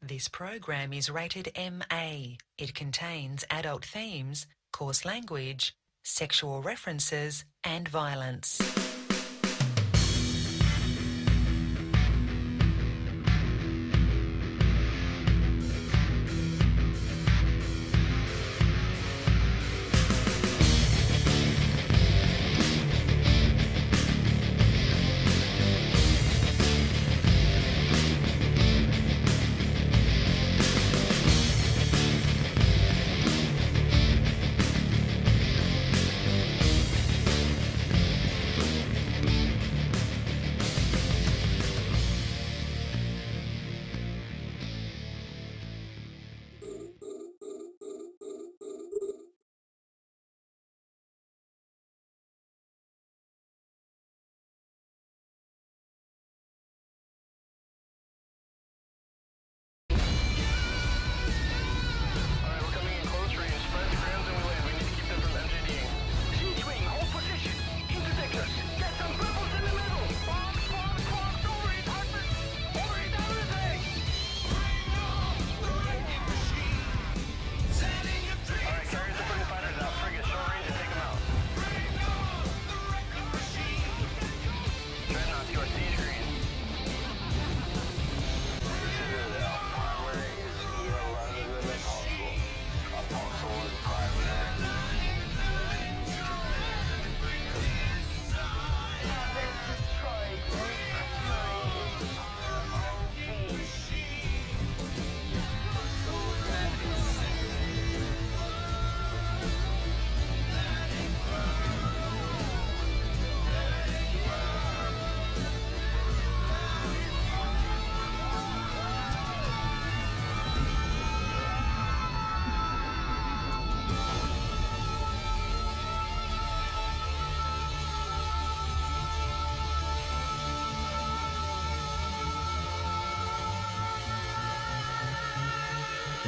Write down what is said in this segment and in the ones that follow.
This program is rated MA. It contains adult themes, coarse language, sexual references, and violence.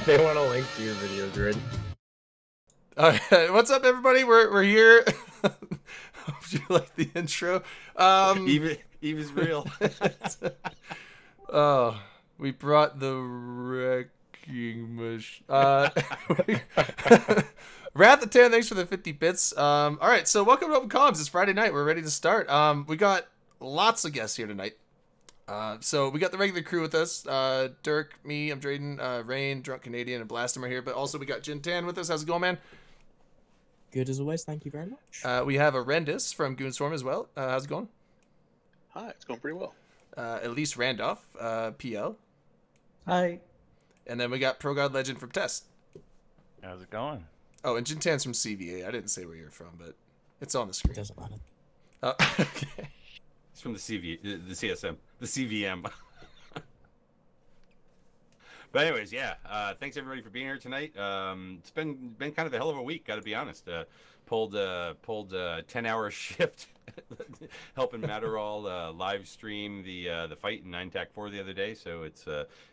They want to link to your videos, ready? Alright, what's up, everybody? We're here. Hope you like the intro. Eve is real. Oh, we brought the wrecking machine. Wrath the 10, thanks for the 50 bits. Alright, so welcome to Open Comms. It's Friday night. We're ready to start. We got lots of guests here tonight. So we got the regular crew with us. Dirk, me, I'm Drayden, Rain, Drunk Canadian, and Blastem are here. But also we got Jin Tan with us. How's it going, man? Good as always. Thank you very much. We have Arendis from Goonstorm as well. How's it going? Hi, it's going pretty well. Elise Randolph, PL. Hi. And then we got Pro God Legend from Test. How's it going? Oh, and Jin Tan's from CVA. I didn't say where you're from, but it's on the screen. It doesn't matter. Oh, okay. It's from the CSM, the CVM. But anyways, yeah. Thanks everybody for being here tonight. It's been kind of a hell of a week, got to be honest. Pulled a 10-hour shift, helping Matterall live stream the fight in 9TAC4 the other day. So it's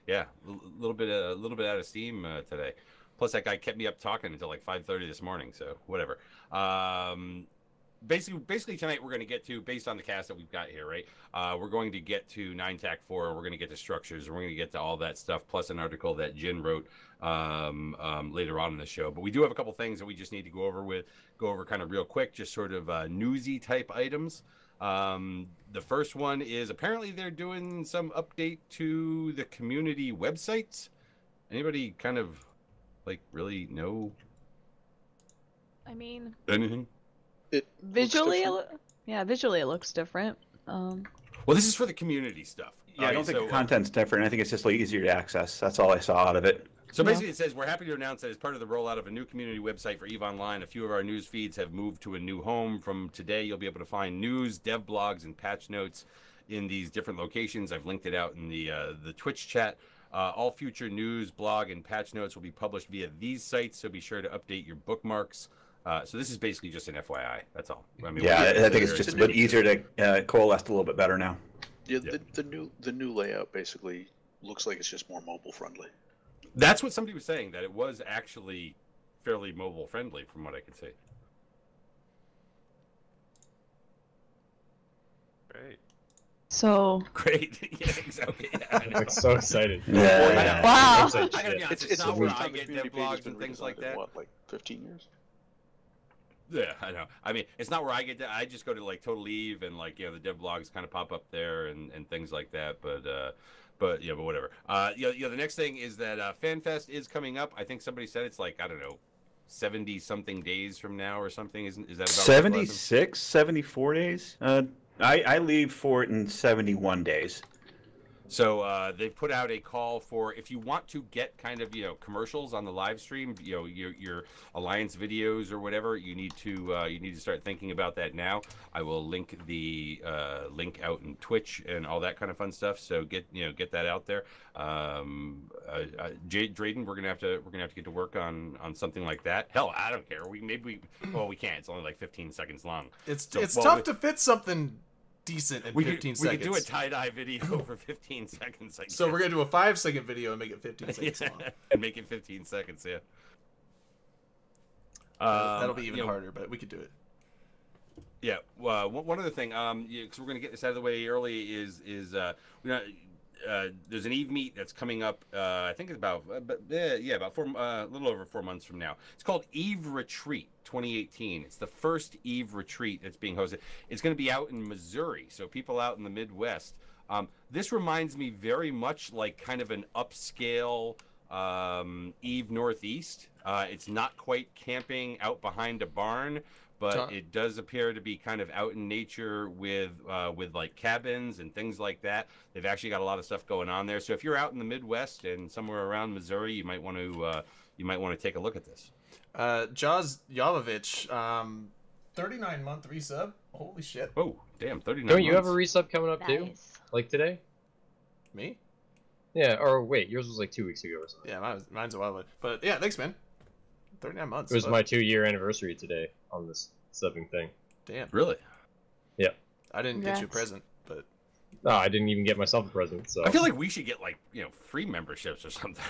yeah, a little bit out of steam today. Plus that guy kept me up talking until like 5:30 this morning. So whatever. Basically tonight we're going to get to, based on the cast that we've got here, right? We're going to get to 9TAC4, we're going to get to structures, and we're going to get to all that stuff, plus an article that Jin wrote later on in the show. But we do have a couple things that we just need to go over kind of real quick, just sort of newsy type items. The first one is apparently they're doing some update to the community websites. Anybody kind of like really know? I mean, anything? visually, visually it looks different. Well, this is for the community stuff. Yeah, I don't think the content's different. I think it's just like easier to access. That's all I saw out of it. So basically, it says, we're happy to announce that as part of the rollout of a new community website for EVE Online, a few of our news feeds have moved to a new home. From today, you'll be able to find news, dev blogs, and patch notes in these different locations. I've linked it out in the Twitch chat. All future news, blog, and patch notes will be published via these sites, so be sure to update your bookmarks. So this is basically just an FYI. That's all. I mean, yeah, I think it's just a bit easier to coalesce a little bit better now. Yeah, the new layout basically looks like it's just more mobile friendly. That's what somebody was saying, that it was actually fairly mobile friendly from what I could see. Great. So Great. Yeah, exactly. Yeah, I know. I'm so excited. Yeah. Wow. I'm so I gotta be shit. honest, It's it's the not where first I time the get community dev page has blogs been and things redesigned like in, that. what, like 15 years? Yeah, I know. I mean, it's not where I get. I just go to like Total Eve and like the dev blogs kind of pop up there and things like that. But whatever. The next thing is that FanFest is coming up. I think somebody said it's like, I don't know, 70 something days from now or something. Is that about right, 76, 74 days. I leave for it in 71 days. So they've put out a call for, if you want to get kind of commercials on the live stream, your alliance videos or whatever, you need to start thinking about that now. I will link the link out in Twitch and all that kind of fun stuff. So get that out there. Drayden, we're gonna have to get to work on something like that. Hell, I don't care. We can't. It's only like 15 seconds long. It's tough to fit something decent in 15 seconds. We could do a tie-dye video for 15 seconds. So we're gonna do a 5-second video and make it 15 seconds long. And make it 15 seconds. Yeah. That'll be even harder, but we could do it. Yeah. One other thing, because we're gonna get this out of the way early, is there's an Eve meet that's coming up. I think it's about a little over 4 months from now. It's called Eve Retreat 2018. It's the first Eve Retreat that's being hosted. It's going to be out in Missouri, so people out in the Midwest. This reminds me very much like kind of an upscale Eve Northeast. It's not quite camping out behind a barn, but it does appear to be kind of out in nature with like cabins and things like that. They've actually got a lot of stuff going on there. So if you're out in the Midwest and somewhere around Missouri, you might want to take a look at this. Jaws Jovovich, 39-month resub. Holy shit. Oh, damn, 39 Don't you have a months. resub coming up too? nice. Like today? Me? Yeah, or wait, yours was like 2 weeks ago or something. Yeah, mine's a while ago. But yeah, thanks, man. 39 months. It was but- my 2-year anniversary today on this subbing thing. Damn. Really? Yeah. I didn't get you a Congrats. present, but No, I didn't even get myself a present, so. I feel like we should get like free memberships or something.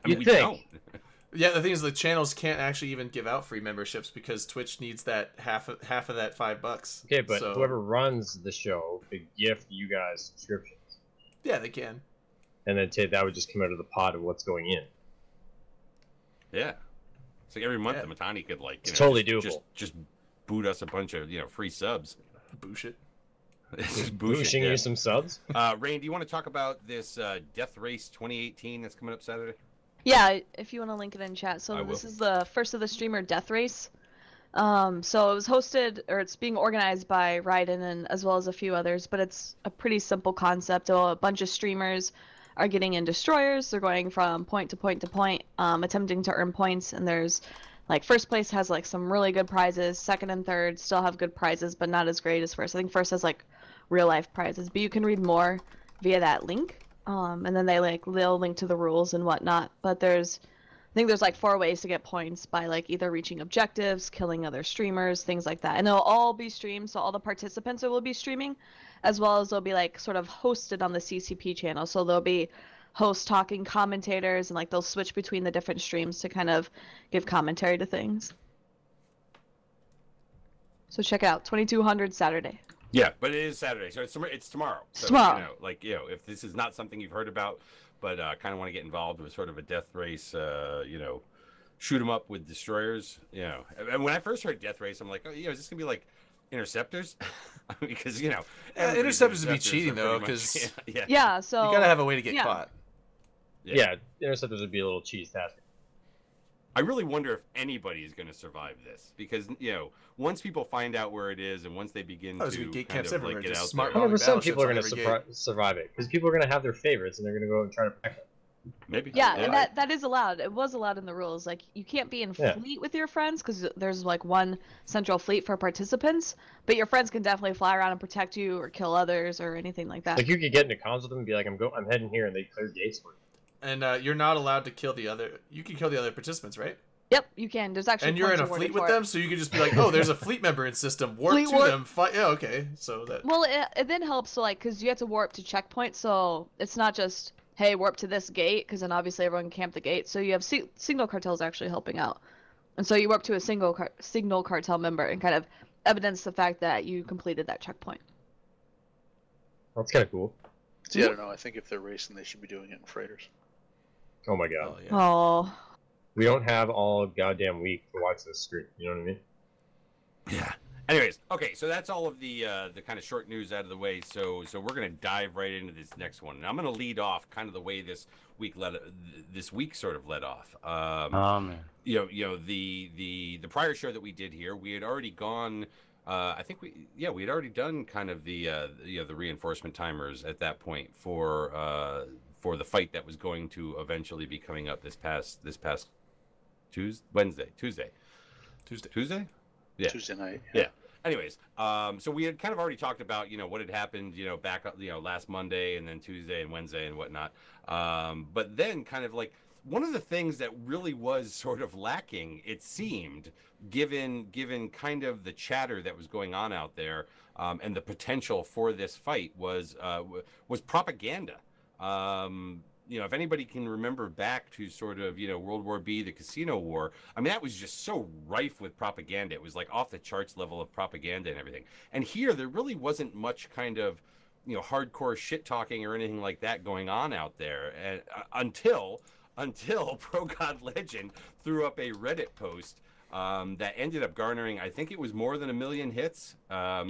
I mean, You'd we think. don't. yeah, the thing is the channels can't actually even give out free memberships because Twitch needs that half of that $5. Okay, but So- whoever runs the show could gift you guys subscriptions. Yeah, they can. And then that would just come out of the pot of what's going in. Yeah. It's like every month Yeah. the Matani could like It's totally just, doable. Just boot us a bunch of free subs. Boosh it. Just Boosting yeah. you some subs? Rain, do you want to talk about this Death Race 2018 that's coming up Saturday? Yeah, if you want to link it in chat. I So will. this is the first of the streamer Death Race. So it was hosted, or it's being organized by Raiden and as well as a few others, but it's a pretty simple concept. A bunch of streamers are getting in destroyers. They're going from point to point to point, attempting to earn points. And there's like first place has like some really good prizes. Second and third still have good prizes, but not as great as first. I think first has like real life prizes, but you can read more via that link. And then they'll link to the rules and whatnot. But I think there's like 4 ways to get points by like either reaching objectives, killing other streamers, things like that. And they'll all be streamed, so all the participants will be streaming, as well as they'll be like sort of hosted on the CCP channel. So there'll be hosts talking, commentators, and like they'll switch between the different streams to kind of give commentary to things. So check it out, 2200 Saturday. Yeah, but it is Saturday, so it's tomorrow. So, Tomorrow. If this is not something you've heard about, but kind of want to get involved with sort of a death race, shoot 'em up with destroyers, And when I first heard Death Race, I'm like, oh, is this gonna be like Interceptors? Because everybody's Interceptors would be Interceptors cheating, are though, pretty much- 'cause- yeah. Yeah, so You gotta have a way to get yeah. caught. Yeah, Interceptors would be a little cheese-tastic. I really wonder if anybody is going to survive this because once people find out where it is and once they begin Oh, it's to gonna gate kind camps of everywhere, get just out smart there, money. 100% people are going Battleships on to survive it because people are going to have their favorites and they're going to go and try to pack them. maybe. Yeah, and that is allowed. It was allowed in the rules. Like, you can't be in Yeah. fleet with your friends because there's like one central fleet for participants, but your friends can definitely fly around and protect you or kill others or anything like that. Like, you could get into comms with them and be like, I'm heading here, and they clear gates for you. And you're not allowed to kill the other. You can kill the other participants, right? Yep, you can. There's actually And you're in points a awarded fleet with for it. them, so you can just be like, "Oh, there's a fleet member in system. Warp Fleet to warp. them. Fight." Yeah, okay. So that. Well, it then helps, so like, because you have to warp to checkpoints, so it's not just, hey, warp to this gate, because then obviously everyone can camp the gate. So you have signal cartels actually helping out. And so you warp to a signal cartel member and kind of evidence the fact that you completed that checkpoint. That's kind of cool. See, I don't know. I think if they're racing, they should be doing it in freighters. Oh my god. Oh, yeah. Oh. We don't have all goddamn week to watch this stream. You know what I mean? Yeah. Anyways, okay, so that's all of the kind of short news out of the way. So we're gonna dive right into this next one, and I'm gonna lead off kind of the way this week sort of led off. Oh man. You know the prior show that we did here, we had already gone. I think we had already done kind of the the reinforcement timers at that point for the fight that was going to eventually be coming up this past Tuesday. Yeah. Tuesday night. Yeah. Anyways, so we had kind of already talked about, what had happened, back, last Monday and then Tuesday and Wednesday and whatnot. But then kind of like one of the things that really was sort of lacking, it seemed, given kind of the chatter that was going on out there, and the potential for this fight was propaganda. If anybody can remember back to sort of, World War B, the Casino War, I mean, that was just so rife with propaganda. It was like off the charts level of propaganda and everything. And here, there really wasn't much kind of, hardcore shit talking or anything like that going on out there. And until Pro God Legend threw up a Reddit post that ended up garnering, I think it was more than 1 million hits. One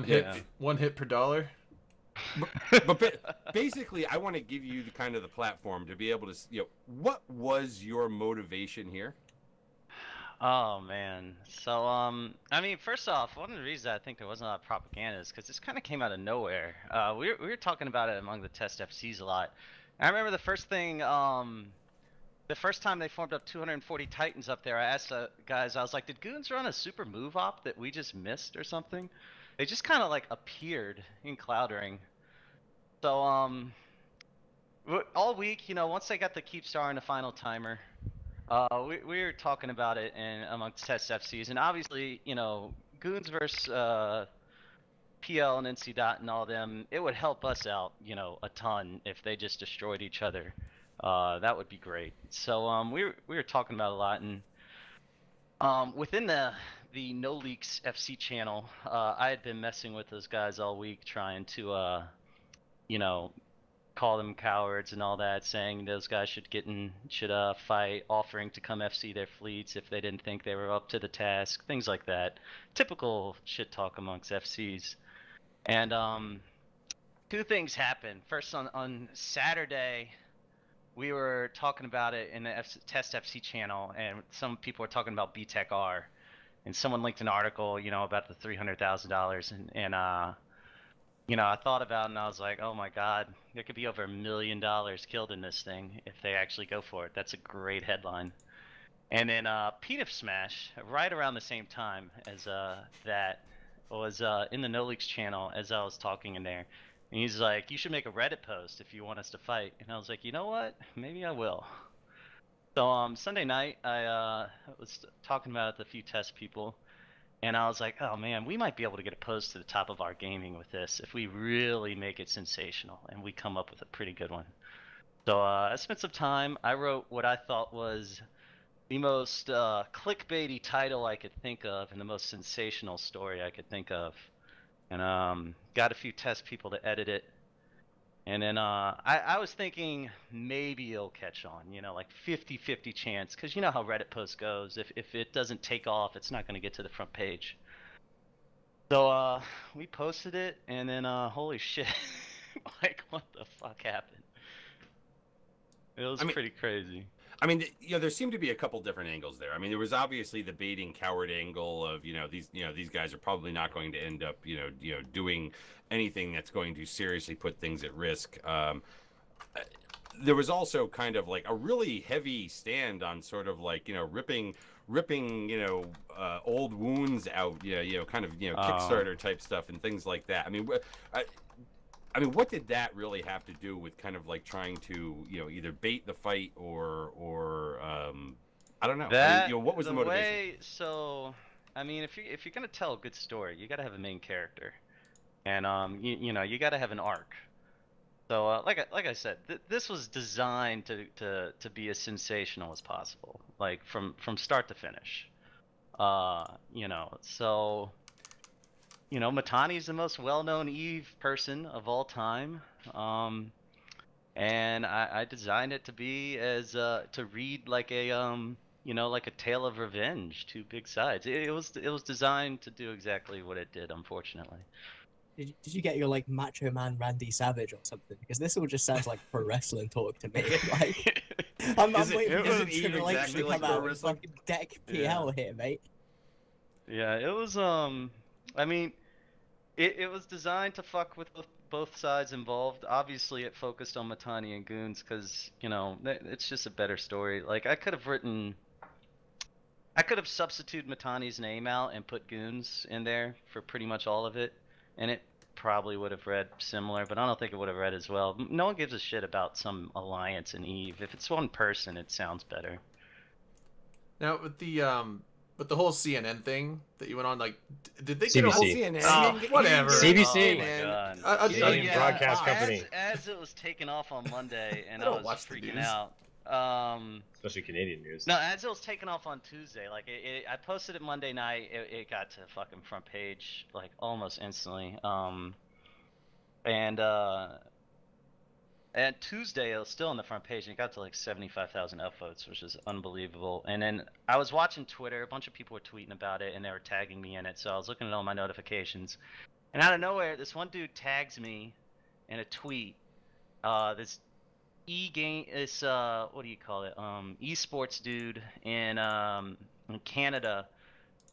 hit per dollar. But basically, I want to give you the kind of the platform to be able to, what was your motivation here? Oh man. So I mean, first off, one of the reasons I think there wasn't a lot of propaganda is because this kind of came out of nowhere. We were talking about it among the test FCs a lot. I remember the first time they formed up 240 Titans up there, I asked the guys, I was like, did Goons run a super move op that we just missed or something? They just kind of like appeared in Cloud Ring. So all week, once they got the Keep Star and the final timer, we were talking about it amongst test FCs, and obviously, Goons versus PL and NC Dot and all them, it would help us out, a ton if they just destroyed each other. That would be great. So we were talking about it a lot, and within the No Leaks FC channel, I had been messing with those guys all week, trying to call them cowards and all that, saying those guys should fight, offering to come FC their fleets if they didn't think they were up to the task, things like that. Typical shit talk amongst FCs. And two things happened. First, on Saturday, we were talking about it in the Test FC channel, and some people were talking about BTEC R. And someone linked an article, about the $300,000, and I thought about it, and I was like, oh my God, there could be over $1 million killed in this thing if they actually go for it. That's a great headline. And then PNF Smash, right around the same time as that, was in the No Leaks channel as I was talking in there. And he's like, you should make a Reddit post if you want us to fight. And I was like, you know what? Maybe I will. So Sunday night, I was talking about it with a few test people, and I was like, oh man, we might be able to get a post to the top of our gaming with this if we really make it sensational and we come up with a pretty good one. So I spent some time. I wrote what I thought was the most clickbaity title I could think of and the most sensational story I could think of, and got a few test people to edit it. And then I was thinking maybe it'll catch on, like 50-50 chance, because you know how Reddit post goes. If it doesn't take off, it's not going to get to the front page. So we posted it, and then holy shit, like what the fuck happened? It was pretty crazy. I mean, there seemed to be a couple different angles there. I mean, there was obviously the baiting coward angle of, these guys are probably not going to end up, doing anything that's going to seriously put things at risk. There was also kind of like a really heavy stand on sort of like, ripping, old wounds out, kind of, Kickstarter type stuff and things like that. I mean, what did that really have to do with kind of like trying to, either bait the fight or I don't know. What was the motivation? So, I mean, if you're gonna tell a good story, you gotta have a main character, and you gotta have an arc. So, like I said, this was designed to be as sensational as possible, like from start to finish. So. you know, Matani's the most well-known Eve person of all time. And I designed it to be as to read like a you know, like a tale of revenge, two big sides. It was designed to do exactly what it did, unfortunately. Did you get your like Macho Man Randy Savage or something? Because this all just sounds like pro wrestling talk to me. Like, I'm waiting for the Triple H to come out and fucking deck PL here, mate. Yeah, it was I mean, it was designed to fuck with both sides involved. Obviously, it focused on Matani and Goons because, you know, it's just a better story. Like, I could have substituted Matani's name out and put Goons in there for pretty much all of it, and it probably would have read similar, but I don't think it would have read as well. No one gives a shit about some alliance in Eve. If it's one person, it sounds better. Now with the whole CNN thing that you went on, like, did they CBC. get a whole CNN. whatever? CBC. Oh my God. Canadian broadcast company. As it was taking off on Monday, and I I don't was watch the freaking news. out. Especially Canadian news. No, as it was taking off on Tuesday, like I posted it Monday night. It got to fucking front page like almost instantly. And Tuesday it was still on the front page, and it got to like 75,000 upvotes, which is unbelievable. And then I was watching Twitter. A bunch of people were tweeting about it, and they were tagging me in it. So I was looking at all my notifications, and out of nowhere, this one dude tags me in a tweet. This what do you call it? Esports dude in Canada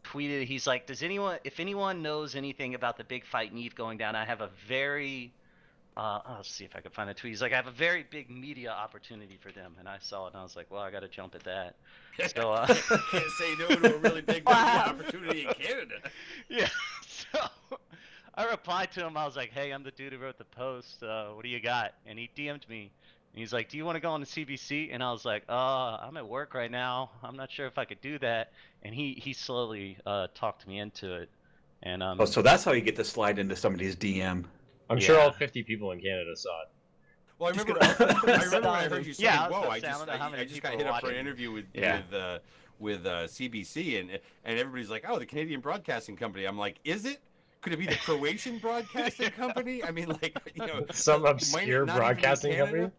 tweeted. He's like, if anyone knows anything about the big fight in Eve going down, I have a very I'll see if I can find the tweet. He's like, I have a very big media opportunity for them, and I saw it, and I was like, well, I got to jump at that. So can't say no to a really big media opportunity in Canada. Yeah. So I replied to him. I was like, hey, I'm the dude who wrote the post. What do you got? And he DM'd me. And he's like, do you want to go on the CBC? And I was like, I'm at work right now. I'm not sure if I could do that. And he slowly talked me into it. And Oh, so that's how you get to slide into somebody's DM. I'm sure all 50 people in Canada saw it. Well, I remember when I heard you say, Yeah, I was "Whoa!" about I to say, I don't know how many just people got hit were up for an watching. interview Yeah. with CBC, and everybody's like, "Oh, the Canadian Broadcasting Company." I'm like, "Is it? Could it be the Croatian Broadcasting Company? I mean, like, you know, Some might obscure not even be broadcasting Canada? company.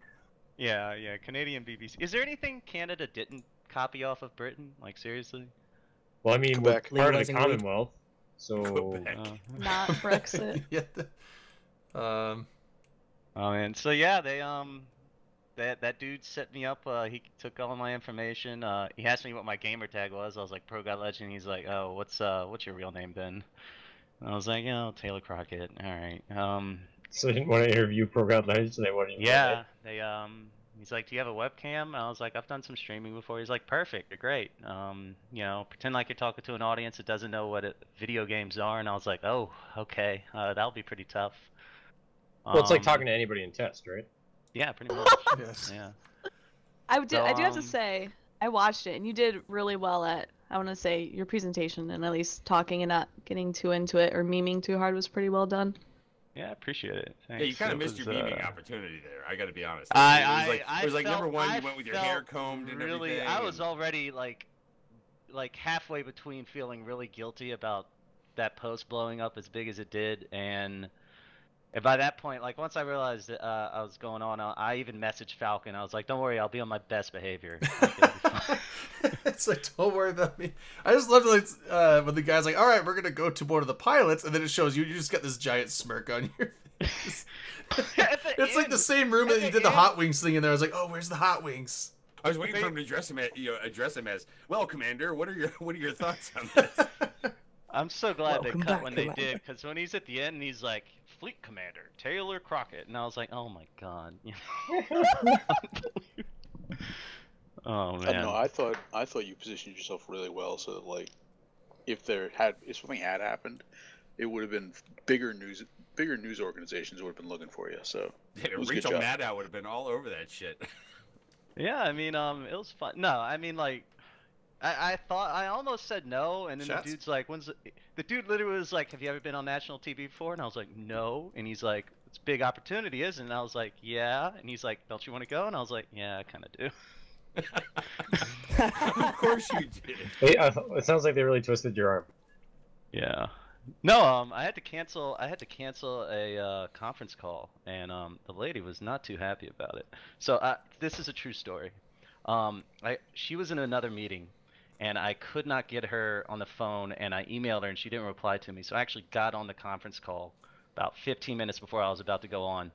yeah, Canadian BBC. Is there anything Canada didn't copy off of Britain? Like, seriously? Well, I mean, Quebec. we're part of the Legalizing weed. Commonwealth, so Quebec. Not Brexit. Yeah. Oh man, so yeah, they that dude set me up. He took all my information. He asked me what my gamer tag was. I was like Pro God Legend. He's like, oh, what's your real name then? And I was like, Taylor Crockett. All right. so they didn't want to interview Pro God Legends. So they wanted. Yeah, they He's like, do you have a webcam? And I was like, I've done some streaming before. He's like, perfect, you're great. You know, pretend like you're talking to an audience that doesn't know what video games are. And I was like, oh, okay, that'll be pretty tough. Well, it's like talking to anybody in test, right? Yeah, pretty much. Yes. Yeah. I do have to Um, say, I watched it, and you did really well at, I want to say, your presentation, and at least talking and not getting too into it or memeing too hard was pretty well done. Yeah, I appreciate it. Thanks. Yeah, you kind of It missed your was, memeing opportunity there. I got to be honest. I it was like felt- number one, I you went with your hair felt combed and really, everything. I was already like halfway between feeling really guilty about that post blowing up as big as it did, and by that point, like once I realized that I was going on, I even messaged Falcon. I was like, "Don't worry, I'll be on my best behavior." Like, it'll be fine. It's like, don't worry about me. I just love like when the guy's like, all right, we're gonna go to one of the pilots, and then it shows you just got this giant smirk on your face. It's like the same room that you did the hot wings thing in there. I was like, oh, where's the hot wings? I was waiting for him to address him as, well, Commander. What are your thoughts on this? I'm so glad Welcome they cut back, when they Commander. did, because when he's at the end, he's like, Fleet Commander Taylor Crockett, and I was like, oh my god. Oh I man. don't know. I thought you positioned yourself really well, so that, like, if something had happened, it would have been bigger news organizations would have been looking for you. So it was a good Rachel job. Maddow would have been all over that shit. Yeah, I mean, it was fun. No, I mean, like, I thought I almost said no, and then Shots? the dude's like, the dude literally was like, have you ever been on national TV before? And I was like, no. And he's like, it's a big opportunity, isn't it? And I was like, yeah. And he's like, don't you want to go? And I was like, yeah, I kind of do. Of course you did. It sounds like they really twisted your arm. Yeah. No, I had to cancel. I had to cancel a conference call, and the lady was not too happy about it. So this is a true story. She was in another meeting, and I could not get her on the phone, and I emailed her, and she didn't reply to me. So I actually got on the conference call about 15 minutes before I was about to go on,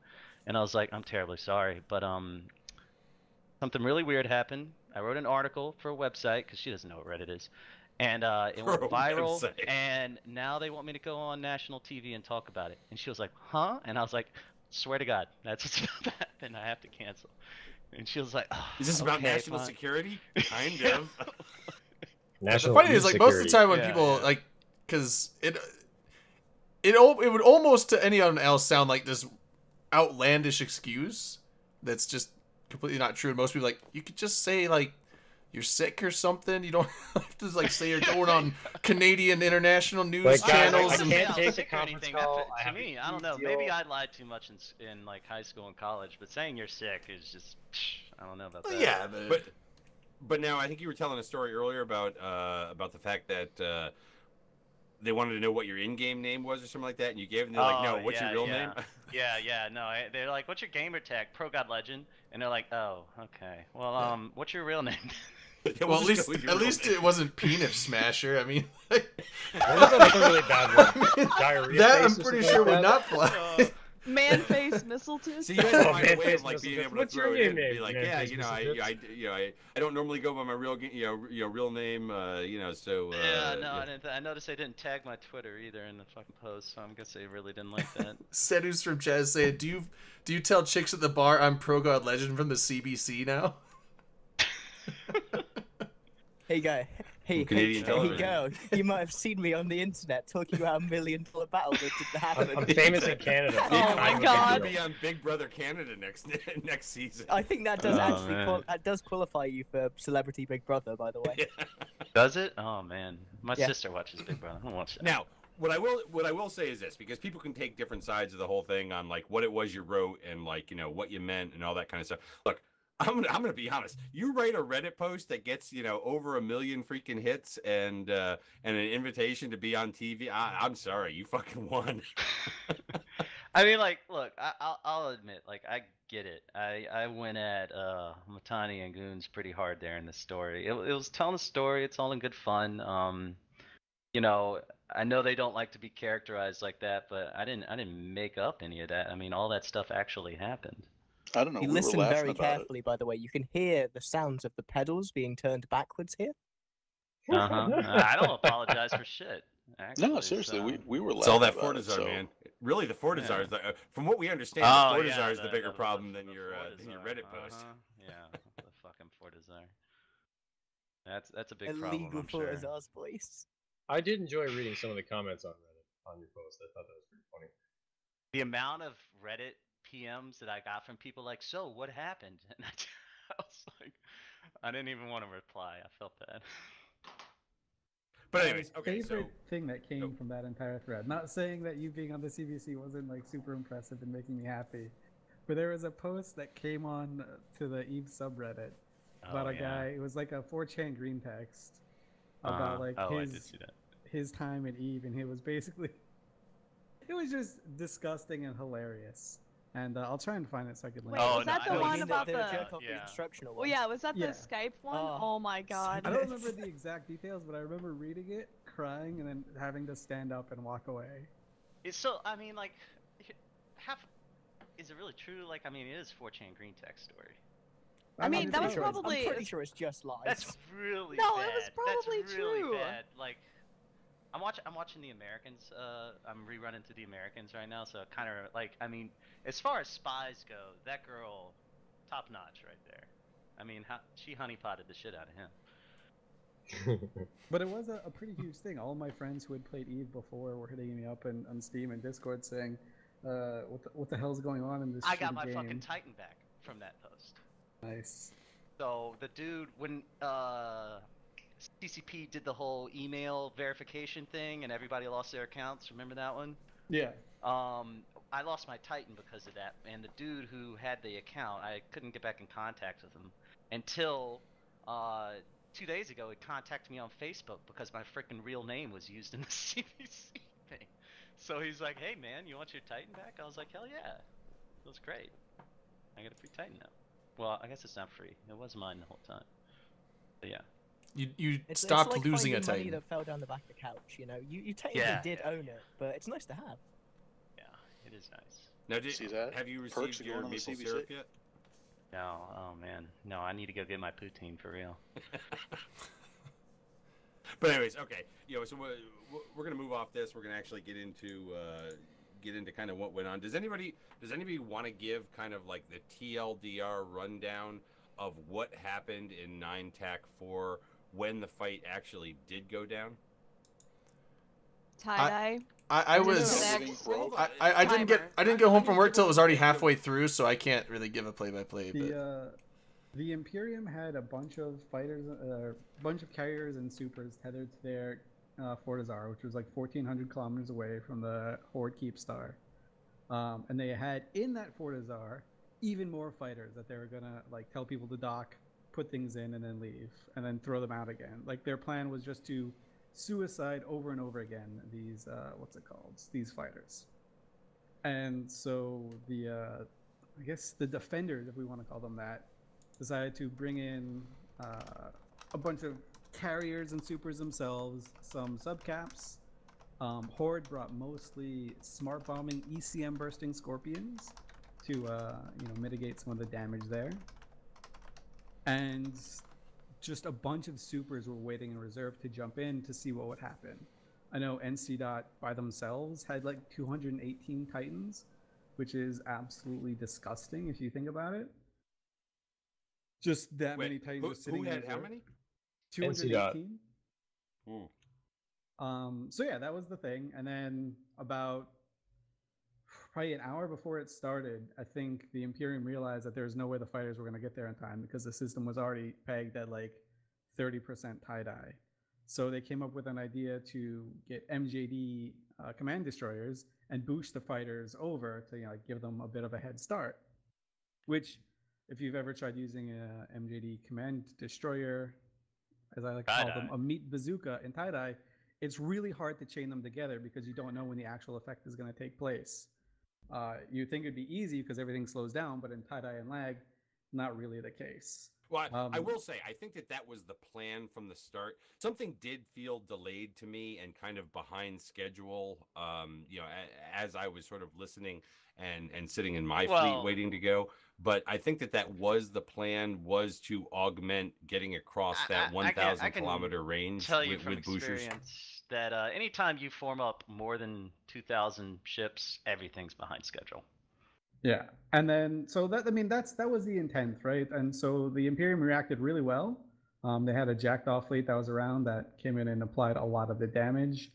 and I was like, "I'm terribly sorry, but something really weird happened. I wrote an article for a website because she doesn't know what Reddit is." And it went viral, and now they want me to go on national TV and talk about it. And she was like, "Huh?" And I was like, "Swear to God, that's what's about to happen. I have to cancel." And she was like, oh, "Is this about national security?" Kind of. National. The funny is, like, most of the time when people like, because it would almost to anyone else sound like this outlandish excuse that's just completely not true. And most people like, you could just say like, you're sick or something. You don't have to like say you're going on Canadian international news channels. I can't take a conference call. To me, I don't know. Maybe I lied too much in like high school and college, but saying you're sick is just, I don't know about that. Yeah, but now I think you were telling a story earlier about the fact that they wanted to know what your in-game name was or something like that, and you gave them. They're like, "No, what's your real name?" No. They're like, "What's your gamer tag?" Pro God Legend, and they're like, "Oh, okay. Well, what's your real name?" Well, at least it wasn't Peanut Smasher. I mean, really bad one. Diarrhea that I'm pretty sure would not fly. Man-face Mistletoe. So you had to find a way of like being able to throw it in and be like, yeah, I don't normally go by my real real name, so. I noticed they didn't tag my Twitter either in the fucking post, so I guess they really didn't like that. Sedu's from Jazz saying, do you tell chicks at the bar I'm Pro God Legend from the CBC now? Hey guy, hey go. You might have seen me on the internet talking about $1 million battle that didn't happen. I'm famous in Canada. Oh my God! Be on Big Brother Canada next season. I think that does qualify you for Celebrity Big Brother, by the way. Does it? Oh man, my sister watches Big Brother. I don't watch that. Now, what I will say is this, because people can take different sides of the whole thing on like what it was you wrote and like what you meant and all that kind of stuff. Look. I'm gonna be honest. You write a Reddit post that gets over 1 million freaking hits and an invitation to be on TV. I'm sorry, you fucking won. I mean, like, look, I'll admit, like, I get it. I went at Matani and Goons pretty hard there in this story. It was telling a story. It's all in good fun. I know they don't like to be characterized like that, but I didn't make up any of that. I mean, all that stuff actually happened. I don't know. You listen very carefully, by the way. You can hear the sounds of the pedals being turned backwards here. I don't apologize for shit. Actually, no, seriously, we were laughing. It's all that Fortizar, man. Really, the Fortizar is from what we understand. The Fortizar is the bigger problem than your Reddit post. Yeah, the fucking Fortizar. That's a big problem. Illegal Fortizar's voice. I did enjoy reading some of the comments on Reddit on your post. I thought that was pretty funny. The amount of Reddit PMs that I got from people like, "So what happened?" And I was like, I didn't even want to reply. I felt bad. But anyways, okay. Favorite thing that came from that entire thread. Not saying that you being on the CBC wasn't like super impressive and making me happy, but there was a post that came on to the Eve subreddit about a guy. It was like a 4chan green text about like his time at Eve, and it was basically it was just disgusting and hilarious. And I'll try and find it so I can link. Wait, was that the one about the instructional one? Well, yeah, was that the Skype one? Oh my God! I don't remember the exact details, but I remember reading it, crying, and then having to stand up and walk away. It's so. I mean, like, is it really true? Like, I mean, it is 4chan green text story. I mean, that was probably. I'm pretty sure it's just lies. That's really no, bad. It was probably That's really true. Bad. Like, I'm watching The Americans. I'm rerunning through The Americans right now, so kind of like, I mean, as far as spies go, that girl, top notch right there. I mean, she honeypotted the shit out of him. But it was a pretty huge thing. All of my friends who had played Eve before were hitting me up on Steam and Discord saying, "What the hell's going on in this?" I got my game? fucking Titan back from that post. Nice. So the dude, when CCP did the whole email verification thing and everybody lost their accounts, remember that one? Yeah. I lost my Titan because of that, and the dude who had the account, I couldn't get back in contact with him until 2 days ago he contacted me on Facebook because my freaking real name was used in the CBC thing. So he's like, "Hey man, you want your Titan back?" I was like, "Hell yeah, it was great. I got a free Titan now." Well, I guess it's not free. It was mine the whole time. But yeah. You It's stopped like losing a finding money Titan. that fell down the back of the couch. You know, you technically did own it, but it's nice to have. Yeah, it is nice. Now, See that? have you Perks received of your going on the maple CBC? syrup yet? No, oh man, no, I need to go get my poutine for real. But anyways, okay. So we're gonna move off this. We're gonna actually get into kind of what went on. Does anybody want to give kind of like the TLDR rundown of what happened in 9TAC4 when the fight actually did go down? Tie-dye. I didn't get home from work till it was already halfway through, so I can't really give a play-by-play. The Imperium had a bunch of fighters, bunch of carriers and supers tethered to their Fortizar, which was like 1,400 kilometers away from the Horde Keepstar, and they had in that Fortizar even more fighters that they were gonna like tell people to dock, put things in, and then leave, and then throw them out again. Like their plan was just to suicide over and over again these these fighters. And so the I guess the defenders, if we want to call them that, decided to bring in a bunch of carriers and supers themselves, some subcaps. Horde brought mostly smart bombing ECM bursting Scorpions to mitigate some of the damage there, and just a bunch of supers were waiting in reserve to jump in to see what would happen. I know NC Dot by themselves had like 218 Titans, which is absolutely disgusting if you think about it. Just that many Titans just sitting in reserve. Who had how many? 218. So yeah, that was the thing. And then about probably an hour before it started, I think the Imperium realized that there was no way the fighters were going to get there in time because the system was already pegged at like 30% tie-dye. So they came up with an idea to get MJD command destroyers and boost the fighters over to give them a bit of a head start. Which, if you've ever tried using a MJD command destroyer, as I like to call them, a meat bazooka in tie-dye, it's really hard to chain them together because you don't know when the actual effect is going to take place. You think it'd be easy because everything slows down, but in tie-dye and lag, not really the case. Well, I will say, I think that was the plan from the start. Something did feel delayed to me and kind of behind schedule, as I was sort of listening and sitting in my fleet waiting to go. But I think that was the plan, was to augment getting across that 1,000 kilometer range tell you with boosters. That anytime you form up more than 2,000 ships, everything's behind schedule. Yeah, and then so that was the intent, right? And so the Imperium reacted really well. They had a jackdaw fleet that was around that came in and applied a lot of the damage.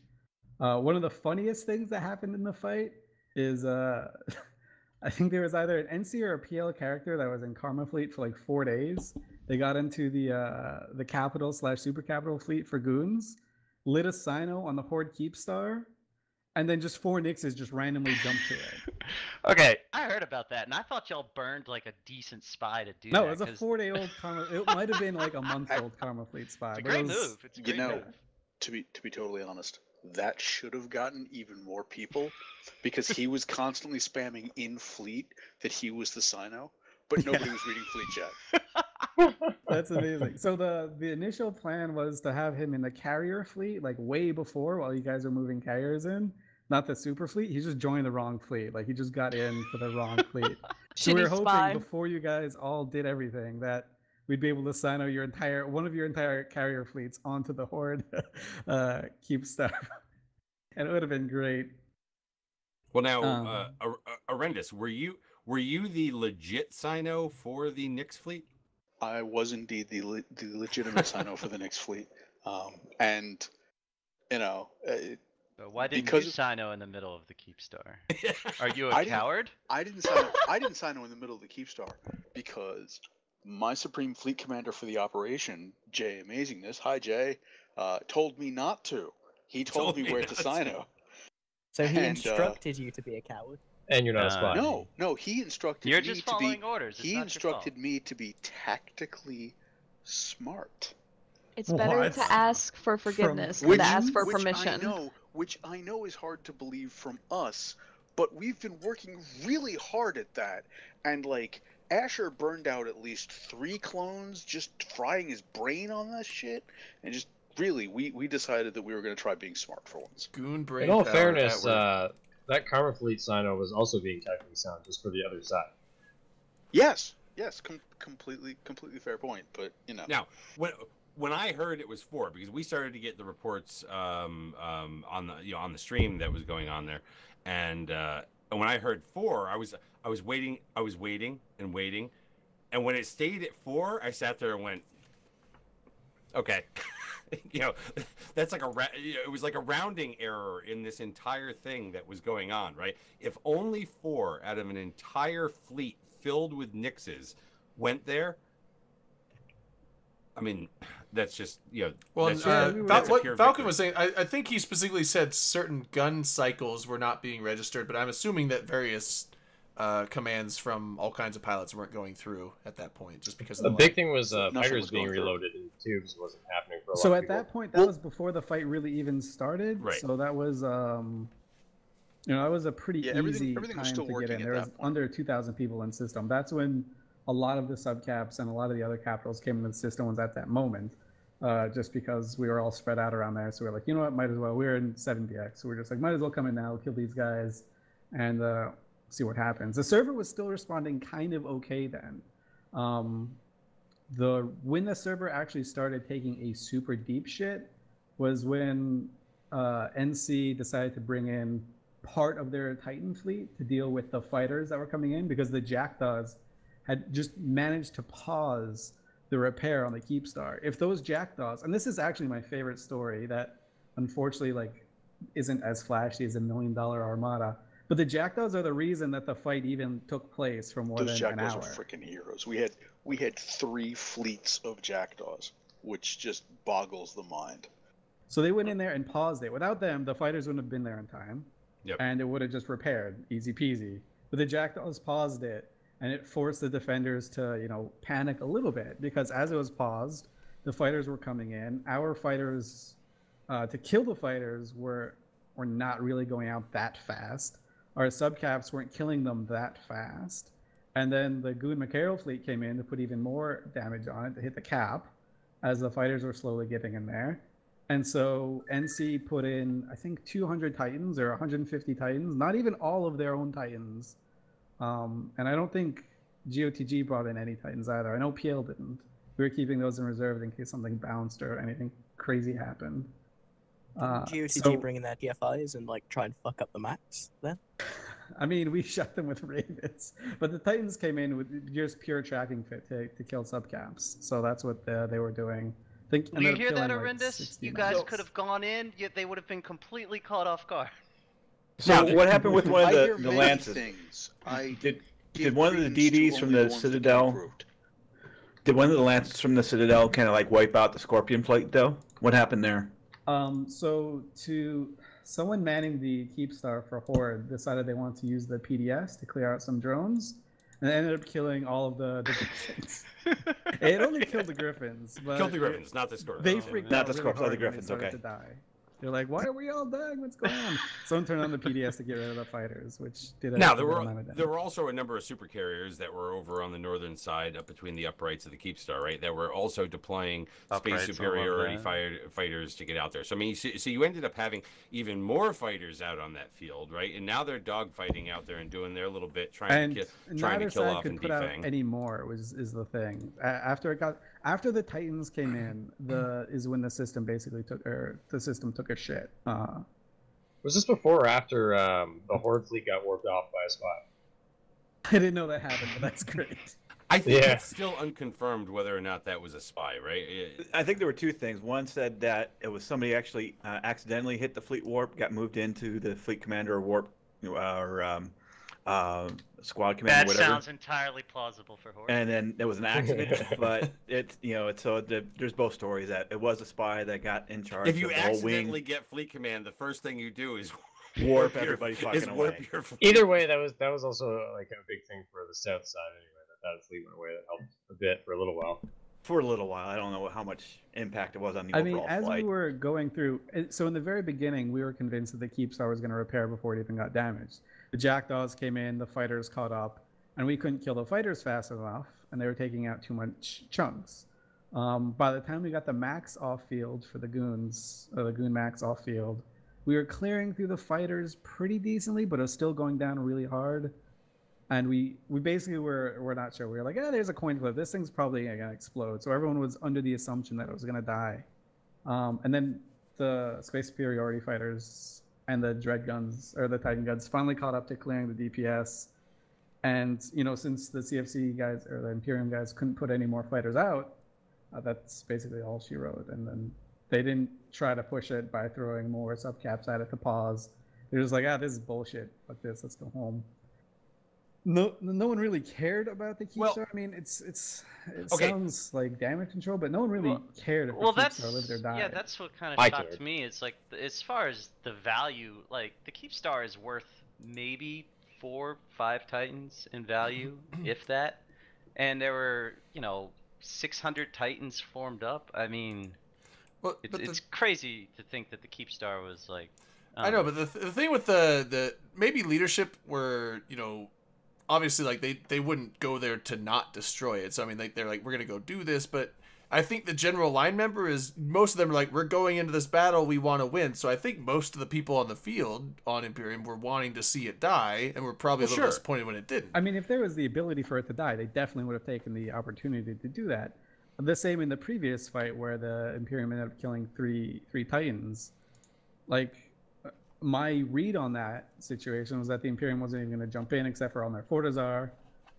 One of the funniest things that happened in the fight is I think there was either an NC or a PL character that was in Karma fleet for like 4 days. They got into the capital / super capital fleet for goons, lit a Sino on the Horde Keepstar, and then just 4 Nixes just randomly jumped to it. Okay, I heard about that, and I thought y'all burned like a decent spy to do that. No, it was a 4-day-old Karma. It might have been like a month-old Karma fleet spy. It's a great move. It's a great move. To be totally honest, that should have gotten even more people because he was constantly spamming in fleet that he was the Sino, but nobody was reading fleet chat. That's amazing. So the initial plan was to have him in the carrier fleet, like way before, while you guys are moving carriers in, not the super fleet. He just joined the wrong fleet. Like he just got in for the wrong fleet. So we were hoping before you guys all did everything that we'd be able to Sino one of your entire carrier fleets onto the Horde Keepstar, and it would have been great. Well, now, Arendis, were you the legit Sino for the Nyx fleet? I was indeed the legitimate Sino for the Nyx fleet, and why didn't you Sino in the middle of the Keepstar? Are you a coward? I didn't Sino in the middle of the Keepstar because my Supreme Fleet Commander for the operation, Jay Amazingness, hi Jay, told me not to. He told me where to Sino. So he instructed you to be a coward? And you're not a spy. No, he instructed me to be... You're just following orders. It's he instructed me to be tactically smart. It's better to ask for forgiveness than to ask for permission. which I know is hard to believe from us, but we've been working really hard at that. And like, Asher burned out at least 3 clones just frying his brain on that shit, and just really, we decided that we were going to try being smart for once. Goon brain. In all fairness, that Karma Fleet Sino was also being technically sound, just for the other side. Yes, completely fair point. But you know, now when I heard it was 4, because we started to get the reports on the on the stream that was going on there, and when I heard 4, I was waiting, and waiting, and when it stayed at 4, I sat there and went, okay. You know, that's like it was like a rounding error in this entire thing that was going on, right? If only 4 out of an entire fleet filled with Nixes went there, I mean, that's just, you know. Well, what Falcon was saying, I think he specifically said certain gun cycles were not being registered, but I'm assuming that various commands from all kinds of pilots weren't going through at that point, just because the big thing was fighters being reloaded in tubes wasn't happening for a lot of people. So at that point, that was before the fight really even started. Right. So that was, you know, that was a pretty easy everything time was still to get in. working There at was that point. under 2,000 people in system. That's when a lot of the subcaps and a lot of the other capitals came into the system was at that moment, just because we were all spread out around there. So we were like, you know what, might as well. We were in 7BX, so we're just like, might as well come in now, kill these guys, and see what happens. The server was still responding kind of okay then. When the server actually started taking a super deep shit was when NC decided to bring in part of their Titan fleet to deal with the fighters that were coming in, because the Jackdaws had just managed to pause the repair on the Keepstar. If those Jackdaws, and this is actually my favorite story that unfortunately like isn't as flashy as $1 million Armada, but the Jackdaws are the reason that the fight even took place for more than an hour. Those Jackdaws are freaking heroes. We had 3 fleets of Jackdaws, which just boggles the mind. So they went in there and paused it. Without them, the fighters wouldn't have been there in time. Yep. And it would have just repaired, easy peasy. But the Jackdaws paused it, and it forced the defenders to, you know, panic a little bit, because as it was paused, the fighters were coming in. Our fighters, to kill the fighters, were not really going out that fast. Our subcaps weren't killing them that fast. And then the Goon Macaro fleet came in to put even more damage on it to hit the cap as the fighters were slowly getting in there. And so NC put in, I think, 200 Titans or 150 Titans, not even all of their own Titans. And I don't think GOTG brought in any Titans either. I know PL didn't. We were keeping those in reserve in case something bounced or anything crazy happened. GOTG bring in their TFIs and like try and fuck up the max then? I mean, we shot them with Ravens, but the Titans came in with just pure tracking fit to kill subcaps. So that's what they were doing. You hear that, Horrendous? You guys could have gone in, yet they would have been completely caught off guard. So what happened with one of the Lances? Did one of the DDs from the Citadel? Did one of the Lances from the Citadel kind of like wipe out the Scorpion flight though? What happened there? So someone manning the Keepstar for Horde decided they wanted to use the PDS to clear out some drones, and ended up killing all of the Griffins. It only killed the Griffins, but killed the Griffins, not the Scorpions. They freaked not out the really Scorpions, hard the Griffins. when they started to die. They're like, "Why are we all dying? What's going on?" Someone turned on the PDS to get rid of the fighters, which did. Now there were also a number of super carriers that were over on the northern side, up between the uprights of the Keepstar, right? That were also deploying space superiority fighters to get out there. So I mean, so you ended up having even more fighters out on that field, right? And now they're dogfighting out there and doing their little bit, trying to kill off and defang. Any more is the thing. After the Titans came in, is when the system basically took a shit. Was this before or after the Horde fleet got warped off by a spy? I didn't know that happened, but that's great. I think it's still unconfirmed whether or not that was a spy, right? I think there were 2 things. One said that it was somebody actually accidentally hit the fleet warp, got moved into the fleet commander or warp or squad commander. That sounds entirely plausible for Horde. And then there was an accident, but there's both stories that it was a spy that got in charge. If you of the whole accidentally wing. get fleet command, the first thing you do is warp everybody fucking away. Either way, that was also like a big thing for the south side anyway. That fleet went away. That helped a bit for a little while. for a little while. I don't know how much impact it was on the I overall mean, as flight. we were going through, so in the very beginning, we were convinced that the Keepstar was going to repair before it even got damaged. The Jackdaws came in, the fighters caught up, and we couldn't kill the fighters fast enough, and they were taking out too much chunks. By the time we got the max off field for the goons, the goon max off field, we were clearing through the fighters pretty decently, but it was still going down really hard. And we basically were not sure. We were like, there's a coin flip. This thing's probably gonna explode. So everyone was under the assumption that it was gonna die. And then the Space Superiority fighters and the Dread guns, or the Titan guns, finally caught up to clearing the DPS. And since the CFC guys or the Imperium guys couldn't put any more fighters out, that's basically all she wrote. And then they didn't try to push it by throwing more subcaps at it to pause. They're just like, this is bullshit. Fuck this. Let's go home. No one really cared about the Keepstar. I mean, it sounds like damage control, but no one really cared if the Keepstar lived or died. Yeah, that's what kind of shocked me. It's like, as far as the value, like, the Keepstar is worth maybe 4-5 Titans in value, if that. And there were, 600 Titans formed up. I mean, it's crazy to think that the Keepstar was like... I know, but the thing with the maybe leadership were, obviously, like, they wouldn't go there to not destroy it. So, I mean, they're like, we're going to go do this. But I think the general line member is, most of them are like, we're going into this battle, we want to win. So I think most of the people on the field on Imperium were wanting to see it die, and were probably a little disappointed when it didn't. I mean, if there was the ability for it to die, they definitely would have taken the opportunity to do that. The same in the previous fight where the Imperium ended up killing three Titans. Like... my read on that situation was that the Imperium wasn't even going to jump in except for on their Fortizar,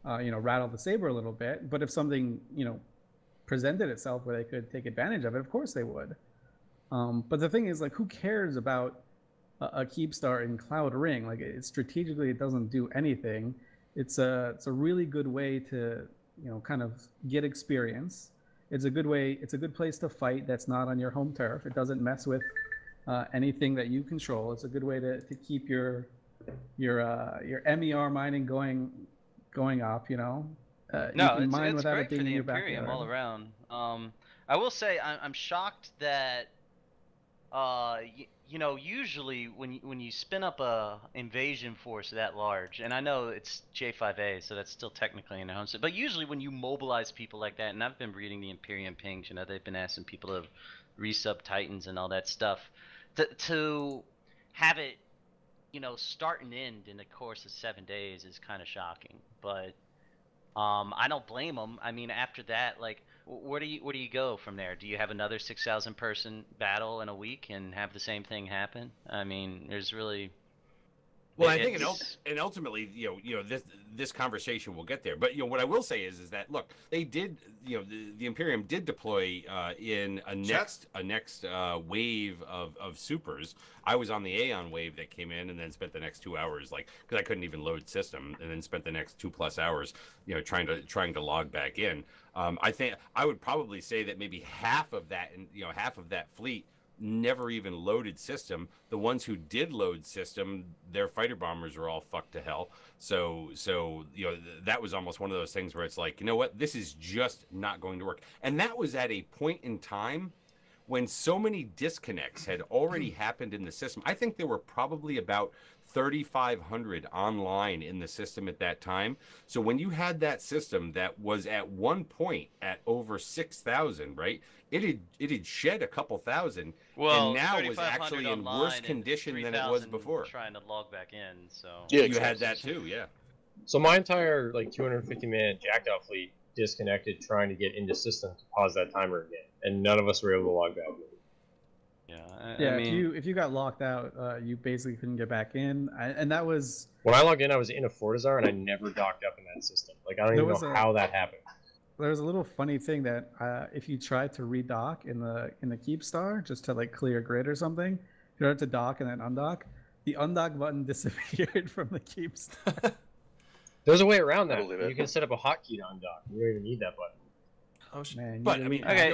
rattle the saber a little bit. But if something, presented itself where they could take advantage of it, of course they would. But the thing is, like, who cares about a Keepstar in Cloud Ring? Like, strategically, it doesn't do anything. It's a really good way to, kind of get experience. It's a good place to fight that's not on your home turf. It doesn't mess with anything that you control. It's a good way to keep your MER mining going up. No, it's great for the Imperium all around. I will say I'm shocked that usually when you spin up a invasion force that large, and I know it's J5A, so that's still technically in the homestead, but usually when you mobilize people like that, and I've been reading the Imperium pings, they've been asking people to resub Titans and all that stuff. To have it, start and end in the course of 7 days is kind of shocking. But I don't blame them. I mean, after that, like, where do you go from there? Do you have another 6,000 person battle in a week and have the same thing happen? I mean, there's really... Well, I think, and ultimately, this conversation will get there. But what I will say is that, look, they did, the Imperium did deploy in a next wave of supers. I was on the Aeon wave that came in, and then spent the next 2 hours, because I couldn't even load system, and then spent the next 2+ hours, trying to log back in. I think I would probably say that maybe half of that fleet never even loaded system. The ones who did load system, their fighter bombers were all fucked to hell. So that was almost one of those things where it's like, what, this is just not going to work. And that was at a point in time when so many disconnects had already happened in the system. I think there were probably about 3,500 online in the system at that time. So when you had that system that was at one point at over 6,000, right? It had shed a couple thousand, and now was actually in worse condition than it was before. Trying to log back in, so yeah, you had that too, yeah. So my entire 250-man Jackdaw fleet disconnected trying to get into system to pause that timer again, and none of us were able to log back in. Yeah, I mean, if you got locked out, you basically couldn't get back in, and that was... When I logged in, I was in a Fortizar, and I never docked up in that system. I don't even know how that happened. There was a little funny thing that if you tried to redock in the Keepstar, just to clear grid or something, you tried to dock and then undock, the undock button disappeared from the Keepstar. There's a way around that. You can set up a hotkey to undock. You don't even need that button. Oh, man. But I mean, okay.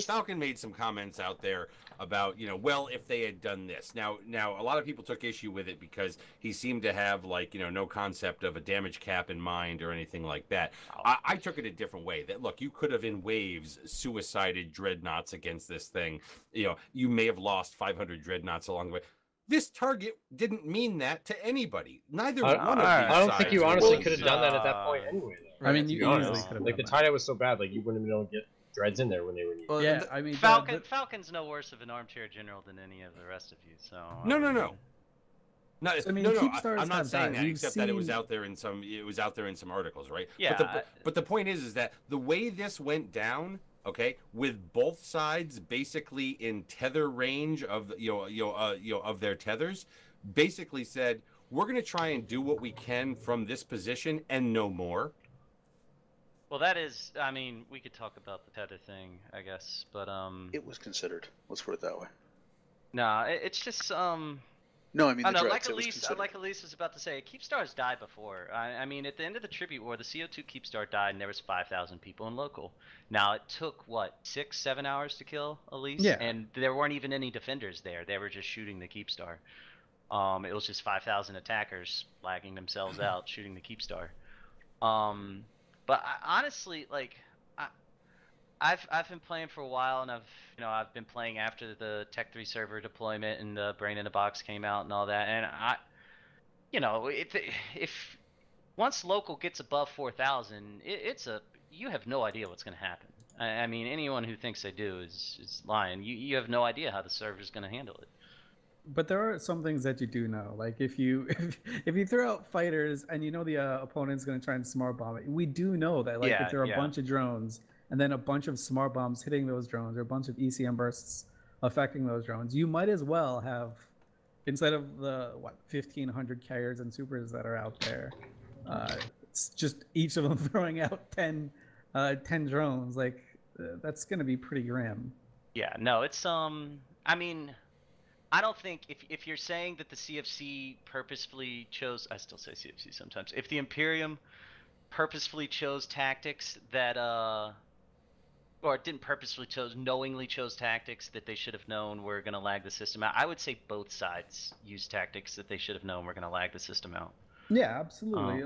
Falcon made some comments out there about, well, if they had done this. Now a lot of people took issue with it because he seemed to have no concept of a damage cap in mind or anything like that. I took it a different way. That look, you could have in waves suicided dreadnoughts against this thing. You may have lost 500 dreadnoughts along the way. This target didn't mean that to anybody. Neither one of these I don't think you honestly could have was, done that at that point anyway. Though. I mean, you easily honest. could have. Like the tie was so bad, like you wouldn't have been able to get dreads in there when they were needed. Well, Yeah, I mean, Falcon's no worse of an armchair general than any of the rest of you. So No. So, I mean, Keepstars I'm not have saying that. that, You've except that it was seen- out there in some articles, right? Yeah, But the point is that the way this went down, okay, with both sides basically in tether range of of their tethers, basically said we're going to try and do what we can from this position and no more. Well, that is. I mean, we could talk about the tether thing, I guess, but It was considered. Let's put it that way. nah, it's just No, I mean, I the don't know, dreads, it was considered. like Elise was about to say, Keepstars died before. I mean, at the end of the Tribute War, the CO2 Keepstar died, and there was 5,000 people in local. Now, it took, 6-7 hours to kill Elise? Yeah. And there weren't even any defenders there. They were just shooting the Keepstar. It was just 5,000 attackers lagging themselves out, shooting the Keepstar. But honestly, I've been playing for a while, and I've been playing after the Tech 3 server deployment and the Brain in a Box came out and all that. And if once local gets above 4,000, you have no idea what's going to happen. I mean, anyone who thinks they do is lying. You have no idea how the server's going to handle it. But there are some things that you do know. Like if you throw out fighters and the opponent's going to try and smart bomb it, we do know that if there are a bunch of drones and then a bunch of smart bombs hitting those drones or a bunch of ECM bursts affecting those drones, you might as well have, instead of the 1,500 carriers and supers that are out there, it's just each of them throwing out 10 drones. That's going to be pretty grim. Yeah, no, it's I mean, I don't think if you're saying that the CFC purposefully chose, I still say CFC sometimes. If the Imperium purposefully chose tactics that or didn't purposefully knowingly chose tactics that they should have known were going to lag the system out, I would say both sides used tactics that they should have known were going to lag the system out. Yeah, absolutely.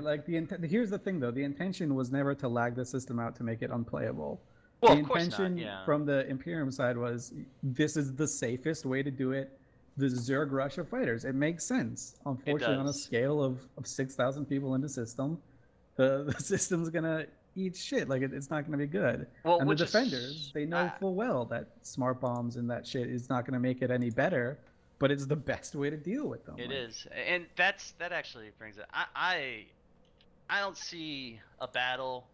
Here's the thing though, the intention was never to lag the system out to make it unplayable. Well, the of course intention not, yeah. from the Imperium side was this is the safest way to do it. The Zerg rush of fighters. It makes sense. Unfortunately, on a scale of 6,000 people in the system, the system's gonna eat shit. It's not gonna be good. Well, and the defenders, they know full well that smart bombs and that shit is not gonna make it any better, but it's the best way to deal with them. It is, and that actually brings it. I don't see a battle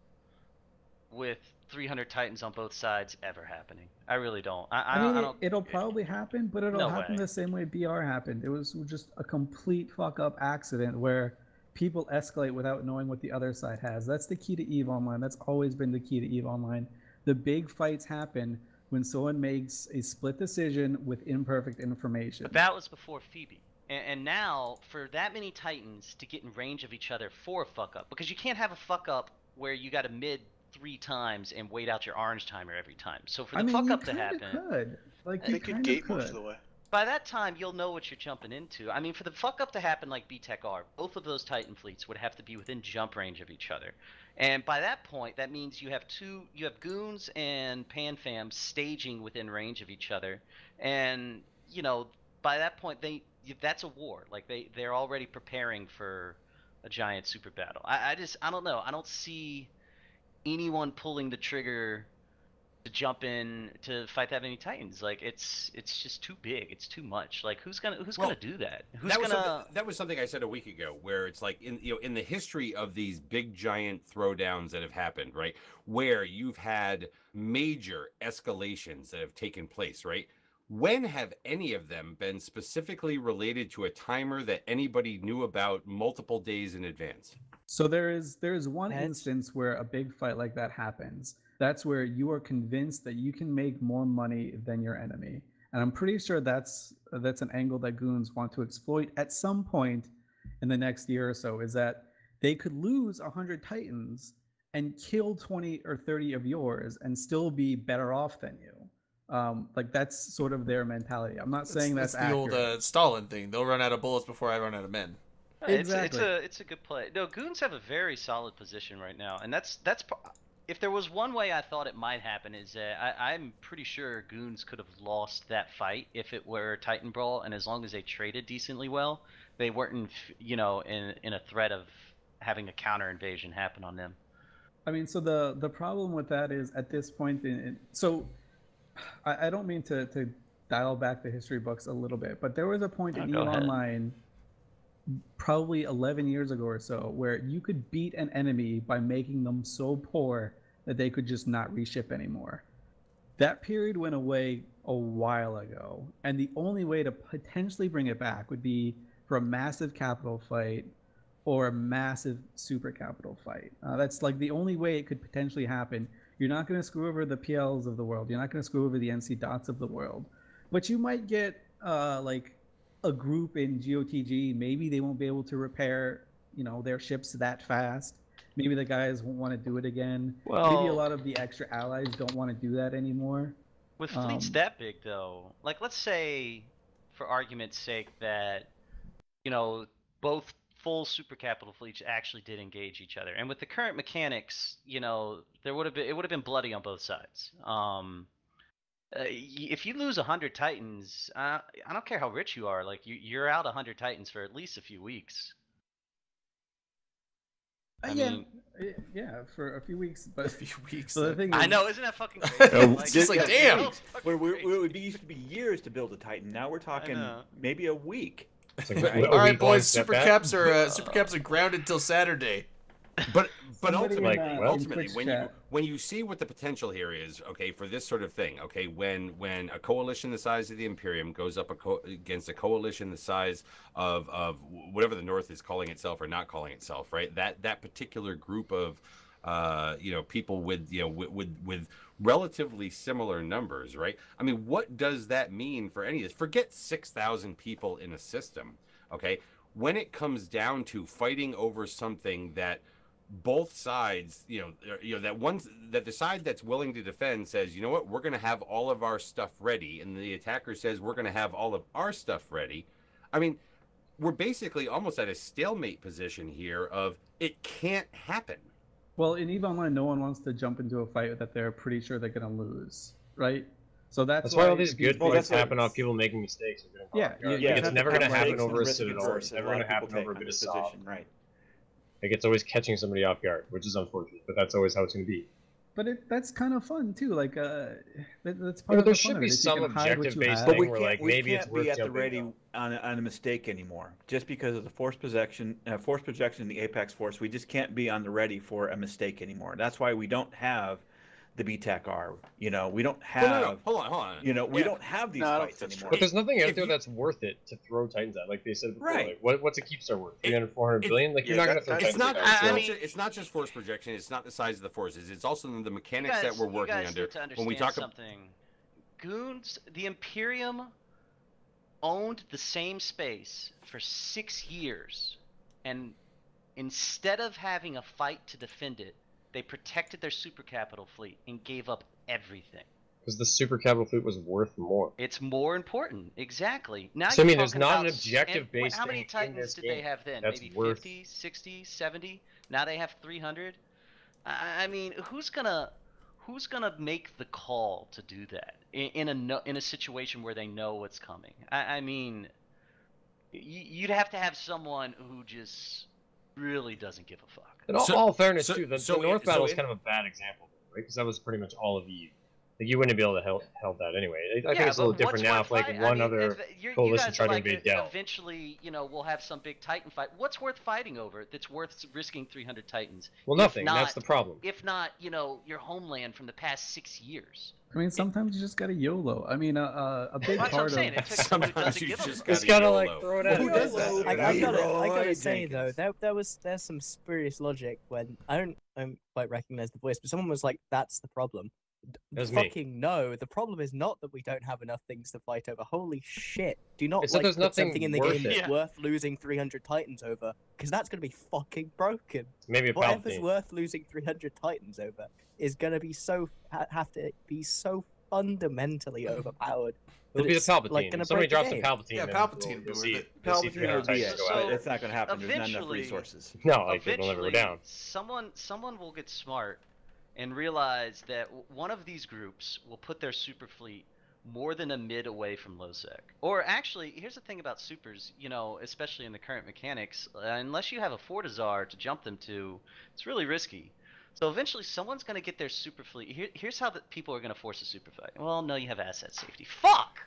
with 300 Titans on both sides ever happening. I really don't. I don't. It'll probably happen, but it'll happen the same way BR happened. It was just a complete fuck up accident where people escalate without knowing what the other side has. That's the key to EVE Online. That's always been the key to EVE Online. The big fights happen when someone makes a split decision with imperfect information. But that was before Phoebe. And now, for that many Titans to get in range of each other for a fuck up, because you can't have a fuck up where you got to mid 3 times and wait out your orange timer every time. So for the fuck up to happen, they could gate most of the way. By that time, you'll know what you're jumping into. I mean, for the fuck up to happen like BTEC are, both of those Titan fleets would have to be within jump range of each other. And by that point, that means you have goons and PanFam staging within range of each other. And, by that point, that's a war. They're already preparing for a giant super battle. I don't know. I don't see anyone pulling the trigger to jump in to fight that many Titans. It's just too big. It's too much. Who's gonna do that? That was something I said a week ago, where it's in the history of these big giant throwdowns that have happened, right, where you've had major escalations that have taken place, right? When have any of them been specifically related to a timer that anybody knew about multiple days in advance? So there is one instance where a big fight like that happens. That's where you are convinced that you can make more money than your enemy. And I'm pretty sure that's an angle that goons want to exploit at some point in the next year or so, is that they could lose 100 Titans and kill 20 or 30 of yours and still be better off than you. Like that's sort of their mentality. I'm not saying that's the old Stalin thing. They'll run out of bullets before I run out of men. Exactly. It's a good play. No, Goons have a very solid position right now, and that's if there was one way I thought it might happen is that I'm pretty sure Goons could have lost that fight if it were Titan Brawl, and as long as they traded decently well, they weren't in a threat of having a counter invasion happen on them. I mean, so the problem with that is at this point, so I don't mean to dial back the history books a little bit, but there was a point in EVE Online probably 11 years ago or so where you could beat an enemy by making them so poor that they could just not reship anymore. That period went away a while ago, and the only way to potentially bring it back would be for a massive capital fight or a massive super capital fight. That's like the only way it could potentially happen. You're not going to screw over the PLs of the world. You're not going to screw over the NC Dots of the world. But you might get like a group in GOTG. Maybe they won't be able to repair, their ships that fast. Maybe the guys won't want to do it again. Well, maybe a lot of the extra allies don't want to do that anymore. With fleets that big, though, like let's say, for argument's sake, that both full super capital fleets actually did engage each other, and with the current mechanics, it would have been bloody on both sides. If you lose 100 Titans, I don't care how rich you are, like you're out 100 Titans for at least a few weeks. I mean, for a few weeks, but a few weeks. So the thing I know, isn't that fucking crazy? Just like damn. It used to be years to build a Titan. Now we're talking maybe a week. All right, boys. Super caps are grounded till Saturday. But ultimately, when you see what the potential here is, okay, for this sort of thing, okay, when a coalition the size of the Imperium goes up against a coalition the size of whatever the North is calling itself or not calling itself, right? That particular group of people with with relatively similar numbers, right? I mean, what does that mean for any of this? Forget 6,000 people in a system, okay? When it comes down to fighting over something that both sides, that the side that's willing to defend says, you know what, we're going to have all of our stuff ready, and the attacker says we're going to have all of our stuff ready. I mean, we're basically almost at a stalemate position here of it can't happen. Well, in EVE Online, no one wants to jump into a fight that they're pretty sure they're going to lose, right? So that's why all these good fights happen off people making mistakes. It's never going to happen over a Citadel. It's never going to happen over a bit of soft. Right. Like, it's always catching somebody off guard, which is unfortunate, but that's always how it's going to be. But that's kind of fun too. Like, that's part of the there should be some objective-based thing where, like, maybe it's worth jumping. We can't be at the ready on a mistake anymore, just because of the force projection in the Apex Force. We just can't be on the ready for a mistake anymore. That's why we don't have the BTAC-R. We don't have. Hold on. We don't have these fights anymore. But there's nothing out there that's worth it to throw Titans at, like they said before. Right. Like, what's a Keepstar worth? 300, 400 billion? Like, you're not going to throw Titans at. It's not just force projection. It's not the size of the forces. It's also the mechanics that we're working under. When we talk something, Goons, the Imperium owned the same space for 6 years, and instead of having a fight to defend it, they protected their super capital fleet and gave up everything. Because the super capital fleet was worth more. It's more important, exactly. Now so, I mean, there's not an objective-based thing. How many Titans did they have then? Maybe 50, 60, 70? Now they have 300? I mean, who's gonna make the call to do that in a situation where they know what's coming? I mean, you'd have to have someone who just really doesn't give a fuck. In all fairness, too, the North Battle is kind of a bad example, right? Because that was pretty much all of EVE. Like, you wouldn't be able to held that anyway. I think it's a little different now if, like, one other coalition tried to invade Dell. Eventually, we'll have some big Titan fight. What's worth fighting over that's worth risking 300 Titans? Well, nothing. That's the problem. If not, your homeland from the past 6 years. I mean, sometimes you just gotta YOLO. I mean, a big part of sometimes you just gotta like throw it out. Who does that? I gotta say though, there's some spurious logic when I don't quite recognize the voice, but someone was like, "That's the problem. Fucking no. The problem is not that we don't have enough things to fight over. Holy shit. Do not like, put something in the game that's worth losing 300 Titans over, because that's going to be fucking broken. Maybe whatever's worth losing 300 Titans over is going to be have to be so fundamentally overpowered. It'll be the Palpatine. Like, somebody drops a Palpatine. Yeah, Palpatine. Palpatine would be it. But it's not going to happen. There's not enough resources. No, like it'll never go down. Someone will get smart and realize that one of these groups will put their super fleet more than a mid away from low sec. Or actually, here's the thing about supers, you know, especially in the current mechanics, unless you have a Fortizar to jump them to, it's really risky. So eventually someone's going to get their super fleet. Here's how people are going to force a super fight. Well, no, you have asset safety. Fuck!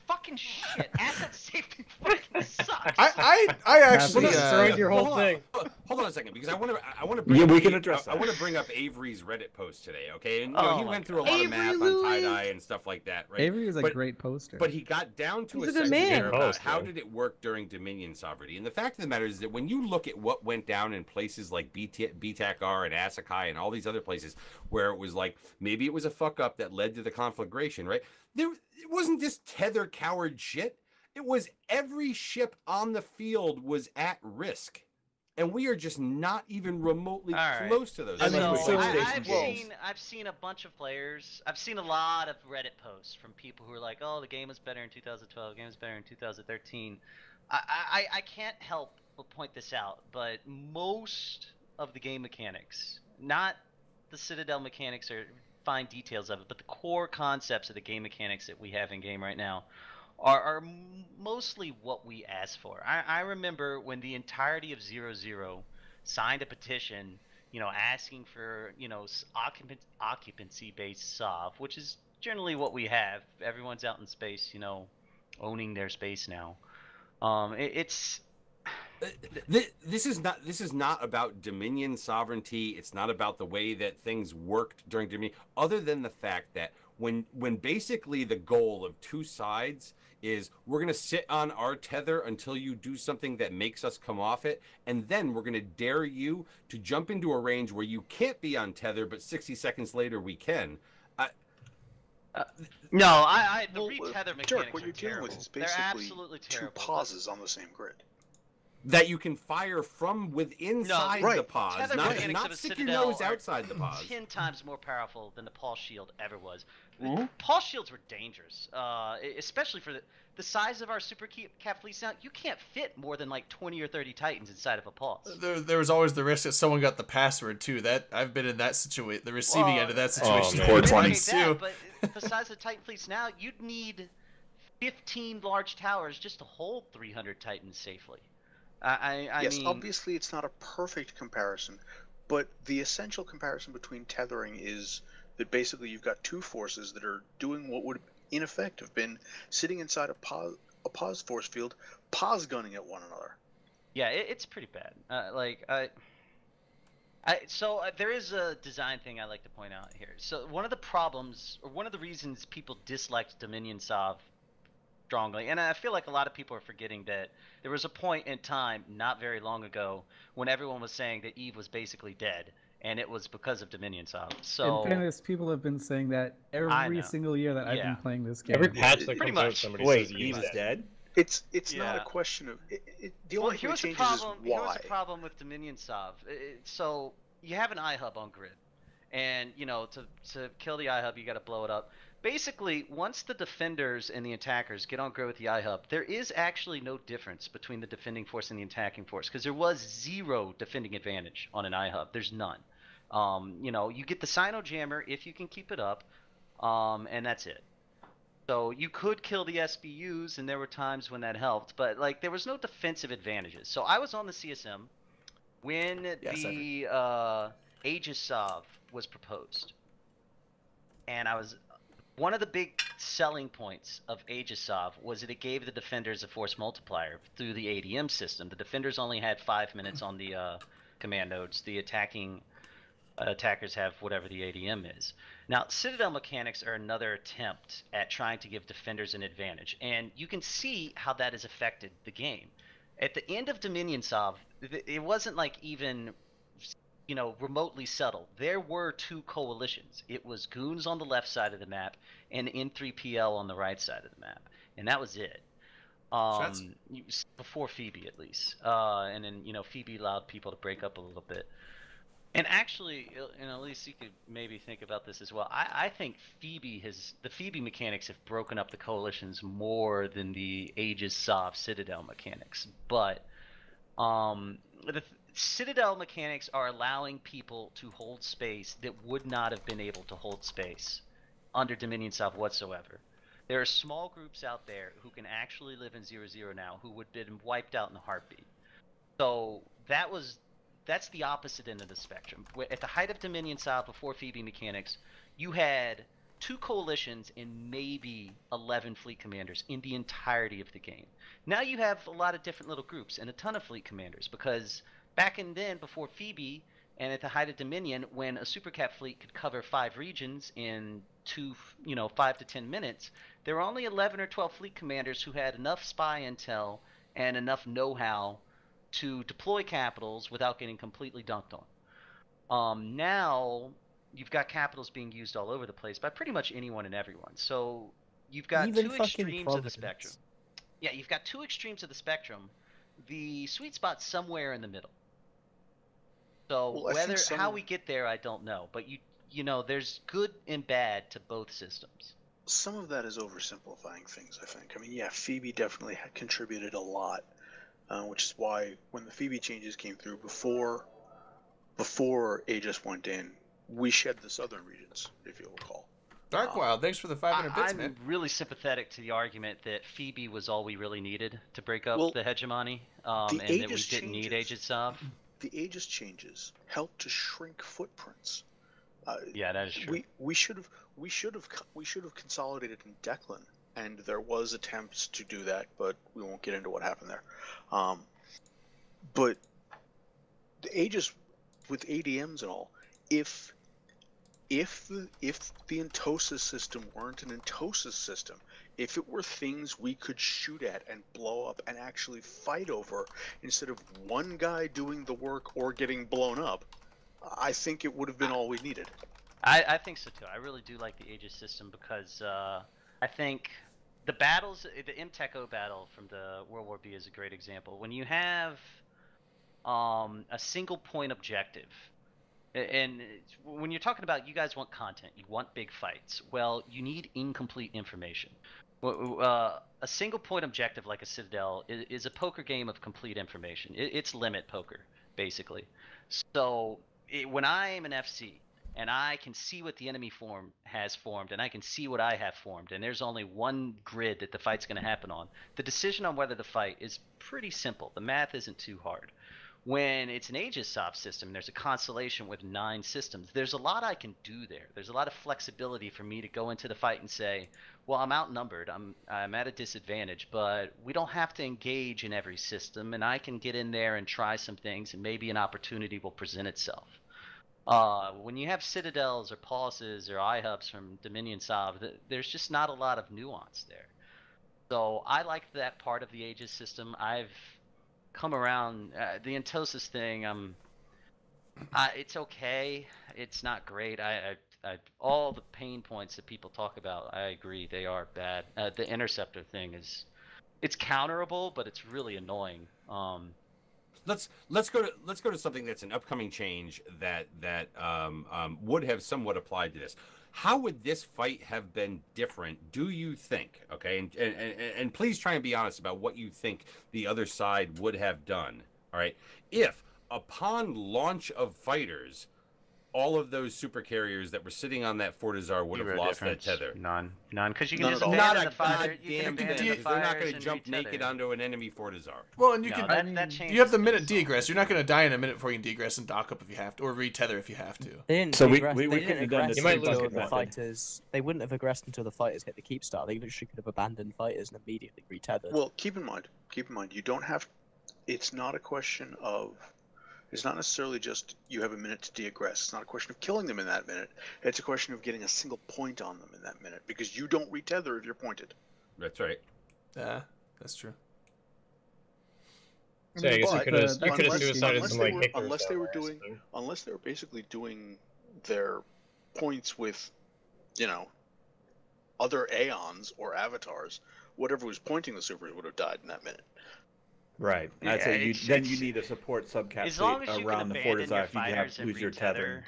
Fucking shit. Asset safety fucking sucks. I actually destroyed your whole thing. Hold on a second, because I want to bring we can address that. I want to bring up Avery's Reddit post today, okay? And he went through a lot of math on tie-dye and stuff like that, right? Avery was a great poster. But he got down to a section there about how did it work during Dominion sovereignty. And the fact of the matter is that when you look at what went down in places like BTAC-R and Asakai and all these other places where it was like, maybe it was a fuck-up that led to the conflagration, right? It wasn't just tether coward shit. It was every ship on the field was at risk. And we are just not even remotely close to those. I've seen a bunch of players. I've seen a lot of Reddit posts from people who are like, "Oh, the game was better in 2012. The game was better in 2013." I can't help but point this out, but most of the game mechanics, not the Citadel mechanics or fine details of it, but the core concepts of the game mechanics that we have in game right now are mostly what we asked for. I remember when the entirety of 0-0 signed a petition, you know, asking for, you know, occupancy-based SOV, which is generally what we have. Everyone's out in space, you know, owning their space now. This is not about Dominion sovereignty. It's not about the way that things worked during Dominion, other than the fact that when basically the goal of two sides is we're going to sit on our tether until you do something that makes us come off it, and then we're going to dare you to jump into a range where you can't be on tether, but 60 seconds later we can. The re-tether mechanics Dirk, what you're are terrible. dealing with is basically two pauses on the same grid. That you can fire from within the pause, not stick your nose outside the pause. 10 times more powerful than the pulse shield ever was. Pulse shields were dangerous, especially for the size of our super cap fleets now. You can't fit more than like 20 or 30 Titans inside of a pulse. There was always the risk that someone got the password too. That I've been in that situation, the receiving end of that situation. But the size of Titan fleets now, you'd need 15 large towers just to hold 300 Titans safely. I mean, obviously it's not a perfect comparison, but the essential comparison between tethering is that basically you've got two forces that are doing what would in effect have been sitting inside a pause force field, pause gunning at one another. Yeah, it's pretty bad. So there is a design thing I like to point out here. So one of the problems, or one of the reasons people disliked Dominion SOV strongly, and I feel like a lot of people are forgetting that there was a point in time not very long ago when everyone was saying that Eve was basically dead, and it was because of Dominion SOV. So in fairness, people have been saying that every single year that I've been playing this game. Every patch that comes out, somebody says Eve is dead. It's not a question of the only thing that changes is why. Here's the problem with Dominion SOV. So you have an iHub on grid, and you know to kill the iHub you got to blow it up. Basically, once the defenders and the attackers get on grid with the iHub, there is actually no difference between the defending force and the attacking force, because there was zero defending advantage on an iHub. There's none. You know, you get the Sino Jammer if you can keep it up, and that's it. So you could kill the SBUs, and there were times when that helped, but like there was no defensive advantages. So I was on the CSM when the Aegis SOV was proposed, and one of the big selling points of Aegis SOV was that it gave the defenders a force multiplier through the ADM system. The defenders only had 5 minutes on the command nodes. The attackers have whatever the ADM is. Now, Citadel mechanics are another attempt at trying to give defenders an advantage, and you can see how that has affected the game. At the end of Dominion SOV, it wasn't like even remotely subtle. There were 2 coalitions. It was Goons on the left side of the map and N3PL on the right side of the map, and that was it. Before Phoebe, at least. And then Phoebe allowed people to break up a little bit. And actually, at least you could maybe think about this as well. I think the Phoebe mechanics have broken up the coalitions more than the Aegis Sov Citadel mechanics. But the Citadel mechanics are allowing people to hold space that would not have been able to hold space under Dominion Sov whatsoever. There are small groups out there who can actually live in 0-0 now who would have been wiped out in a heartbeat. So that's the opposite end of the spectrum. At the height of Dominion Sov before Phoebe mechanics, you had 2 coalitions and maybe 11 fleet commanders in the entirety of the game. Now you have a lot of different little groups and a ton of fleet commanders, because back in then, before Phoebe and at the height of Dominion, when a supercap fleet could cover 5 regions in 5 to 10 minutes, there were only 11 or 12 fleet commanders who had enough spy intel and enough know-how to deploy capitals without getting completely dunked on. Now you've got capitals being used all over the place by pretty much anyone and everyone. So you've got Even 2 extremes of the spectrum. Yeah, you've got 2 extremes of the spectrum. The sweet spot's somewhere in the middle. So how we get there, I don't know. But there's good and bad to both systems. Some of that is oversimplifying things, I think. I mean, yeah, Phoebe definitely had contributed a lot. Which is why when the Phoebe changes came through before Aegis went in, we shed the southern regions, if you'll recall. Darkwild, thanks for the 500 bits, man. I'm really sympathetic to the argument that Phoebe was all we really needed to break up the hegemony, and that we didn't need Aegis Sov. The Aegis changes helped to shrink footprints. Yeah, that is true. We should have consolidated in Declan. And there was attempts to do that, but we won't get into what happened there. But the Aegis with ADMs and all, if the Entosis system weren't an Entosis system, if it were things we could shoot at and blow up and actually fight over instead of one guy doing the work or getting blown up, I think it would have been all we needed. I think so too. I really do like the Aegis system because I think the battles, the MTECO battle from the World War B is a great example. When you have a single point objective, and when you're talking about you guys want content, you want big fights, well, you need incomplete information. A single point objective like a Citadel is a poker game of complete information. It's limit poker, basically. So when I am an FC, and I can see what the enemy has formed, and I can see what I have formed, and there's only one grid that the fight's going to happen on, the decision on whether to fight is pretty simple. The math isn't too hard. When it's an Aegis Sov system, there's a constellation with 9 systems. There's a lot I can do there. There's a lot of flexibility for me to go into the fight and say, well, I'm outnumbered. I'm at a disadvantage, but we don't have to engage in every system, and I can get in there and try some things, and maybe an opportunity will present itself. When you have Citadels or Pulses or iHubs from Dominion Sov, there's just not a lot of nuance there. So I like that part of the Aegis system. I've come around the Entosis thing. It's okay. It's not great. All the pain points that people talk about, I agree, they are bad. The Interceptor thing it's counterable, but it's really annoying. Let's go to something that's an upcoming change that would have somewhat applied to this. How would this fight have been different, do you think? Okay, and please try and be honest about what you think the other side would have done. All right, if upon launch of fighters, all of those super carriers that were sitting on that Fortizar would have lost that tether. None, because you can just not a goddamn thing. They're not going to jump naked onto an enemy Fortizar. Well, and you you have the minute degress. You're not going to die in a minute before you can degress and dock up if you have to, or retether if you have to. They didn't aggress until the fighters. They wouldn't have aggressed until the fighters hit the keep start. They literally could have abandoned fighters and immediately retethered. Well, keep in mind, you don't have. It's not a question of. It's not necessarily just you have a minute to deaggress. It's not a question of killing them in that minute. It's a question of getting a single point on them in that minute because you don't retether if you're pointed. That's right. Yeah, that's true. So I guess you could have suicided some like hicklers unless they were doing, unless they were basically doing their points with, you know, other Aeons or avatars. Whatever was pointing the supers would have died in that minute. Right. I'd say then you need a support subcat around the Fortizar if you lose your tether.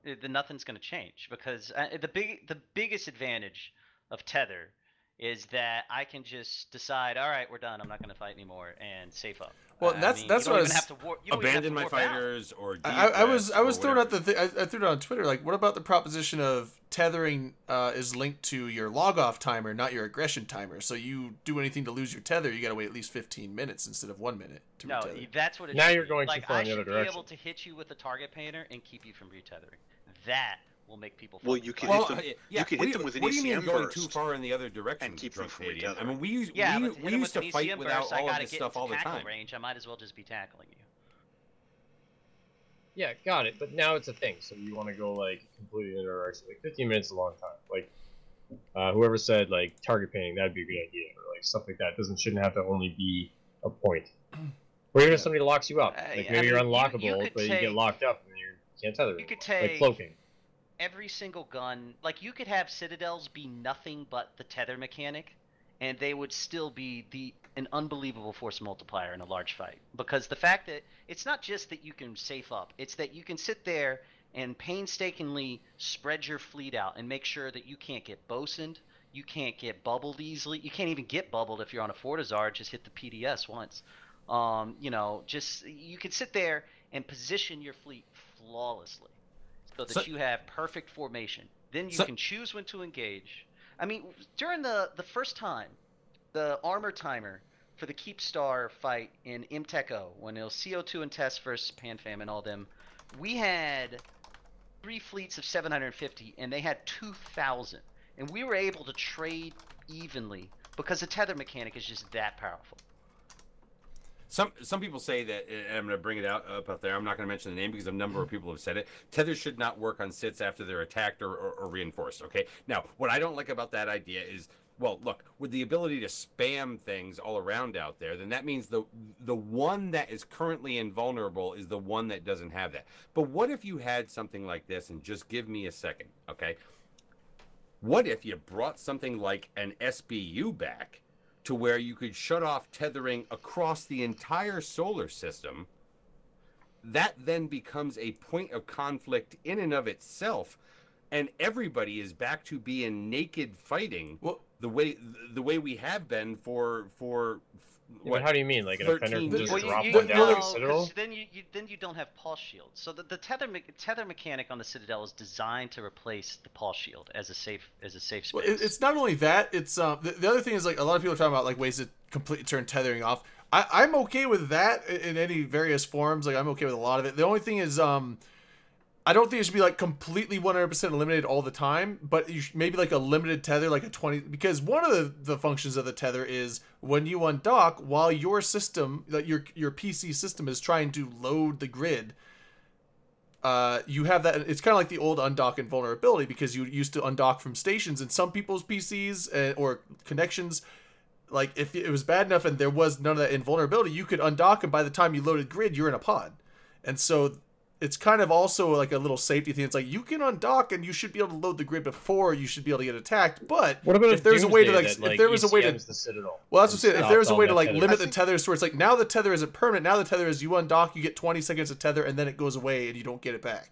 Then nothing's going to change, because the biggest advantage of tether is that I can just decide, all right, we're done. I'm not going to fight anymore, and safe up. Well, that's what I was. Abandon my fighters or. I was throwing out the thing. I threw it on Twitter. Like, what about the proposition of tethering is linked to your log off timer, not your aggression timer? So you do anything to lose your tether, you got to wait at least 15 minutes instead of 1 minute. No, that's what it now should you're going be. too far in the other direction. I should be able to hit you with a target painter and keep you from retethering. That will make people. Well, you can hit them. You can hit them with an ECM What do you mean going burst too far in the other direction? and keep them from retethering? I mean, we used to fight without all of this stuff all the time. Range, I might as well just be tackling you. Yeah, got it. But now it's a thing. So you want to go like completely in the other direction. Like 15 minutes is a long time. Like whoever said like target painting, that'd be a good idea, or like stuff like that. Shouldn't have to only be a point. Or even if somebody locks you up, like maybe you're unlockable, but you get locked up and you can't tether. You could take like cloaking. Every single gun, like you could have Citadels be nothing but the tether mechanic, and they would still be an unbelievable force multiplier in a large fight. Because the fact that it's not just that you can safe up, it's that you can sit there and painstakingly spread your fleet out and make sure that you can't get bosuned, you can't get bubbled easily, you can't even get bubbled if you're on a Fortizar, just hit the PDS once. You know, just you can sit there and position your fleet flawlessly so that you have perfect formation. Then you can choose when to engage. I mean, during the first time, the armor timer for the Keepstar fight in Imtech-O, when it was CO2 and Test versus PanFam and all them, we had 3 fleets of 750 and they had 2,000. And we were able to trade evenly because the tether mechanic is just that powerful. Some people say that, and I'm going to bring it up out there. I'm not going to mention the name because a number of people have said it. Tethers should not work on sits after they're attacked or reinforced. Okay. Now, what I don't like about that idea is, well, look, with the ability to spam things all around out there, then that means the one that is currently invulnerable is the one that doesn't have that. But what if you had something like this, and just give me a second, okay? What if you brought something like an SBU back to where you could shut off tethering across the entire solar system? That then becomes a point of conflict in and of itself, and everybody is back to being naked fighting. Well, the way we have been for what? How do you mean? Like an offender can just drop one down like a Citadel? Then you don't have pulse shield. So the tether mechanic on the Citadel is designed to replace the pulse shield as a safe space. Well, it's not only that. It's the other thing is, like, a lot of people are talking about like ways to completely turn tethering off. I'm okay with that in any various forms. Like, I'm okay with a lot of it. The only thing is I don't think it should be like completely 100% eliminated all the time, but you should, maybe like a limited tether, like a 20, because one of the functions of the tether is when you undock, while your system, like your PC system is trying to load the grid, you have that. It's kind of like the old undock invulnerability, because you used to undock from stations, and some people's PCs or connections, like if it was bad enough and there was none of that invulnerability, you could undock, and by the time you loaded grid, you're in a pod. And so it's kind of also like a little safety thing. It's like you can undock and you should be able to load the grid before you should be able to get attacked. But what about if there's a way to like, that, if there was a way to, the Citadel, well, that's what I'm saying. If there was a way to like limit the tethers, where it's like now the tether isn't permanent. Now the tether is you undock, you get 20 seconds of tether, and then it goes away and you don't get it back.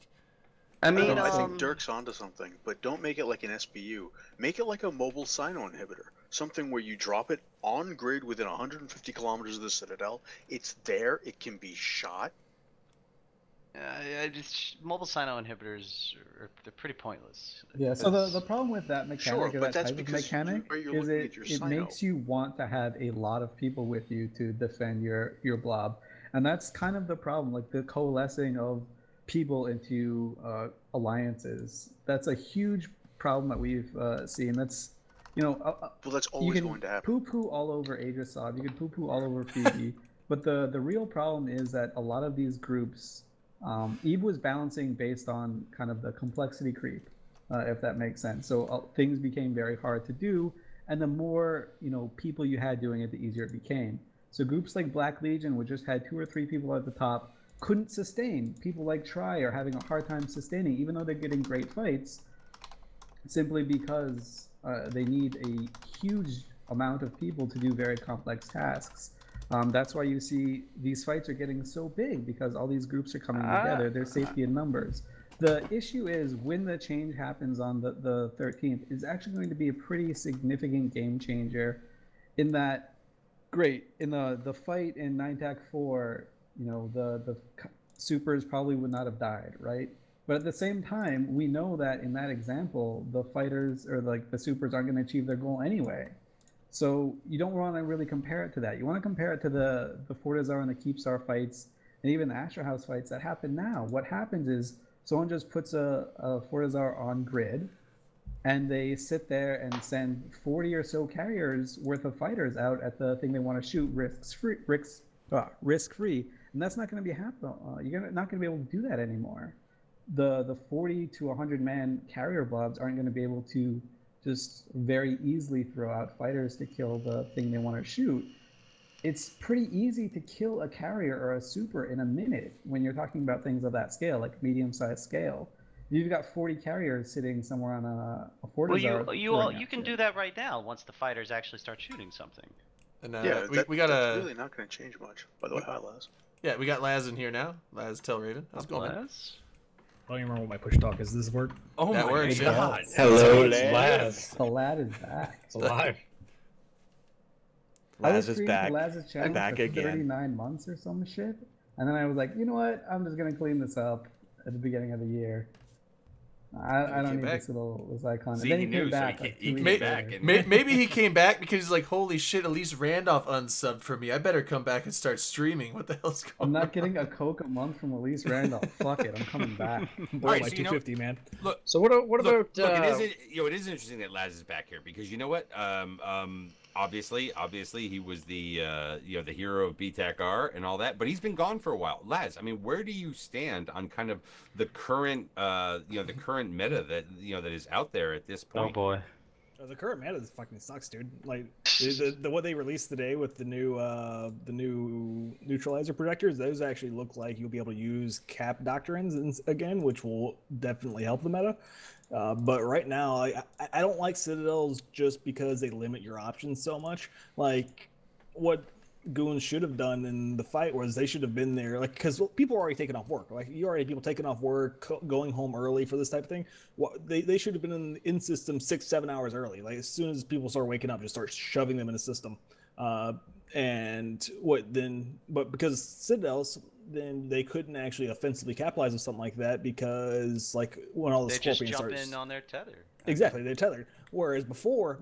I mean, I think Dirk's onto something, but don't make it like an SBU. Make it like a mobile Cyno inhibitor. Something where you drop it on grid within 150 kilometers of the Citadel. It's there. It can be shot. Mobile Cyno inhibitors they're pretty pointless. Yeah. So the problem with that mechanic, or that type of mechanic, is it makes you want to have a lot of people with you to defend your blob, and that's kind of the problem. Like the coalescing of people into alliances. That's a huge problem that we've seen. That's well, that's always going to happen. Poo-poo all over Aegisod. You can poo-poo all over Phoebe. But the real problem is that a lot of these groups, Eve was balancing based on kind of the complexity creep, if that makes sense. So things became very hard to do, and the more people you had doing it, the easier it became. So groups like Black Legion, which just had 2 or 3 people at the top, couldn't sustain. People like Tri are having a hard time sustaining, even though they're getting great fights, simply because they need a huge amount of people to do very complex tasks. That's why you see these fights are getting so big, because all these groups are coming together. There's safety in numbers. The issue is when the change happens on the 13th, it's actually going to be a pretty significant game changer in that, in the fight in 9TAC4, you know, the supers probably would not have died, right? But at the same time, we know that in that example, the fighters or like the supers aren't going to achieve their goal anyway. So you don't want to really compare it to that. You want to compare it to the Fortizar and the Keepstar fights, and even the Astro House fights that happen now. What happens is someone just puts a Fortizar on grid, and they sit there and send 40 or so carriers worth of fighters out at the thing they want to shoot risk-free, and that's not going to be happening. You're not going to be able to do that anymore. The 40 to 100 man carrier blobs aren't going to be able to just very easily throw out fighters to kill the thing they want to shoot. It's pretty easy to kill a carrier or a super in a minute when you're talking about things of that scale, like medium-sized scale. You've got 40 carriers sitting somewhere on a Fortizar. Well, you can do that right now once the fighters actually start shooting something. And we got that's really not going to change much. By the way, hi Laz. Yeah, we got Laz in here now. Laz Telraven. How's it going? Laz? I don't even remember what my push talk is. Does this work? Oh that my works, God. Yeah. Hello, Laz. The lad is back. It's alive. Laz is back. Laz's channel back for again. 39 months or some shit. And then I was like, you know what? I'm just going to clean this up at the beginning of the year. I don't need this icon. See, and then he came knew, back. So like he 2 came weeks back. later. Maybe he came back because he's like, holy shit, at least Randolph unsubbed for me. I better come back and start streaming. What the hell's going on? I'm not getting a Coke a month from Elise Randolph. Fuck it, I'm coming back. Boy, like 250, man. Look, so what about? Look, it is interesting that Laz is back here because you know what? Obviously, he was the the hero of BTAC-R and all that, but he's been gone for a while. Laz, I mean, where do you stand on kind of the current the current meta that that is out there at this point? Oh boy. The current meta fucking sucks, dude. Like the what they released today with the new neutralizer projectors, those actually look like you'll be able to use cap doctrines again, which will definitely help the meta. But right now, I don't like Citadels just because they limit your options so much. Like what Goons should have done in the fight was they should have been there, like, because people are already taking off work. Like you already have people taking off work, going home early for this type of thing. They should have been in system 6-7 hours early. Like as soon as people start waking up, just start shoving them in the system. But because Citadels, then they couldn't actually offensively capitalize on something like that because like when all the Scorpions just jump in on their tether. Exactly, they're tethered. Whereas before,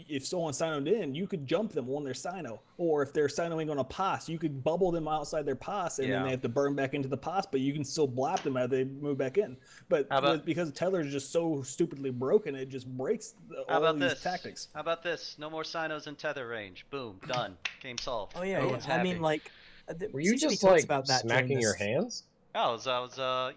if someone signed in, you could jump them on their sino, or if they're sinoing on a POS, you could bubble them outside their POS, and then they have to burn back into the POS, but you can still blap them as they move back in. But because tether is just so stupidly broken, it just breaks all these tactics. How about this? No more sinos in tether range. Boom, done. Game solved. Oh yeah, yeah. I mean, like, were you just like smacking your hands? I was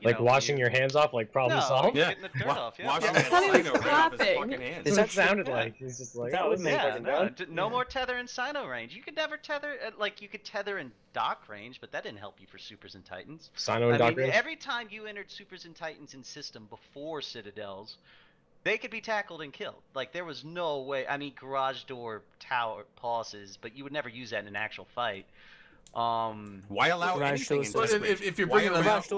like washing your hands off, like problem solved. Yeah, getting the dirt off. Yeah. Washing that sino right off his fucking hands. That's what it sounded like. He's just like, that would make no more tether in sino range. You could never tether, like you could tether in dock range, but that didn't help you for supers and titans. Sino and dock range. Every time you entered supers and titans in system before Citadels, they could be tackled and killed. Like there was no way. I mean, garage door tower pauses, but you would never use that in an actual fight. Why allow anything in tether range? If you're bringing them out,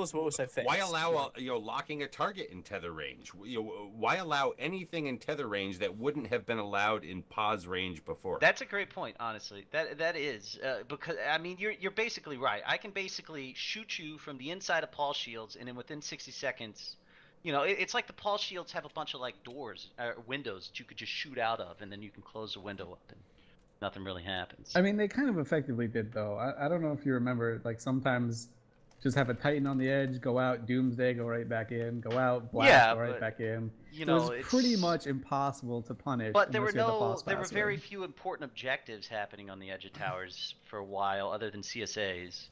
why allow locking a target in tether range? Why allow anything in tether range that wouldn't have been allowed in pause range before? That's a great point, honestly. That is because I mean you're basically right. I can basically shoot you from the inside of Paul shields, and then within 60 seconds, it's like the Paul shields have a bunch of like doors or windows that you could just shoot out of, and then you can close the window up and nothing really happens. I mean, they kind of effectively did, though. I don't know if you remember, like, sometimes just have a Titan on the edge, go out, Doomsday, go right back in, go out, Blast, go right back in. It's pretty much impossible to punish. But there were very few important objectives happening on the edge of towers for a while, other than CSAs.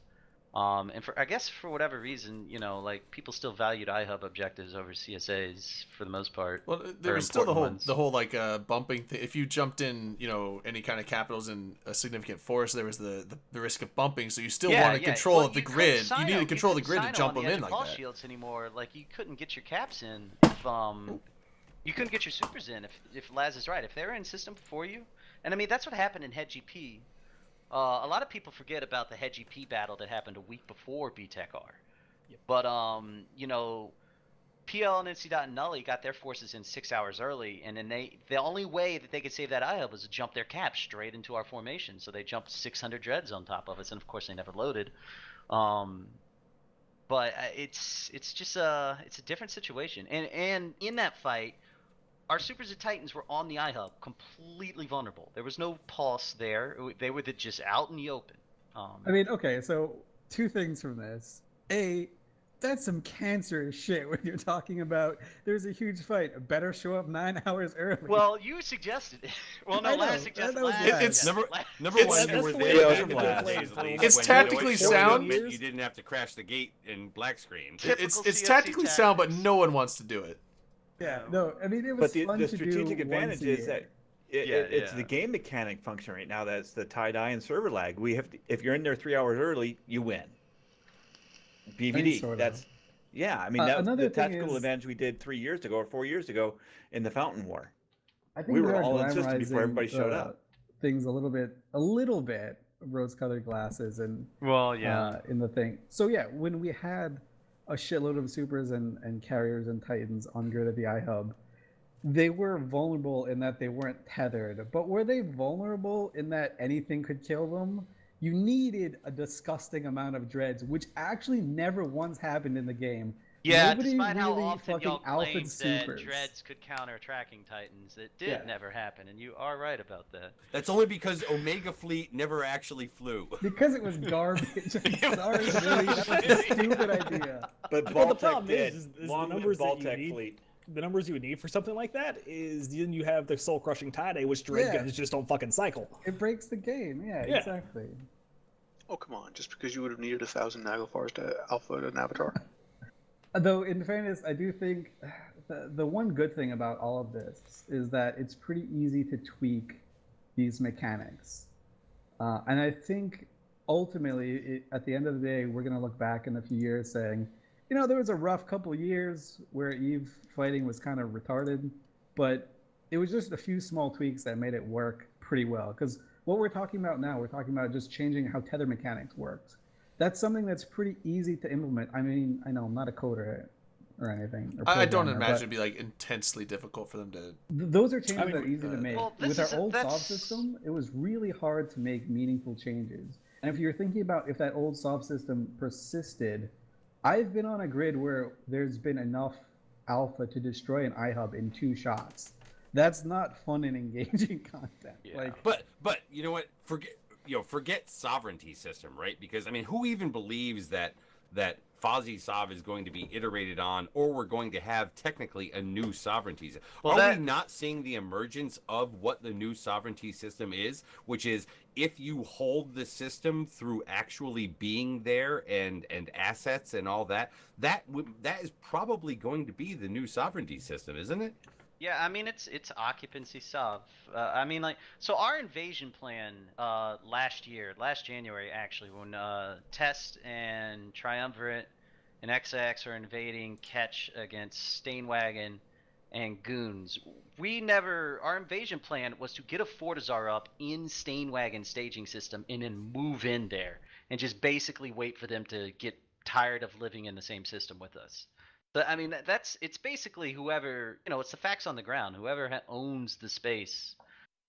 And I guess for whatever reason, you know, like people still valued iHub objectives over CSAs for the most part. Well, there was still the whole like bumping thing. If you jumped in, you know, any kind of capitals in a significant force, there was the risk of bumping. So you still wanted control of the grid. You needed control of the grid to jump them in like that. Shields anymore. Like you couldn't get your caps in if you couldn't get your supers in if Laz is right. If they're in system before you, and I mean that's what happened in Head GP. A lot of people forget about the Head GP battle that happened a week before BTEC-R. Yep. But, you know, PL and NC Dot and Nully got their forces in 6 hours early, and then the only way that they could save that iHub was to jump their caps straight into our formation. So they jumped 600 dreads on top of us, and of course they never loaded. But it's just it's a different situation. And in that fight, our Supers and Titans were on the iHub, completely vulnerable. There was no pulse there. They were just out in the open. I mean, okay, so 2 things from this. A, that's some cancerous shit when you're talking about there's a huge fight. Better show up 9 hours early. Well, you suggested it. Well, no, Laz suggested It's number one. You were there. It's tactically sound. You didn't have to crash the gate in black screen. It's tactically sound, but no one wants to do it. Yeah, no, I mean, it was fun the to strategic do advantage is that it's the game mechanic function right now. That's the tie-dye and server lag. We have to, if you're in there 3 hours early, you win. BVD. That's I mean, that was the tactical advantage we did 3 years ago or 4 years ago in the Fountain War. I think we were all in system before everybody showed up. Things a little bit rose-colored glasses and in the thing. So yeah, when we had a shitload of supers and carriers and titans on grid at the iHub, they were vulnerable in that they weren't tethered. But were they vulnerable in that anything could kill them? You needed a disgusting amount of dreads, which actually never once happened in the game. Yeah, nobody despite really how often y'all claimed that supers. dreads could counter tracking titans, it did never happen, and you are right about that. That's only because Omega Fleet never actually flew. Because it was garbage. I'm sorry, really, that was a stupid idea. But the problem is the long numbers that you Baltec need. fleet. The numbers you would need for something like that is then you have the soul crushing tie-dye, which dread guns just don't fucking cycle. It breaks the game. Yeah, exactly. Oh come on! Just because you would have needed 1,000 Naglfars to alpha an avatar. Though, in fairness, I do think the one good thing about all of this is that it's pretty easy to tweak these mechanics. And I think, ultimately, at the end of the day, we're going to look back in a few years saying, you know, there was a rough couple years where EVE fighting was kind of retarded, but it was just a few small tweaks that made it work pretty well. Because what we're talking about now, we're talking about just changing how tether mechanics works. That's something that's pretty easy to implement. I mean, I know I'm not a coder or anything. I don't imagine it'd be like intensely difficult for them to. Those are changes that are easy to make. Well, with our old soft system, it was really hard to make meaningful changes. And if you're thinking about if that old soft system persisted, I've been on a grid where there's been enough alpha to destroy an iHub in 2 shots. That's not fun and engaging content. Yeah. Like, but you know what? Forget sovereignty system, right? Because I mean, who even believes that Fozzie Sov is going to be iterated on, or we're going to have technically a new sovereignty? Are we not seeing the emergence of what the new sovereignty system is, which is if you hold the system through actually being there and assets and all that, that is probably going to be the new sovereignty system, isn't it? Yeah, I mean it's occupancy sov. I mean, like, so our invasion plan last January actually, when Test and Triumvirate and XX are invading Ketch against Stainwagon and Goons. Our invasion plan was to get a Fortizar up in Stainwagon staging system and then move in there and just basically wait for them to get tired of living in the same system with us. But I mean, it's basically whoever, you know, it's the facts on the ground. Whoever owns the space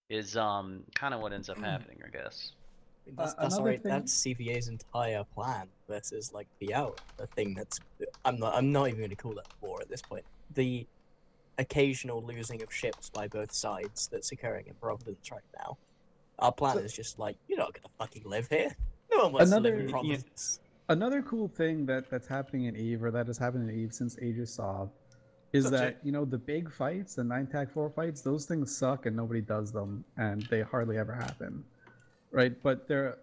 is kind of what ends up happening, I guess. That's CVA's entire plan versus like the thing that's I'm not even going to call that war at this point. The occasional losing of ships by both sides that's occurring in Providence right now. Our plan is just like, you're not going to fucking live here. No one wants to live in Providence. Another cool thing that's happening in EVE, or that has happened in EVE since Aegis Sov, is that, you know, the big fights, the 9-TAC-4 fights, those things suck and nobody does them, and they hardly ever happen, right? But the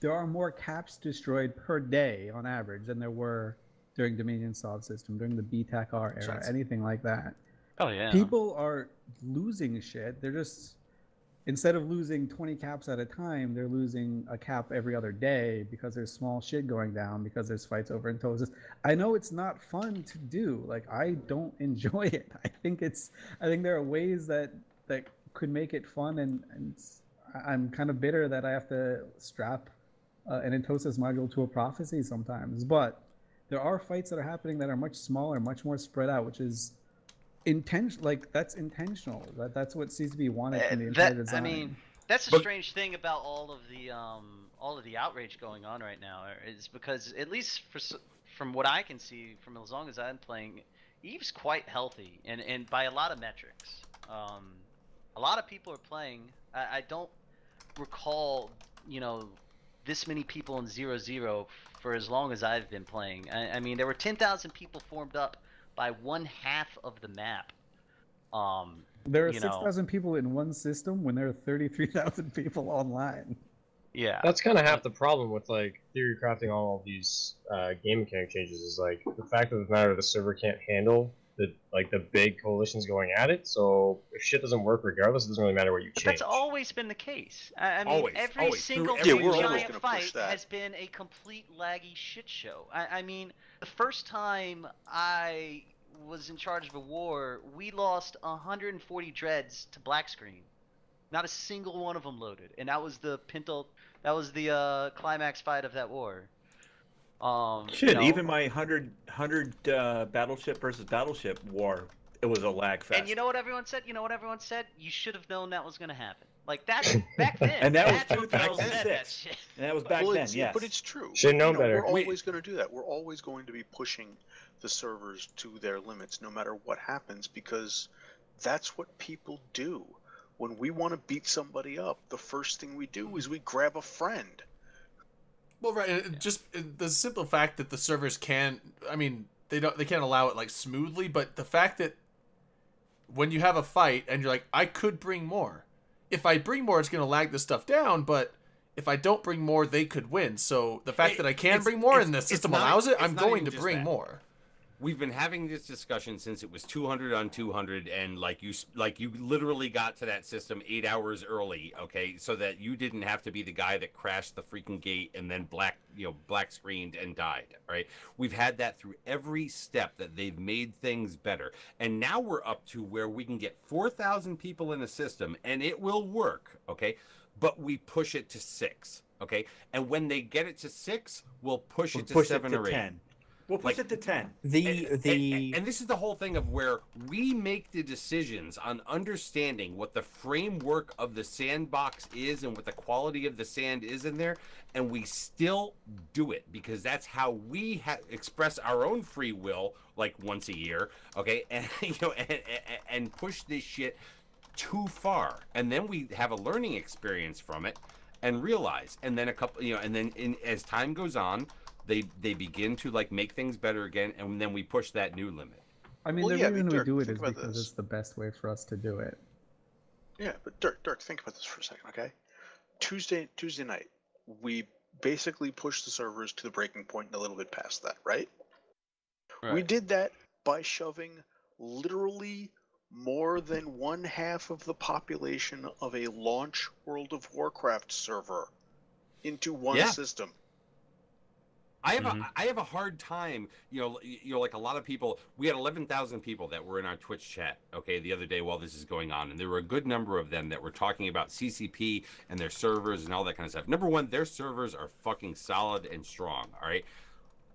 there are more caps destroyed per day on average than there were during Dominion Soft System, during the BTAC-R era, anything like that. Oh yeah. People are losing shit. They're just, instead of losing 20 caps at a time, they're losing a cap every other day because there's small shit going down, because there's fights over Entosis. I know it's not fun to do. Like, I don't enjoy it. I think there are ways that could make it fun, and I'm kind of bitter that I have to strap an Entosis module to a Prophecy sometimes. But there are fights that are happening that are much smaller, much more spread out, which is intentional. Like, that's intentional. That's what CCP wanted from the entire design. I mean, that's a strange thing about all of the outrage going on right now, is because, at least from what I can see, from as long as I'm playing, EVE's quite healthy, and by a lot of metrics. A lot of people are playing. I don't recall, this many people in 0-0 for as long as I've been playing. I mean, there were 10,000 people formed up by 1/2 of the map. There are 6,000 people in one system when there are 33,000 people online. Yeah, that's kind of half the problem with like theory crafting all of these game mechanic changes. Is like the fact of the matter, the server can't handle the big coalitions going at it. So if shit doesn't work, regardless, it doesn't really matter what you change. That's always been the case. I mean, every single giant fight has been a complete laggy shit show. I mean, the first time I was in charge of a war, we lost 140 dreads to black screen. Not a single one of them loaded, and that was the climax fight of that war. Even my 100 battleship versus battleship war, it was a lag fest. And you know what everyone said? You should have known that was going to happen. Like, that's back then. And that was 2006. And that was back then, yes. But it's true. Should know better. We're always going to do that. We're always going to be pushing the servers to their limits, no matter what happens, because that's what people do. When we want to beat somebody up, the first thing we do is we grab a friend. Well, right, just the simple fact that the servers can't allow it like smoothly, but the fact that when you have a fight and you're like, I could bring more. If I bring more, it's going to lag this stuff down, but if I don't bring more, they could win. So the fact that I can bring more and the system allows it, I'm going to bring more. We've been having this discussion since it was 200 on 200, and like you literally got to that system 8 hours early, okay, so that you didn't have to be the guy that crashed the freaking gate and then black screened and died, right? We've had that through every step that they've made things better, and now we're up to where we can get 4,000 people in a system and it will work, okay, but we push it to 6, okay, and when they get it to 6, we'll push it to 7 or 8. 10. We'll push it to 10. And this is the whole thing of where we make the decisions on understanding what the framework of the sandbox is and what the quality of the sand is in there, and we still do it because that's how we express our own free will, like once a year, okay, and and push this shit too far, and then we have a learning experience from it, and realize, and then as time goes on. They begin to like make things better again, and then we push that new limit. I mean, the reason we do it is because it's the best way for us to do it. Yeah, but Dirk, think about this for a second, okay? Tuesday night, we basically pushed the servers to the breaking point and a little bit past that, right? We did that by shoving literally more than 1/2 of the population of a launch World of Warcraft server into one system. I have a hard time, like a lot of people. We had 11,000 people that were in our Twitch chat, okay, the other day while this is going on, and there were a good number of them that were talking about CCP and their servers and all that kind of stuff. Number one, their servers are fucking solid and strong, all right?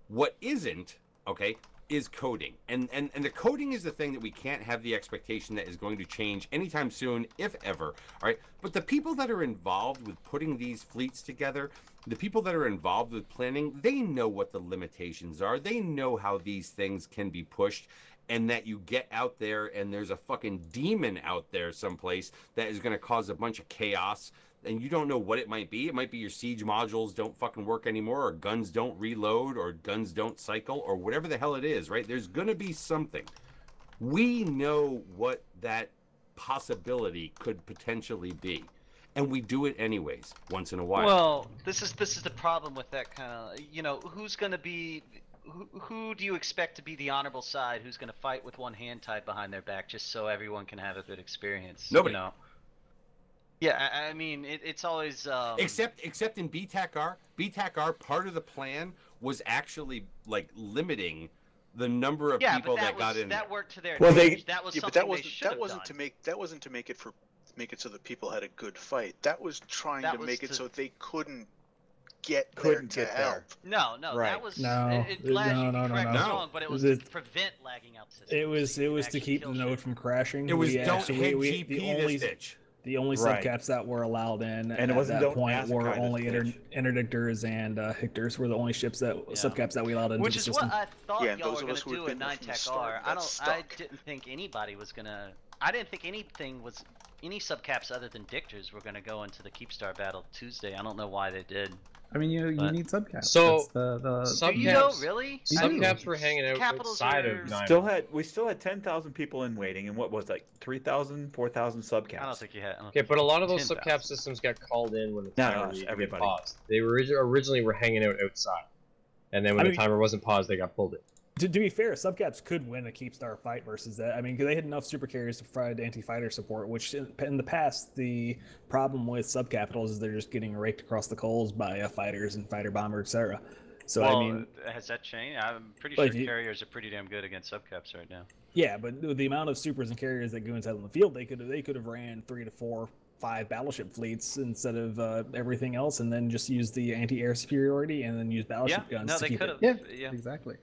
What isn't, okay, is coding. And the coding is the thing that we can't have the expectation that is going to change anytime soon, if ever, all right? But the people that are involved with putting these fleets together, the people that are involved with planning, they know what the limitations are. They know how these things can be pushed, and that you get out there and there's a fucking demon out there someplace that is going to cause a bunch of chaos, and you don't know what it might be. It might be your siege modules don't fucking work anymore, or guns don't reload, or guns don't cycle, or whatever the hell it is, right? There's going to be something. We know what that possibility could potentially be. and we do it anyways once in a while. Well, this is the problem with that kind of, you know, who's going to be, who do you expect to be the honorable side who's going to fight with one hand tied behind their back just so everyone can have a good experience? Nobody. You know? Yeah, I mean, it's always... Except in BTAC-R, part of the plan was actually, like, limiting the number of people that got in. That worked to their advantage. That was yeah, something that wasn't to make it so that people had a good fight. That was trying to make it so they couldn't get help. No, right. That was no, wrong, but it was to prevent lagging out systems. It was to keep the node from crashing. It was don't hit GP this ditch. The only subcaps that were allowed in and at that point were only interdictors and Hictors were the only ships that subcaps that we allowed into Which the is system. what I thought y'all were going to do at 9TAC-R. I didn't think anybody was going to... I didn't think any subcaps other than dictors were going to go into the Keepstar battle Tuesday. I don't know why they did. I mean, you need subcaps. So subcaps, you know, really? Subcaps were hanging out outside of 9. We still had 10,000 people in waiting, and what was like 3,000, 4,000 subcaps. I don't think you had. Okay, but a lot of those subcap systems got called in when the timer needed to paused. They were originally hanging out outside, and then when the timer wasn't paused, they got pulled in. To be fair, subcaps could win a Keepstar fight versus that. I mean, they had enough super carriers to provide anti-fighter support, which in the past, the problem with subcapitals is they're just getting raked across the coals by fighters and fighter bomber, etc. So, well, I mean... has that changed? I'm pretty sure carriers are pretty damn good against subcaps right now. Yeah, but the amount of supers and carriers that Goons had on the field, they could have ran 3 to 4, 5 battleship fleets instead of everything else, and then just use the anti-air superiority and then use battleship guns to keep it. Yeah, exactly.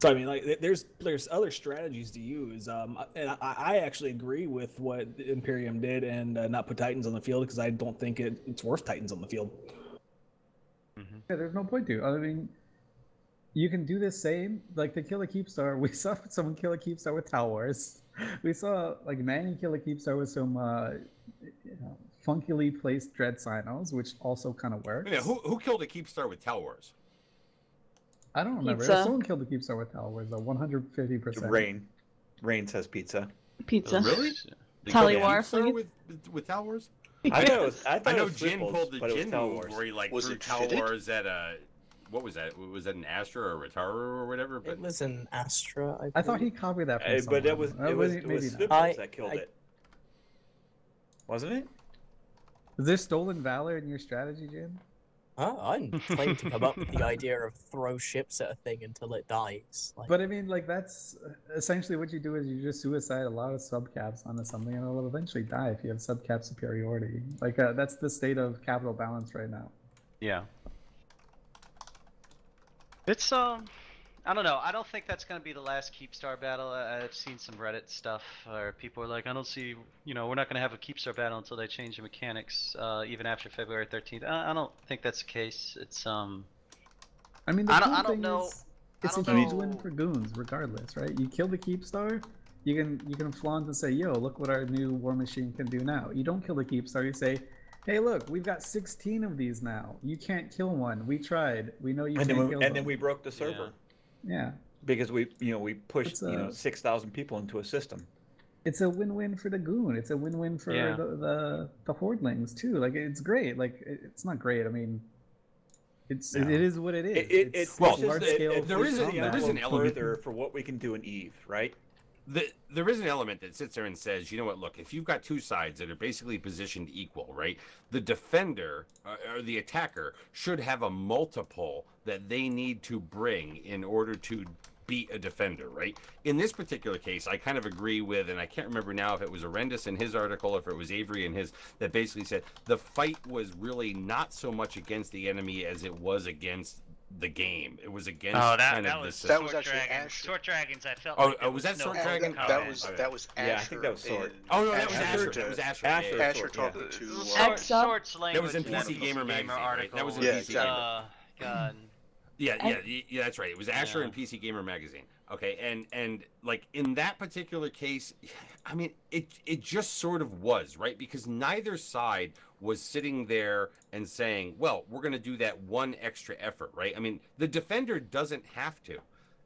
So I mean, like, there's other strategies to use, and I actually agree with what Imperium did and not put Titans on the field because I don't think it's worth Titans on the field. Mm-hmm. Yeah, there's no point to. I mean, you can do the same, like to kill a Keepstar. We saw someone kill a Keepstar with Tal Wars. We saw like Manny kill a Keepstar with some funkily placed Dread Sinos, which also kind of works. Yeah, who killed a Keepstar with Tal Wars? I don't remember. Someone killed the Keepstar with Tal Wars, 150%. Rain says pizza. Pizza. Really? Tally War. With Tal Wars? I know Jin pulled the Jin move where he threw Tal Wars at a... What was that? Was that an Astra or a Ritaru or whatever? But it was an Astra. I thought he copied that from someone. But it was Swiftles that killed it. Wasn't it? Is there stolen valor in your strategy, Jin? I'm trying to come up with the idea of throw ships at a thing until it dies. Like... But I mean, like, that's essentially what you do is you just suicide a lot of subcaps onto something and it'll eventually die if you have subcap superiority. Like, that's the state of capital balance right now. Yeah. It's, I don't know. I don't think that's going to be the last Keepstar battle. I've seen some Reddit stuff where people are like, I don't see, we're not going to have a Keepstar battle until they change the mechanics, even after February 13th. I don't think that's the case. It's, I mean, I don't know. It's a huge win for Goons, regardless, right? You kill the Keepstar, you can flaunt and say, yo, look what our new War Machine can do now. You don't kill the Keepstar, you say, hey, look, we've got 16 of these now. You can't kill one. We tried. We know you can't kill them. And then we broke the server. Yeah. Because we pushed 6,000 people into a system. It's a win-win for the Goon. It's a win-win for the Hordlings too. Like, it's great. Like, it's not great. I mean, it is what it is. There is an element for what we can do in Eve, right? There is an element that sits there and says, you know what, look, if you've got two sides that are basically positioned equal, right, the defender or the attacker should have a multiple that they need to bring in order to beat a defender, right? In this particular case, I kind of agree with, and I can't remember now if it was Arendis in his article, if it was Avery in his, that basically said the fight was really not so much against the enemy as it was against the game. It was against that was actually Asher. Sword Dragons. I felt. Was that Sword Dragon? That was Asher. Yeah, I think that was Sword. Oh no, that was Asher. That was Asher. Asher talking to. Sword Slaying. That was in PC Gamer magazine. Right? That was in PC Gamer. God. Yeah, that's right. It was Asher in PC Gamer magazine. Okay, and like in that particular case, I mean, it just sort of was, right? Because neither side was sitting there and saying, well, we're going to do that one extra effort, right? I mean, the defender doesn't have to.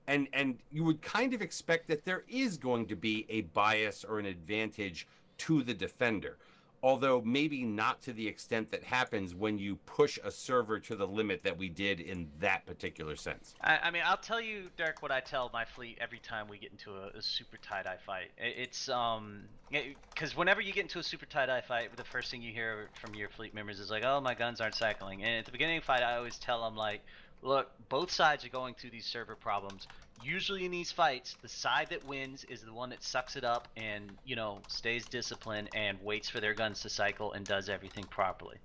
And you would kind of expect that there is going to be a bias or an advantage to the defender. Although maybe not to the extent that happens when you push a server to the limit that we did in that particular sense. I mean, I'll tell you, Dirk, what I tell my fleet every time we get into a super tie-dye fight. It's because whenever you get into a super tie-dye fight, the first thing you hear from your fleet members is like, "Oh, my guns aren't cycling." And at the beginning of the fight, I always tell them like, "Look, both sides are going through these server problems. Usually in these fights, the side that wins is the one that sucks it up and, you know, stays disciplined and waits for their guns to cycle and does everything properly."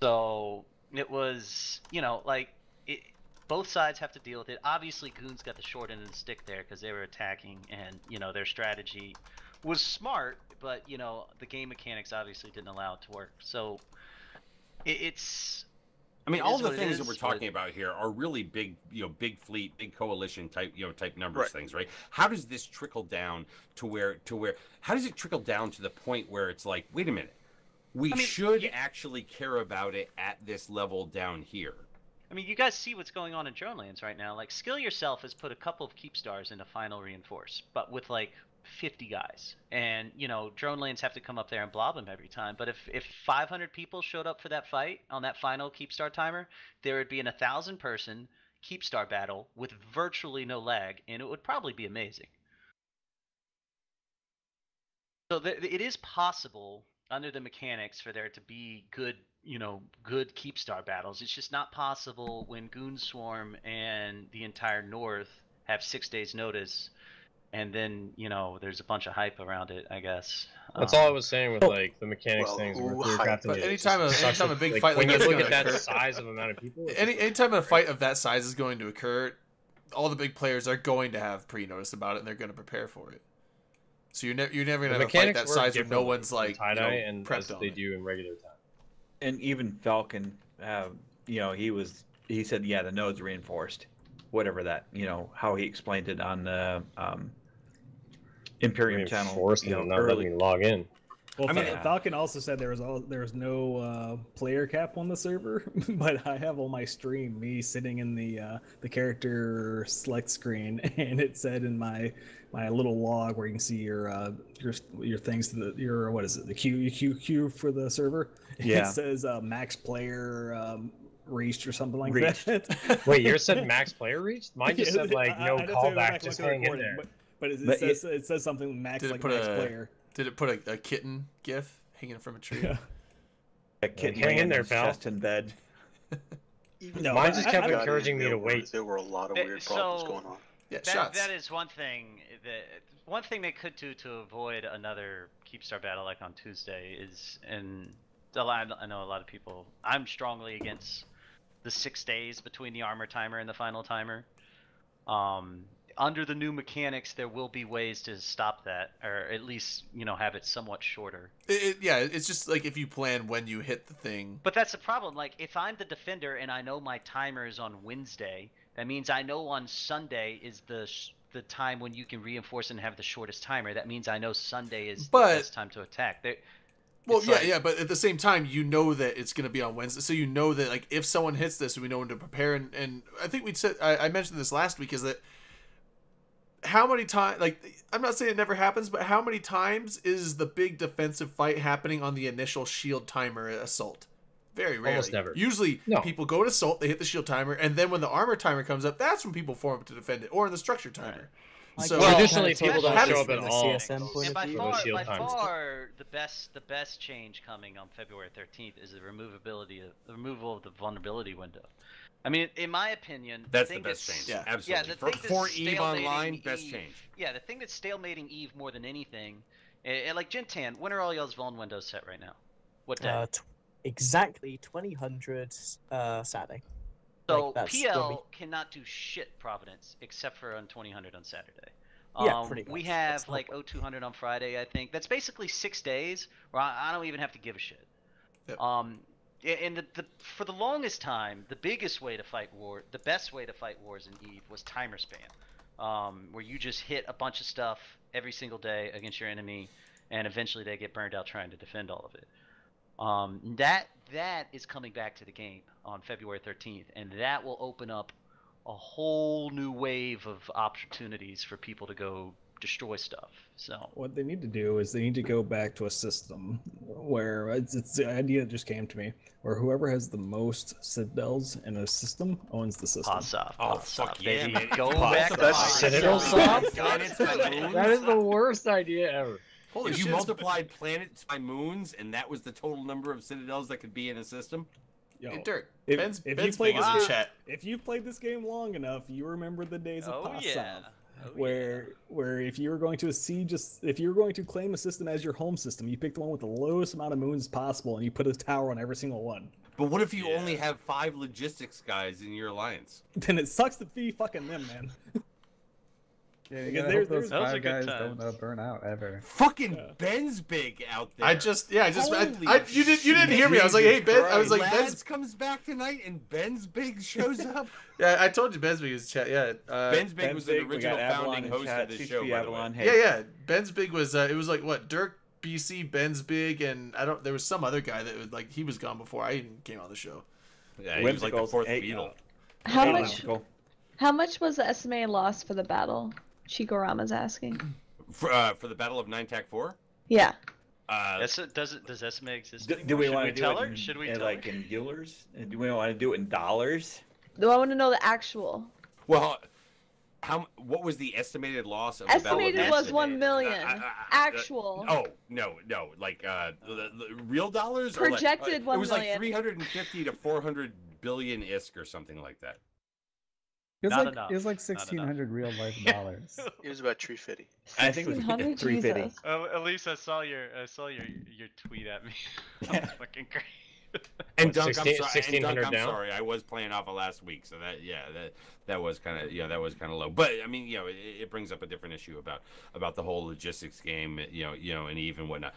So it was, you know, like, both sides have to deal with it. Obviously, Goons got the short end of the stick there because they were attacking and, you know, their strategy was smart, but, you know, the game mechanics obviously didn't allow it to work. So it's... I mean, all the things that we're talking about here are really big, you know, big fleet, big coalition type, you know, type numbers things, right? How does this trickle down to where, how does it trickle down to the point where it's like, wait a minute, we should actually care about it at this level down here? I mean, you guys see what's going on in Dronelands right now. Like, Skill Yourself has put a couple of keep stars into Final Reinforce, but with like 50 guys. And, you know, Dronelands have to come up there and blob them every time. But if 500 people showed up for that fight on that final keep star timer, there would be an 1,000-person keep star battle with virtually no lag, and it would probably be amazing. So it is possible under the mechanics for there to be good, you know, good keep star battles. It's just not possible when Goon Swarm and the entire North have 6 days notice, and then, you know, there's a bunch of hype around it, I guess. That's all I was saying with like the mechanics things. But anytime a big like, fight when like you that's look at that occur, size of amount of people, anytime a fight of that size is going to occur, all the big players are going to have pre-notice about it and they're going to prepare for it. So you're never going to have a fight that size where no one's like, you know, and prepped as they do in regular time. And even Falcon, you know, he said, yeah, the node's reinforced, whatever that, you know, how he explained it on the Imperium channel. You know, not letting me log in. Well, I mean, Falcon also said there was no player cap on the server, but I have on my stream me sitting in the character select screen, and it said in my little log where you can see your things to your what is it, the queue for the server. Yeah. It says max player reached or something like that. Wait, yours said max player reached? Mine just said like no callback, just hang in there. But it says something max like max player. Did it put a kitten gif hanging from a tree? Yeah. A kitten hang in there, pal. Chest in bed. No, mine just kept encouraging me to wait. There were a lot of weird problems going on. Yeah, that is one thing. One thing they could do to avoid another Keepstar battle like on Tuesday is, and I know a lot of people, I'm strongly against the 6 days between the armor timer and the final timer. Under the new mechanics, there will be ways to stop that, or at least, you know, have it somewhat shorter. Yeah, it's just like if you plan when you hit the thing. But that's the problem. Like, if I'm the defender and I know my timer is on Wednesday, that means I know on Sunday is the time when you can reinforce and have the shortest timer. That means I know Sunday is the best time to attack. Well, yeah, but at the same time, you know that it's going to be on Wednesday, so you know that like if someone hits this, we know when to prepare. And I think we said I mentioned this last week is that. How many times, like, I'm not saying it never happens, but how many times is the big defensive fight happening on the initial shield timer assault? Very rarely. Almost never. Usually, people go to assault, they hit the shield timer, and then when the armor timer comes up, that's when people form up to defend it, or in the structure timer. Right. So traditionally, people don't show up at all. And by far, the best change coming on February 13th is the removal of the vulnerability window. I mean, in my opinion, that's the best change. Yeah, absolutely. Yeah, for EVE Online, best change. Yeah, the thing that's stalemating EVE more than anything, and like Jintan, when are all y'all's vuln windows set right now? What day? Exactly 2000 Saturday. So like PL cannot do shit Providence except for on 2000 on Saturday. Yeah, pretty much. We have like 0200 on Friday, I think. That's basically 6 days where I don't even have to give a shit. Yep. And for the longest time, the best way to fight wars in EVE was timer spam, where you just hit a bunch of stuff every single day against your enemy, and eventually they get burned out trying to defend all of it. That is coming back to the game on February 13th, and that will open up a whole new wave of opportunities for people to go destroy stuff. So what they need to do is they need to go back to a system where it's the idea that just came to me, where whoever has the most citadels in a system owns the system. Fuck yeah, man. Go back to Citadel Soft? That is the worst idea ever. Holy shit. You multiplied planets by moons, and that was the total number of citadels that could be in a system? Yo, hey, Dirk, Ben's big in the chat. If you've played this game long enough, you remember the days of Pasav, where if you were going to if you were going to claim a system as your home system, you picked the one with the lowest amount of moons possible, and you put a tower on every single one. But what if you only have 5 logistics guys in your alliance? Then it sucks to be fucking them, man. Yeah, you gotta hope those 5 guys don't burn out ever. Fucking Ben's big out there. You didn't hear me. I was like, hey, Ben. I was like, Ben's comes back tonight and Ben's big shows up. Yeah, I told you Ben's big is chat. Yeah, Ben's big was the original founding host of the show. Yeah. Ben's big was it was like what Dirk, BC, Ben's big, and there was some other guy that was like he was gone before I even came on the show. Yeah, he was like the 4th Beatle. How much was the estimated loss for the battle? Chikorama's asking. For the Battle of 9-TAC-4? Yeah. Does estimate exist? Do we want to tell her? Should we tell like in dollars? Do we want to do it in dollars? Do I want to know the actual? Well, what was the estimated loss of the Battle of Estimated was 1 million. Actual. No, like the real dollars. Projected 1 million. It was like 350 to 400 billion ISK or something like that. It was like 1,600 real life dollars. It was about 350. I think it was 350. Oh, Elise, I saw your tweet at me. That's fucking great. And Dunk, I'm sorry, I was playing off of last week, so that was kind of low. But I mean, it brings up a different issue about the whole logistics game, and even whatnot.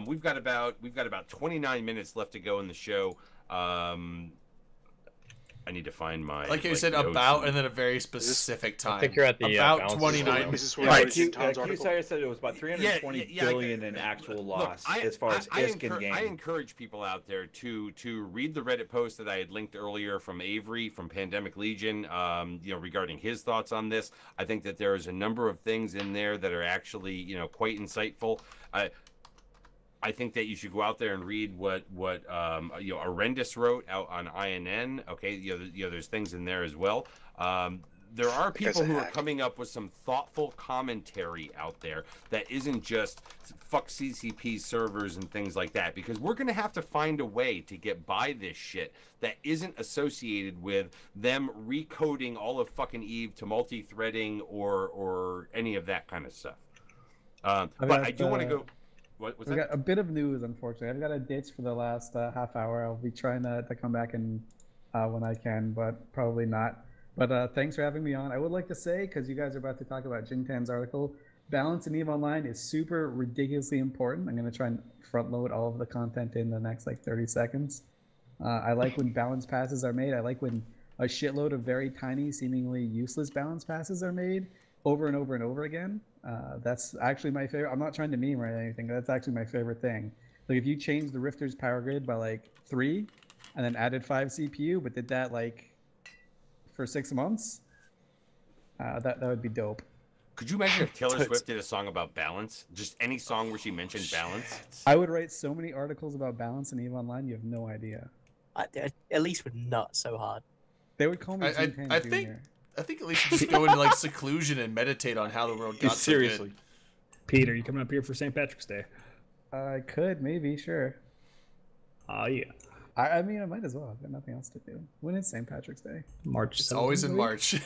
We've got about 29 minutes left to go in the show. I need to find my. Like you said, about and then a very specific time. I think you're at the about 29. Right. QSire said it was about 320 billion in actual loss as far as ISK in game. I encourage people out there to read the Reddit post that I had linked earlier from Avery from Pandemic Legion. Regarding his thoughts on this, I think that there is a number of things in there that are actually quite insightful. I think that you should go out there and read what Arendis wrote out on INN. Okay, there's things in there as well. There are people who are coming up with some thoughtful commentary out there that isn't just fuck CCP servers and things like that, because we're going to have to find a way to get by this shit that isn't associated with them recoding all of fucking EVE to multi-threading or any of that kind of stuff. But I do want to go. We got a bit of news, unfortunately. I've got a ditch for the last half hour. I'll be trying to come back and when I can, but probably not. But thanks for having me on. I would like to say, because you guys are about to talk about Jintan's article, balance in EVE Online is super ridiculously important. I'm going to try and front load all of the content in the next 30 seconds. I like when balance passes are made. I like when a shitload of very tiny, seemingly useless balance passes are made over and over and over again. That's actually my favorite. I'm not trying to meme or anything. That's actually my favorite thing. Like if you change the Rifter's power grid by 3 and then added 5 CPU, but did that for 6 months, that would be dope. Could you imagine if Taylor Swift did a song about balance? Just any song where she mentioned balance? I would write so many articles about balance in EVE Online, you have no idea. At least would nut so hard. They would call me Jintan Jr. I think at least just go into seclusion and meditate on how the world got seriously. So good. Peter, you coming up here for St. Patrick's Day? I could, maybe, sure. Yeah. I mean, I might as well. I've got nothing else to do. When is St. Patrick's Day? March. It's always in March.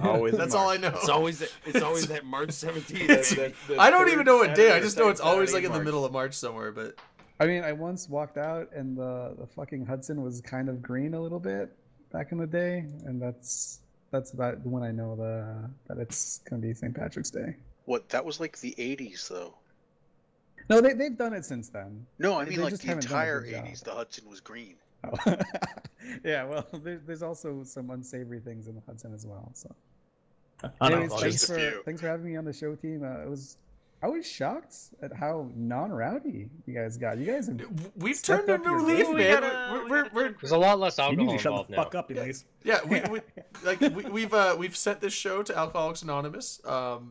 Always. That's all I know. It's always that March 17th. I don't even know what day. I just know it's always in the middle of March somewhere. But I mean, I once walked out and the fucking Hudson was kind of green a little bit back in the day, and that's about when I know that it's gonna be St. Patrick's Day. What? That was the 80s, though. No, they've done it since then. No, I mean the entire 80s. The Hudson was green. Oh. Yeah, well, there's also some unsavory things in the Hudson as well. So, anyways, thanks for having me on the show, team. It was I was shocked at how non-rowdy you guys got. You guys have we've turned a new leaf, man. There's a lot less You alcohol need to shut involved the now. fuck up, Elise. Yeah, we've sent this show to Alcoholics Anonymous.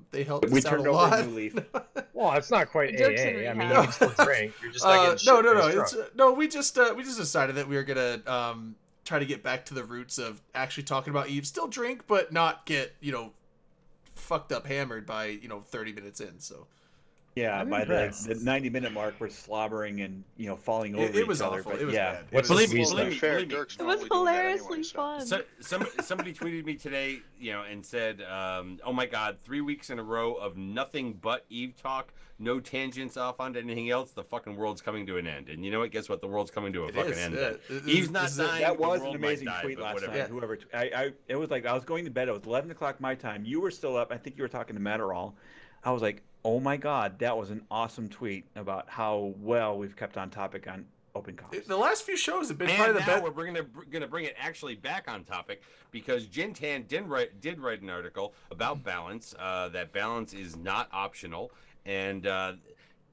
They helped We us out turned a over lot. a new leaf. Well, it's not quite Dirk's in AA. I mean, rehab. you can still drink. You're just not getting No. We just decided that we were gonna try to get back to the roots of actually talking about Eve. Still drink, but not get fucked up hammered by 30 minutes in. So Yeah, I'm by impressed. the 90-minute mark, we're slobbering and falling over it was each other. awful. But It was yeah, bad. What's Believe the me, squeeze believe like? me, Fair, believe me. Dirk's It was normally doing that hilariously anyway, so. fun. Somebody tweeted me today, and said, "Oh my God, 3 weeks in a row of nothing but Eve talk, no tangents off onto anything else. The fucking world's coming to an end." And you know what? Guess what? The world's coming to a fucking end. Eve's not dying. that the was an world might amazing die, tweet but last whatever. night. Whoever, it was like I was going to bed. It was 11 o'clock my time. You were still up. I think you were talking to Matterall. I was like, oh my God, that was an awesome tweet about how well we've kept on topic on open comms. The last few shows have been And probably the now best. we're gonna bring it actually back on topic because Jin Tan did write an article about balance. That balance is not optional, and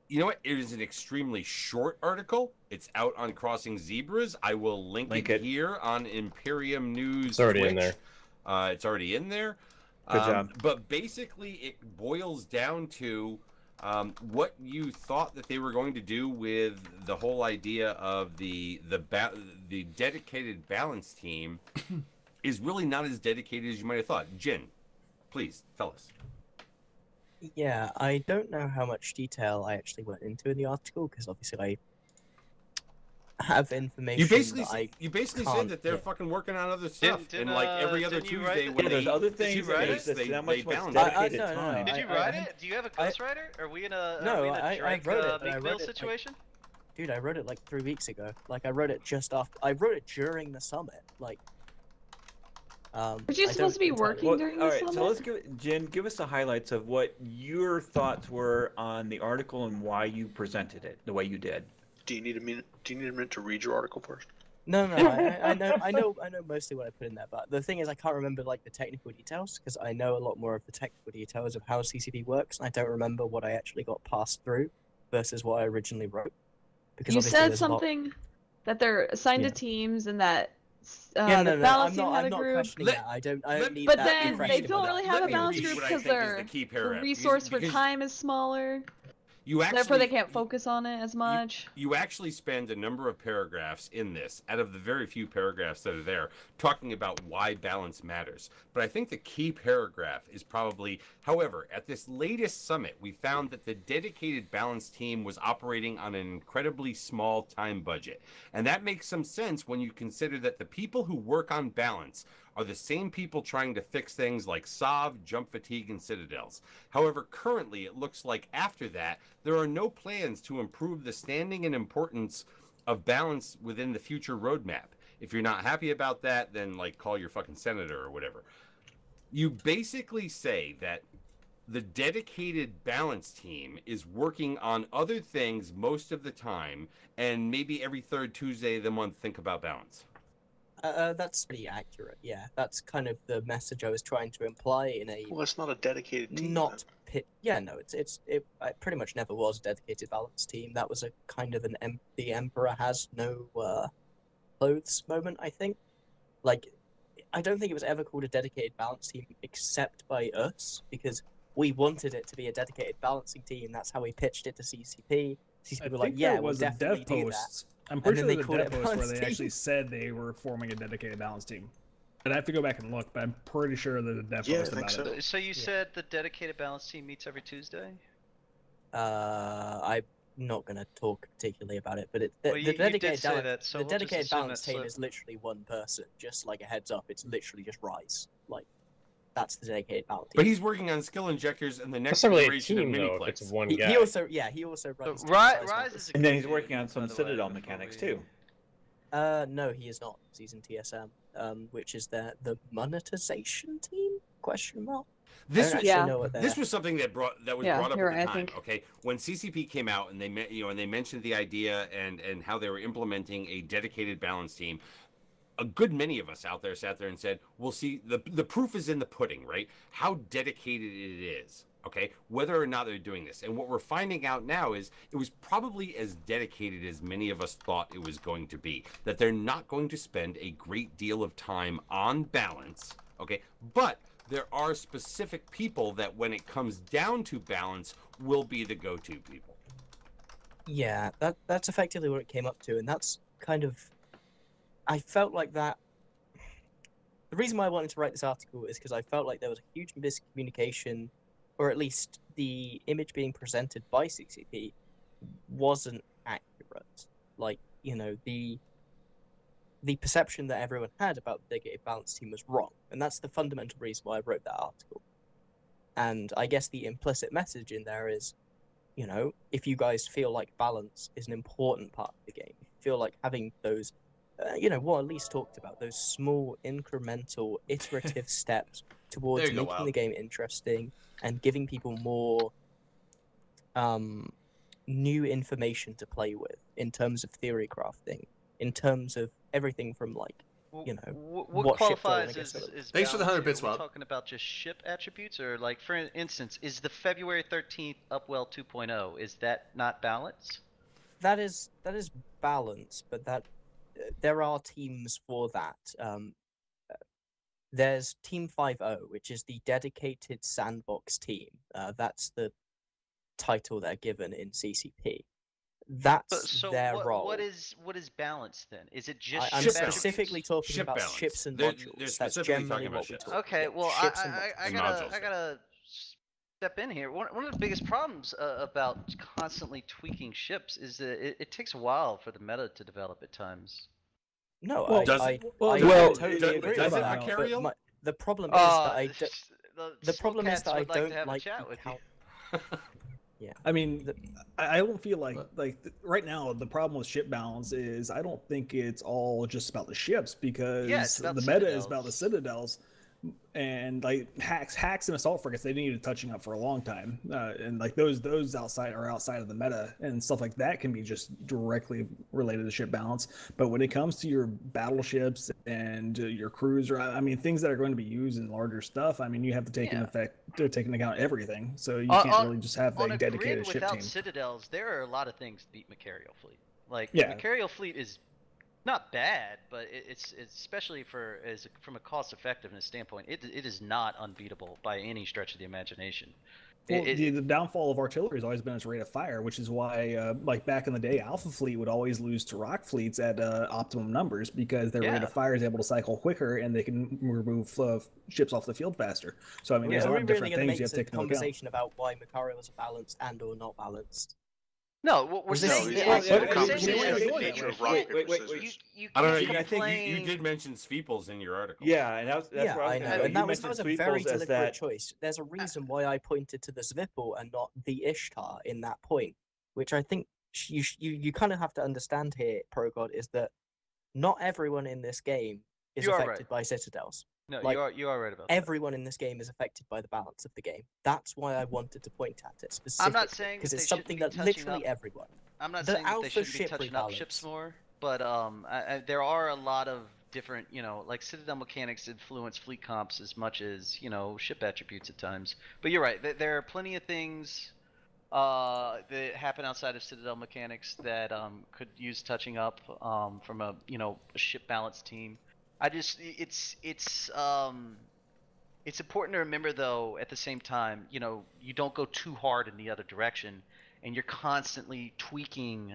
you know what? It is an extremely short article. It's out on Crossing Zebras. I will link it here on Imperium News. It's already in Twitch. there. It's already in there. Good job. But basically, it boils down to what you thought that they were going to do with the whole idea of the dedicated balance team is really not as dedicated as you might have thought. Jin, please tell us. Yeah, I don't know how much detail I actually went into in the article because obviously I have information. You basically said that they're fucking working on other stuff, and like every other Tuesday when there's other they things they balance. dedicated no, time. no, Did you write it? Do you have a ghostwriter? Are we in a I Drake wrote it. Meek Mill situation? Dude, I wrote it like 3 weeks ago. Like I wrote it just after. I wrote it during the summit. Like. Weren't you supposed to be working during all the right, summit? so let's give us the highlights of what your thoughts were on the article and why you presented it the way you did. Do you need a minute? Do you need a minute to read your article first? No, I know mostly what I put in there, but the thing is, I can't remember like the technical details because I know a lot more of the technical details of how CCP works, and I don't remember what I actually got passed through versus what I originally wrote. Because You obviously said there's a lot- something that they're assigned to teams and that Yeah, the no, balance I'm team not, had I'm a not group. questioning that. I don't need But that then refreshed they in don't my really mind. have a Let me balance read group what I because think is their the key the paragraph, resource for because time is smaller. You actually, Therefore, they can't focus on it as much. You actually spend a number of paragraphs in this, out of the very few paragraphs that are there, talking about why balance matters. But I think the key paragraph is probably, however, at this latest summit, we found that the dedicated balance team was operating on an incredibly small time budget. And that makes some sense when you consider that the people who work on balance are the same people trying to fix things like SOV, Jump Fatigue, and Citadels. However, currently, it looks like after that, there are no plans to improve the standing and importance of balance within the future roadmap. If you're not happy about that, then like call your fucking senator or whatever. You basically say that the dedicated balance team is working on other things most of the time, and maybe every third Tuesday of the month think about balance. That's pretty accurate. Yeah, that's kind of the message I was trying to imply in a. Well, it's not a dedicated team. Not pit. Yeah, no, it pretty much never was a dedicated balance team. That was a kind of an the Emperor has no clothes moment. I think, like, I don't think it was ever called a dedicated balance team except by us because we wanted it to be a dedicated balancing team. That's how we pitched it to CCP. CCP were like, yeah, we'll definitely do that. I'm pretty sure they there's a called it dev a post where balance they team. actually said they were forming a dedicated balance team. I'd have to go back and look, but I'm pretty sure there's a dev post about it. So you said the dedicated balance team meets every Tuesday? I'm not going to talk particularly about it, but Well, the you did dedicated say balance, that, so the we'll just dedicated assume balance that's team a- is literally one person. Just like a heads up, it's literally just Rise. Like that's the dedicated balance team. But he's working on skill injectors and the next That's not really a generation team, of though, mini if plates. it's one He guy. also runs. Rise is a And then he's good working team, on some by the way, Citadel before mechanics we- too. No, he is not. He's in TSM, which is the monetization team? Question mark. This I was, don't actually know what they're- this was something that was Yeah, brought up you're at the right, I time. think. Okay, when CCP came out and they mentioned the idea and how they were implementing a dedicated balance team. A good many of us out there sat there and said, "We'll see. The proof is in the pudding, right? How dedicated it is. okay, whether or not they're doing this. And what we're finding out now is it was probably as dedicated as many of us thought it was going to be, that they're not going to spend a great deal of time on balance, okay, but there are specific people that when it comes down to balance will be the go-to people. Yeah, that's effectively what it came up to, and that's kind of, I felt like that. The reason why I wanted to write this article is because I felt like there was a huge miscommunication, or at least the image being presented by CCP wasn't accurate. Like, you know, the perception that everyone had about the dedicated balance team was wrong, and that's the fundamental reason why I wrote that article. And I guess the implicit message in there is, you know, if you guys feel like balance is an important part of the game, if you feel like having those, you know, what Elise talked about, those small, incremental, iterative steps towards making the game interesting and giving people more new information to play with in terms of theory crafting, in terms of everything from, like, you know, what qualifies as thanks for the 100 bits, Are we talking about just ship attributes, or, like, for instance, is the February 13th Upwell 2.0, is that not balance? That is balance, but that there are teams for that. There's Team 5.0, which is the dedicated sandbox team. That's the title they're given in CCP. That's their role. What is balance then? Is it just I'm ship specifically attributes? talking about ships and modules. That's generally what we talk about. Okay, well, I gotta step in here. One of the biggest problems about constantly tweaking ships is that it takes a while for the meta to develop at times. No, Well, I totally agree with that. But the problem is that I don't like how. Yeah. I mean, I don't feel like right now the problem with ship balance is I don't think it's all just about the ships, because the meta is about the citadels, and like hacks and assault frigates, they needed touching up for a long time, and like those outside of the meta, and stuff like that can be just directly related to ship balance. But when it comes to your battleships and your cruiser, I mean, things that are going to be used in larger stuff, I mean, you have to take into account everything. So you can't really just have a dedicated ship team. Without citadels, there are a lot of things to beat Macarial fleet. Like Yeah. the Macarial fleet is not bad, but it's especially from a cost effectiveness standpoint, it is not unbeatable by any stretch of the imagination. Well, the downfall of artillery has always been its rate of fire, which is why, like back in the day, Alpha Fleet would always lose to Rock Fleets at optimum numbers, because their rate of fire is able to cycle quicker and they can remove ships off the field faster. So I mean, there's a lot of different things you have to take into account. Conversation about why Macario was balanced and or not balanced. No, what we're saying is I don't know. I think you did mention Sveeples in your article. Yeah, and that's where I know. And that was a very deliberate choice. There's a reason why I pointed to the Zvipple and not the Ishtar in that point, which I think you kind of have to understand here, ProGod, is that not everyone in this game is affected by citadels. No, like, you are right about everyone in this game is affected by the balance of the game. That's why I wanted to point at it specifically. I'm not saying because that it's they something shouldn't be that literally touching up- everyone. I'm not The saying that they Alpha should be ship touching up rebalance. ships more, but there are a lot of different, you know, like Citadel mechanics influence fleet comps as much as, you know, ship attributes at times. But you're right, there are plenty of things that happen outside of Citadel mechanics that could use touching up from a, you know, a ship balance team. It's important to remember, though, at the same time, you know, you don't go too hard in the other direction, and you're constantly tweaking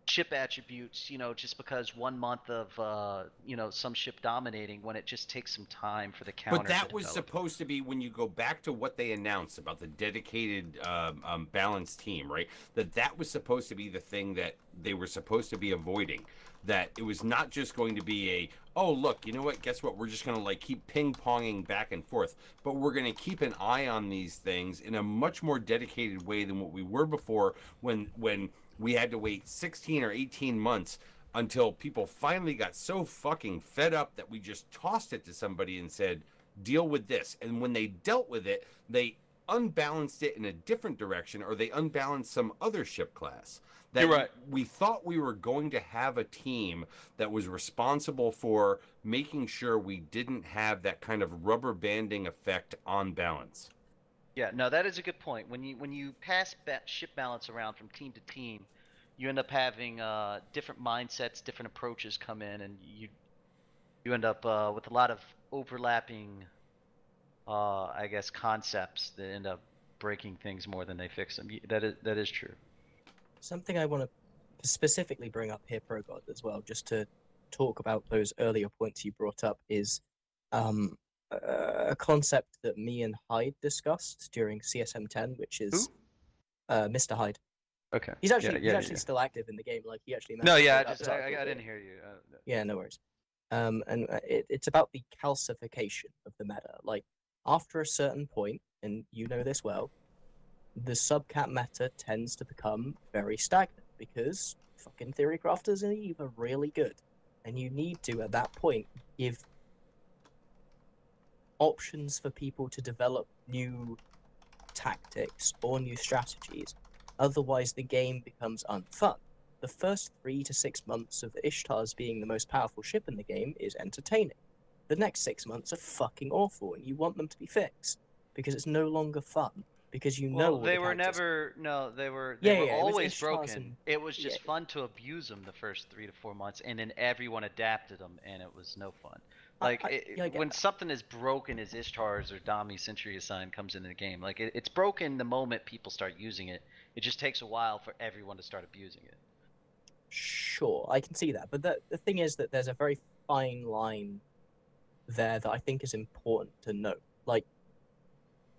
ship attributes, you know, just because 1 month of, you know, some ship dominating, when it just takes some time for the counter But that to was develop. supposed to be, when you go back to what they announced about the dedicated balance team, right? That was supposed to be the thing that they were supposed to be avoiding. That it was not just going to be a, oh, look, you know what, guess what, we're just going to like keep ping-ponging back and forth, but we're going to keep an eye on these things in a much more dedicated way than what we were before, when we had to wait 16 or 18 months until people finally got so fucking fed up that we just tossed it to somebody and said, deal with this. And when they dealt with it, they unbalanced it in a different direction, or they unbalanced some other ship class. That You're right. We thought we were going to have a team that was responsible for making sure we didn't have that kind of rubber banding effect on balance. Yeah, no, that is a good point. When you pass ship balance around from team to team, you end up having different mindsets, different approaches come in, and you end up with a lot of overlapping, I guess, concepts that end up breaking things more than they fix them. That is true. Something I want to specifically bring up here, ProGod, as well, just to talk about those earlier points you brought up, is a concept that me and Hyde discussed during CSM 10, which is Mr. Hyde. Okay. He's actually still active in the game. Like he actually. No, yeah, I didn't hear you. Yeah, no worries. And it's about the calcification of the meta. Like after a certain point, and you know this well, the subcap meta tends to become very stagnant because fucking theory crafters in EVE are really good, and you need to at that point give options for people to develop new tactics or new strategies. Otherwise, the game becomes unfun. The first 3 to 6 months of Ishtars being the most powerful ship in the game is entertaining. The next 6 months are fucking awful, and you want them to be fixed because it's no longer fun. Because you know. Well, they were never. No, they were always broken. It was just fun to abuse them the first 3 to 4 months, and then everyone adapted them, and it was no fun. Like when something as broken as Ishtars or Dami Century Assign comes into the game, like it's broken the moment people start using it. It just takes a while for everyone to start abusing it. Sure, I can see that, but the thing is that there's a very fine line there that I think is important to note. Like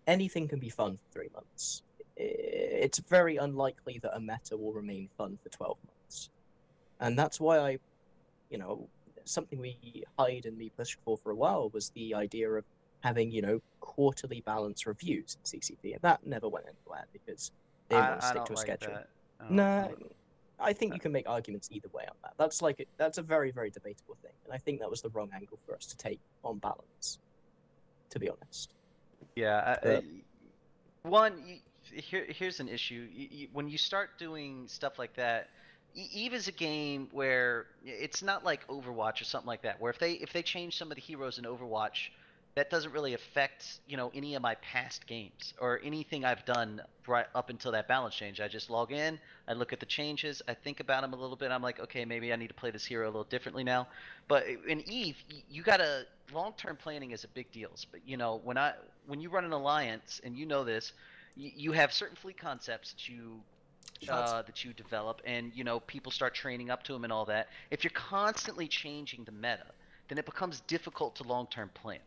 anything can be fun for 3 months. It's very unlikely that a meta will remain fun for 12 months, and that's why something we Hyde and me pushed for a while was the idea of having, quarterly balance reviews in CCP, and that never went anywhere because they want to stick to a schedule. No, I think you can make arguments either way on that. That's a very, very debatable thing, and I think that was the wrong angle for us to take on balance, to be honest. Yeah, here's an issue. When you start doing stuff like that, EVE is a game where it's not like Overwatch or something like that, where if they change some of the heroes in Overwatch, that doesn't really affect any of my past games or anything I've done right up until that balance change. I just log in, I look at the changes, I think about them a little bit. I'm like, okay, maybe I need to play this hero a little differently now. But in EVE, you gotta long-term planning is a big deal. But when you run an alliance, and you know this, you have certain fleet concepts that you develop, and people start training up to them and all that. If you're constantly changing the meta, then it becomes difficult to long-term plan.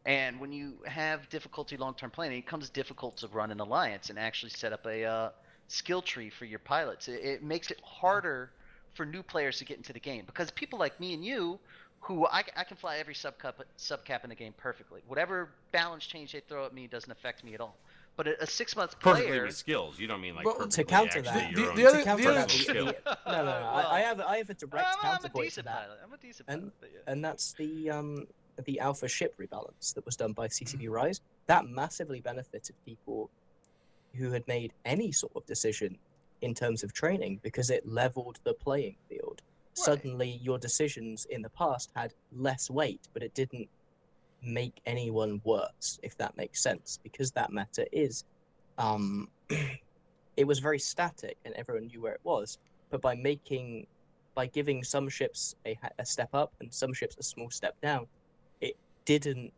And when you have difficulty long-term planning, it becomes difficult to run an alliance and actually set up a skill tree for your pilots. It makes it harder for new players to get into the game, because people like me and you, who I can fly every subcap in the game perfectly. Whatever balance change they throw at me doesn't affect me at all. But a 6-month player perfectly with skills. You don't mean like to counter that. I have a direct counterpoint to that. I'm a decent pilot. And that's the alpha ship rebalance that was done by CCP Rise. That massively benefited people who had made any sort of decision in terms of training, because it leveled the playing field. Right. Suddenly, your decisions in the past had less weight, but it didn't make anyone worse, if that makes sense, because that meta is it was very static and everyone knew where it was. But by giving some ships a step up and some ships a small step down, it didn't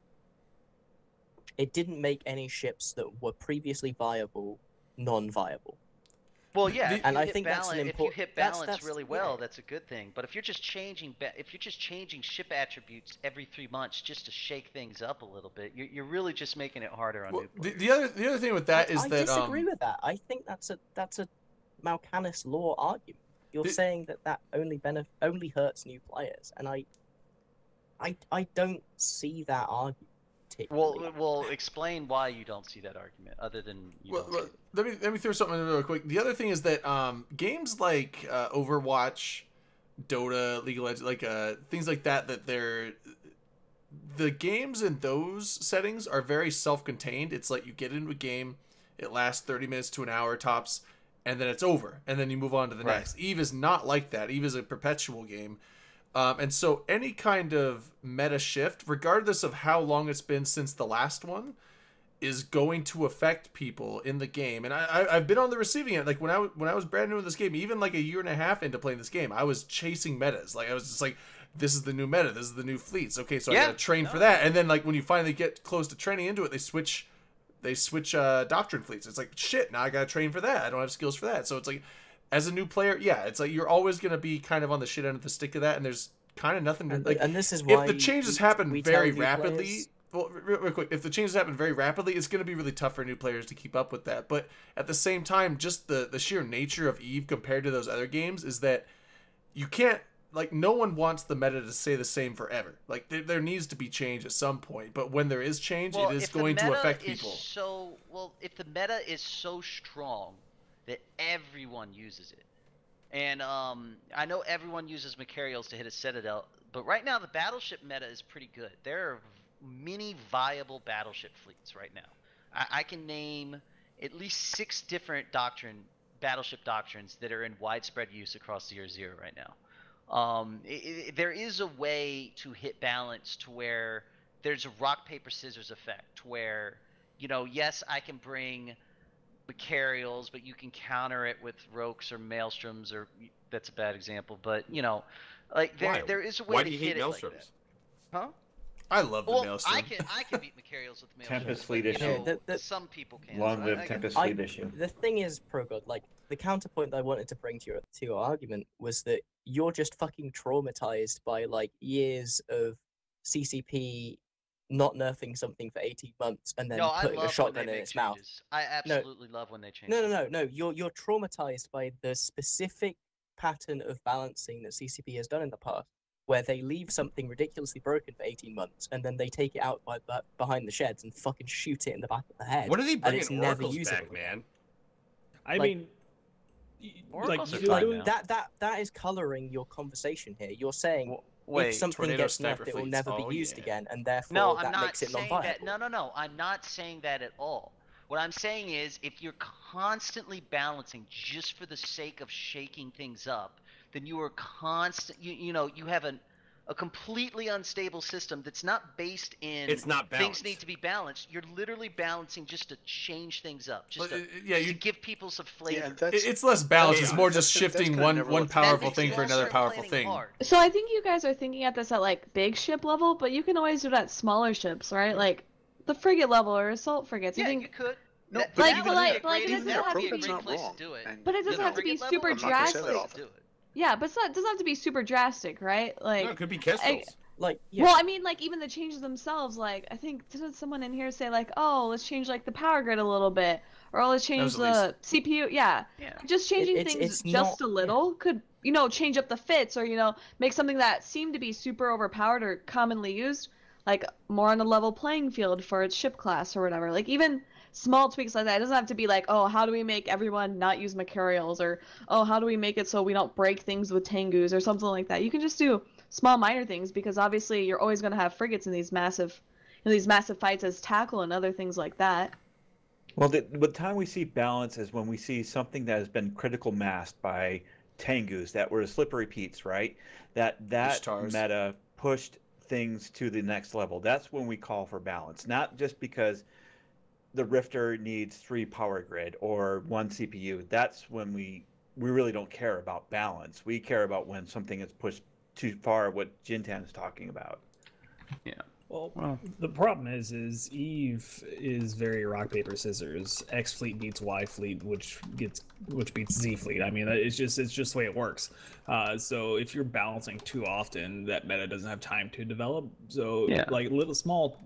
make any ships that were previously viable non-viable. Well, yeah, and I think that's an important. If you hit balance really well, that's a good thing. But if you're just changing ship attributes every 3 months just to shake things up a little bit, you're really just making it harder on new players. The other thing with that is that I disagree with that. I think that's a Mal'Canis law argument. You're saying that only hurts new players, and I don't see that argument. Well, explain why you don't see that argument, other than let me throw something in real quick. The other thing is that games like Overwatch, Dota, League of Legends, things like that the games in those settings are very self-contained. It's like you get into a game, it lasts 30 minutes to an hour tops, and then it's over, and then you move on to the next. EVE is not like that. EVE is a perpetual game. And so any kind of meta shift, regardless of how long it's been since the last one, is going to affect people in the game. And I've been on the receiving end. Like when I was brand new in this game, even like a year and a half into playing this game, I was chasing metas. Like I was just like, this is the new meta, this is the new fleets. Okay, so I gotta train for that. And then like when you finally get close to training into it, they switch doctrine fleets. It's like, shit, now I gotta train for that. I don't have skills for that. So it's like, as a new player, yeah, it's like you're always gonna be kind of on the shit end of the stick of that, and there's kind of nothing to like. And this is why if the changes happen very rapidly. Well, real quick, if the changes happen very rapidly, it's going to be really tough for new players to keep up with that. But at the same time, just the sheer nature of EVE compared to those other games is that you can't, like, no one wants the meta to stay the same forever. Like, there needs to be change at some point. But when there is change, it is going to affect people. If the meta is so strong that everyone uses it, and I know everyone uses Macarials to hit a Citadel, but right now the battleship meta is pretty good. There are many viable battleship fleets right now. I can name at least 6 different battleship doctrines that are in widespread use across Year Zero right now. There is a way to hit balance to where there's a rock paper scissors effect where, you know, yes, I can bring Macarials, but you can counter it with Rokes or Maelstroms, or that's a bad example, but you know, like there is a way to hit it like that. Huh? I love the Maelstrom. I can beat Macarials with Maelstrom. Tempest Fleet issue. Some people can. Long live Tempest Fleet issue. The thing is, ProGod, like the counterpoint that I wanted to bring to your argument was that you're just fucking traumatized by like years of CCP not nerfing something for 18 months and then putting a shotgun in its mouth. I absolutely love when they change. No. You're traumatized by the specific pattern of balancing that CCP has done in the past, where they leave something ridiculously broken for 18 months and then they take it out behind the sheds and fucking shoot it in the back of the head. What are they bringing Oracles back, man? I mean, like that is coloring your conversation here. You're saying if something gets nerfed, it will never be used again, and therefore that makes it non-viable. No. I'm not saying that at all. What I'm saying is, if you're constantly balancing just for the sake of shaking things up, then you are you have a completely unstable system that's not based in things need to be balanced. You're literally balancing just to change things up, just to give people some flavor. Yeah, it's less balanced. It's more just shifting one powerful thing for another powerful thing. So I think you guys are thinking at this at like big ship level, but you can always do it at smaller ships, right? Like the frigate level or assault frigates. Yeah, you could. No, but it doesn't have to be. But it doesn't have to be super drastic. Yeah, but it doesn't have to be super drastic, right? Like, no, it could be Kestrels. Well, I mean, like, even the changes themselves, like, I think, didn't someone in here say, like, oh, let's change, like, the power grid a little bit, or let's change the CPU, yeah. Just changing things just a little could, you know, change up the fits, or, you know, make something that seemed to be super overpowered or commonly used, like, more on a level playing field for its ship class or whatever. Like, even small tweaks like that. It doesn't have to be like, oh, how do we make everyone not use Macarials, or oh, how do we make it so we don't break things with Tengus or something like that. You can just do small minor things, because obviously you're always going to have frigates in these massive fights as tackle and other things like that. Well, the time we see balance is when we see something that has been critical massed by Tengus that were slippery Pete's, right? That meta pushed things to the next level. That's when we call for balance, not just because the Rifter needs 3 power grid or 1 CPU. That's when we really don't care about balance. We care about when something is pushed too far, what Jintan is talking about. Yeah. Well, the problem is EVE is very rock paper scissors. X fleet beats Y fleet, which beats Z fleet. I mean, it's just the way it works. So if you're balancing too often, that meta doesn't have time to develop. So like small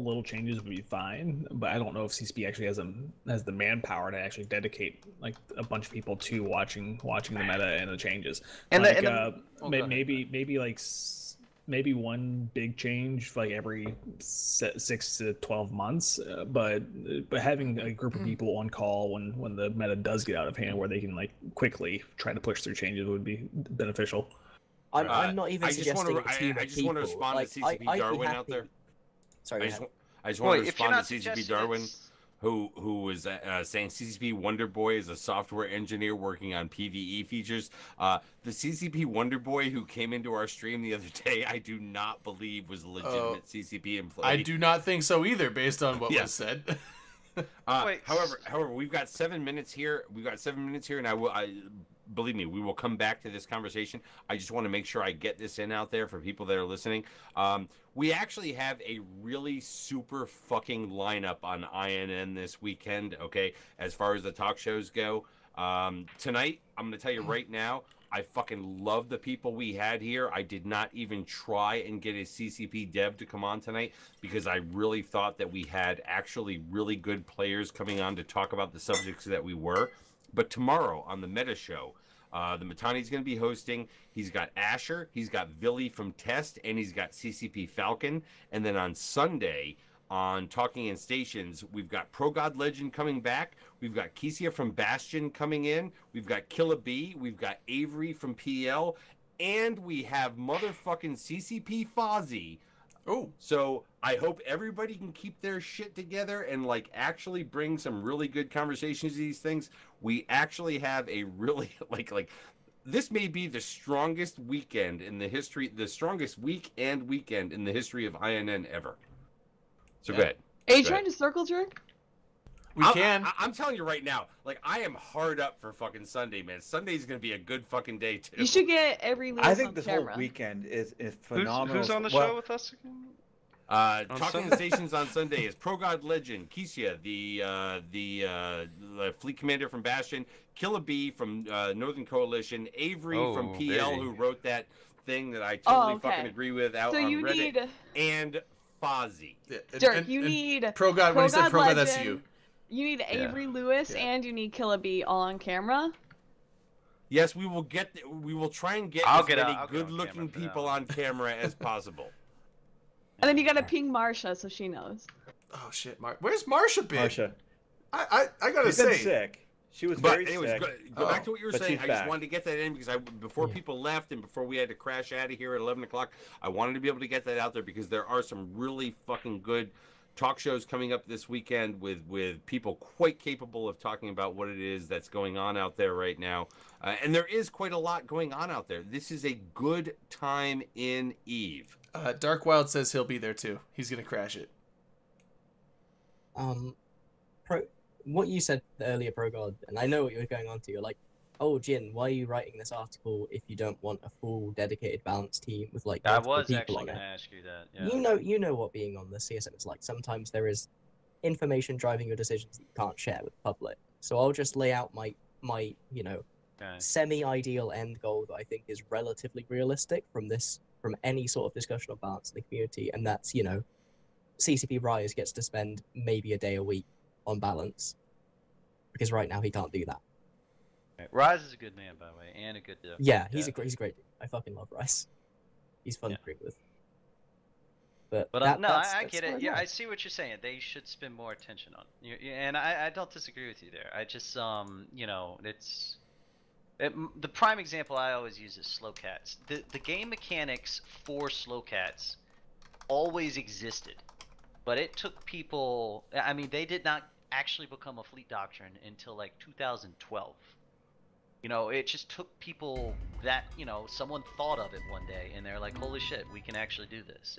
little changes would be fine. But I don't know if CCP actually has the manpower to actually dedicate like a bunch of people to watching the meta and the changes. And maybe one big change like every 6 to 12 months, but having a group of people on call when the meta does get out of hand, where they can like quickly try to push through changes, would be beneficial. I'm not even suggesting a team of people. I just want to respond to CCP Darwin out there. Sorry, I just want to respond to CCP Darwin, who was saying CCP Wonder Boy is a software engineer working on PvE features. The CCP Wonder Boy who came into our stream the other day, I do not believe was a legitimate CCP employee. I do not think so either, based on what was said. However, we've got 7 minutes here. And I believe me, we will come back to this conversation. I just want to make sure I get this in out there for people that are listening. We actually have a really super fucking lineup on INN this weekend, okay, as far as the talk shows go. Tonight, I'm going to tell you right now, I fucking love the people we had here. I did not even try and get a CCP dev to come on tonight because I really thought that we had actually really good players coming on to talk about the subjects that we were. But tomorrow on the Meta Show, the Matani's going to be hosting. He's got Asher, he's got Villy from Test, and he's got CCP Falcon. And then on Sunday, on Talking in Stations, we've got Pro God Legend coming back. We've got Kesia from Bastion coming in. We've got Killa B. We've got Avery from PL. And we have motherfucking CCP Fozzie. Oh, so I hope everybody can keep their shit together and like actually bring some really good conversations to these things. We actually have a really like this may be the strongest weekend in the history, the strongest week and weekend in the history of INN ever. So go ahead. Are you trying to circle jerk? I'm telling you right now, like I am hard up for fucking Sunday, man. Sunday's gonna be a good fucking day too. You should get every Lewis I think on this camera. whole weekend is phenomenal. Who's on the show with us again? Talking the Stations on Sunday is Pro God Legend, Kesia, the fleet commander from Bastion, Killa B from Northern Coalition, Avery from PL who wrote that thing that I totally fucking agree with out on Reddit, and Fozzie. Dirk, you need Pro God. When he said Pro God, that's you. You need Avery Lewis and you need Killa B all on camera. Yes, we will get. We will try and get as many good-looking people on camera as possible. And then you gotta ping Marsha so she knows. Oh shit, where's Marsha been? Marsha. I gotta She's been say, sick. She was but very anyways, sick. Go back to what you were saying. I just back. wanted to get that in because before people left and before we had to crash out of here at 11 o'clock, I wanted to be able to get that out there because there are some really fucking good talk shows coming up this weekend with people quite capable of talking about what it is that's going on out there right now. And there is quite a lot going on out there. This is a good time in EVE. Dark Wild says he'll be there too. He's gonna crash it. What you said earlier, ProGod, and I know what you were going on to. You're like, oh, Jin, why are you writing this article if you don't want a full dedicated balance team with like multiple people on it? I was actually going to ask you that. Yeah. You know what being on the CSM is like. Sometimes there is information driving your decisions that you can't share with the public. So I'll just lay out my semi-ideal end goal that I think is relatively realistic from any sort of discussion of balance in the community, and that's CCP Rise gets to spend maybe a day a week on balance, because right now he can't do that. Rise is a good man, by the way, and a good dude. Yeah, he's a great dude. I fucking love Rise. He's fun to agree with. But I get it. Yeah, I see what you're saying. They should spend more attention on it. And I don't disagree with you there. I just the prime example I always use is slow cats. The game mechanics for slow cats always existed, but it took people. I mean, they did not actually become a fleet doctrine until like 2012. It just took people that someone thought of it one day, and they're like, "Holy shit, we can actually do this!"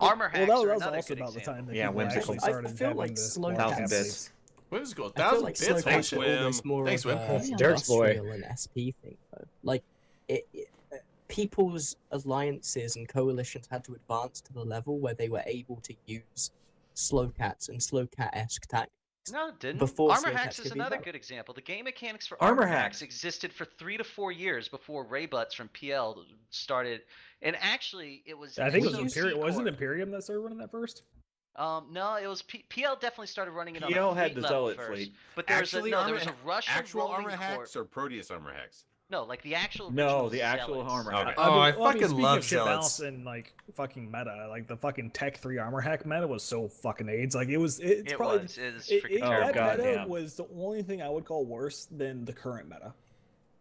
Armor hacks that are was another also good about example. the time that people actually started I feel like slow cats. Whimsical, I feel 1,000 like bits. slow cats are almost more Thanks, of Wim. a Dirk's boy. industrial and SP thing, though. Like, people's alliances and coalitions had to advance to the level where they were able to use slow cats and slow cat-esque tactics. No, it didn't. Before Armor slow hacks cats is could be another valid. good example. The game mechanics for Armor armor hacks hacks existed for 3 to 4 years before Raybutts from PL started, and actually it was. I think it was HOC Imperium. Corp. Wasn't Imperium that started running that first? No, it was PL definitely started running it on PL a had fleet the level Zealot first. fleet. But there was Actually, there was a Russian actual rolling armor corp. hacks or Proteus armor hacks? No, like the actual. No, original the actual Zealots. armor Okay. hack. I fucking speaking love of ship Zealots. balance and like fucking meta, like the fucking Tech 3 armor hack meta was so fucking AIDS. Like it's probably was. It was freaking that terrible. meta was the only thing I would call worse than the current meta.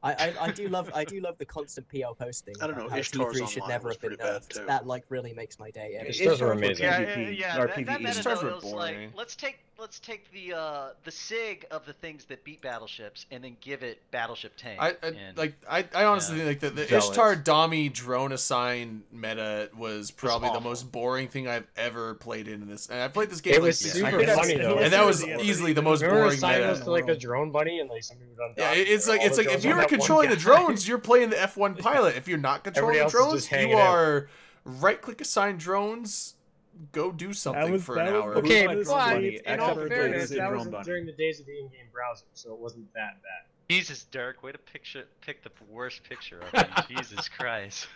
I do love the constant PL posting. I don't know, How Ishtar's T3 should online never was have been pretty bad, nerfed. too. That like really makes my day. Ishtar's were amazing. Yeah, that PvE. meta Stars though, were it was like, boring. let's let's take the SIG of the things that beat battleships and then give it battleship tank. I honestly think that the Ishtar Dami drone assign meta was probably the most boring thing I've ever played in this. And I played this game. It was super funny though, and that was easily the most boring meta. Was to like the drone bunny and like something was on top. Yeah, it's like if you're controlling the drones, you're playing the F1 pilot. If you're not controlling the drones, you are right-click assign drones. Go do something for an hour. Okay, but in all fairness, that was during the days of the in-game browser, so it wasn't that bad. Jesus, Dirk, way to pick the worst picture of him. Jesus Christ.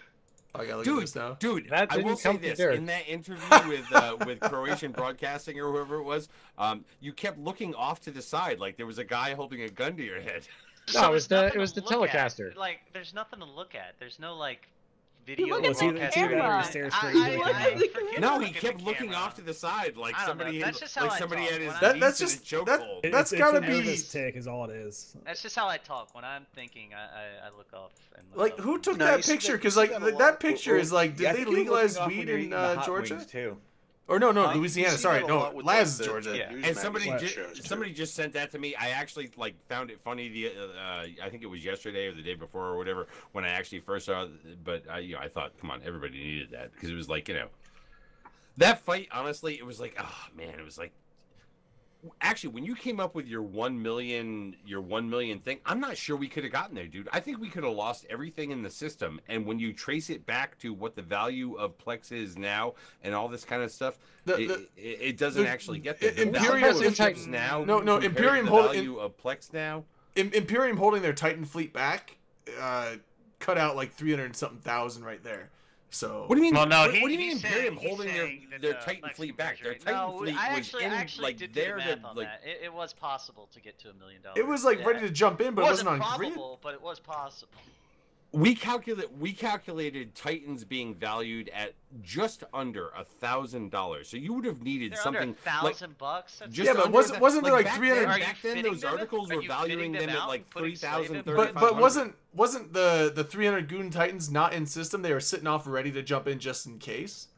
I gotta look at this now. Dude, I will say this. In that interview with Croatian Broadcasting or whoever it was, you kept looking off to the side like there was a guy holding a gun to your head. No, it was the Telecaster. At. Like, there's nothing to look at. There's no like video. No, he kept looking off to the side like somebody had his that's just chokehold. That's gotta be his tick is all it is. That's just how I talk when I'm thinking. I look off. And look like up. Who took that picture? Because like that picture is like, did they legalize weed in Georgia? Too. Or no, Louisiana. Sorry, no, Laz is Georgia. Yeah. And somebody just sent that to me. I actually like found it funny. I think it was yesterday or the day before or whatever when I actually first saw it. But I thought, come on, everybody needed that because it was like that fight. Honestly, it was like, oh man, it was like. Actually, when you came up with your 1 million thing, I'm not sure we could have gotten there, dude. I think we could have lost everything in the system. And when you trace it back to what the value of Plex is now and all this kind of stuff, it doesn't actually get there. The Imperium now, Imperium value of Plex now. Imperium holding their Titan fleet back, cut out like 300-something thousand right there. So what do you mean? Well, no, what do you mean Imperium holding their Titan fleet back? Their Titan fleet was did there to like. It was possible to get to $1 million. It was like ready to jump in, but it wasn't on probable, but it was possible. We calculated Titans being valued at just under $1,000. So you would have needed something like $1,000. Yeah, but wasn't there like 300? Back then, those articles were valuing them at like 3,000. But wasn't the 300 Goon Titans not in system? They were sitting off ready to jump in just in case.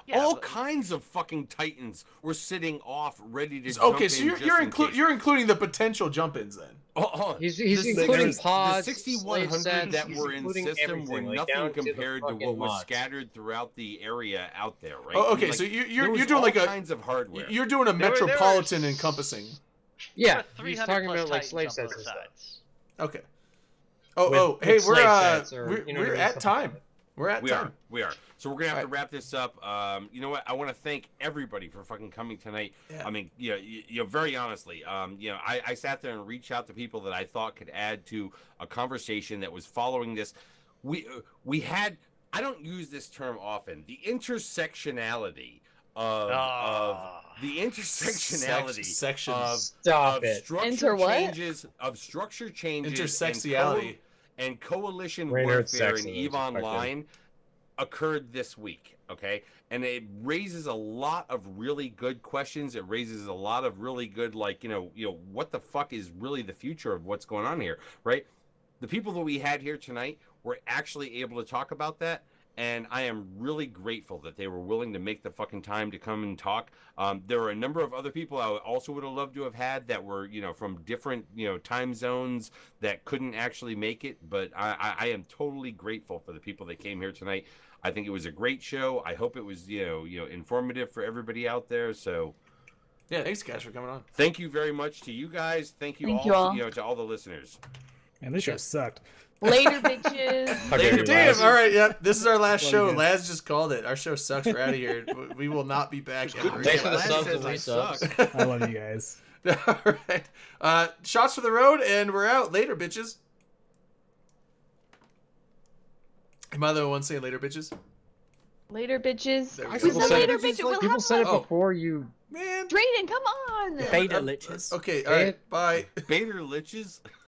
Yeah, all kinds of fucking Titans were sitting off, ready to jump in. Okay, so you're including the potential jump-ins then. He's including pods, the 6,100 that were in system were nothing compared to what was scattered throughout the area out there, right? Oh, okay, so you're doing like kinds of hardware. You're doing a metropolitan encompassing. Yeah, he's talking about like slave sets and stuff. Okay. Hey, we're at time. We're at time. We are. So we're gonna have to wrap this up. You know what? I want to thank everybody for fucking coming tonight. Yeah. I mean, very honestly, I sat there and reached out to people that I thought could add to a conversation that was following this. We had. I don't use this term often. The intersectionality of structure changes intersectionality and coalition warfare in EVE Online occurred this week, okay? And it raises a lot of really good questions. It raises a lot of really good, like, what the fuck is really the future of what's going on here, right? The people that we had here tonight were actually able to talk about that, and I am really grateful that they were willing to make the fucking time to come and talk. There were a number of other people I also would have loved to have had that were, from different, time zones that couldn't actually make it. But I am totally grateful for the people that came here tonight. I think it was a great show. I hope it was, informative for everybody out there. So, yeah, thanks guys for coming on. Thank you very much to you guys. Thank you all. To all the listeners. Man, this show sucked. Later, bitches. Later, damn. All right, yep. This is our last show. Laz just called it. Our show sucks. We're out of here. We will not be back ever. Thanks for the subs and resubs. I love you guys. All right. Shots for the road, and we're out. Later, bitches. Am I the one saying later, bitches? Later, bitches. People said it before you. Man. Drayden, come on. Beta liches. Okay, all right. Bye. Beta liches.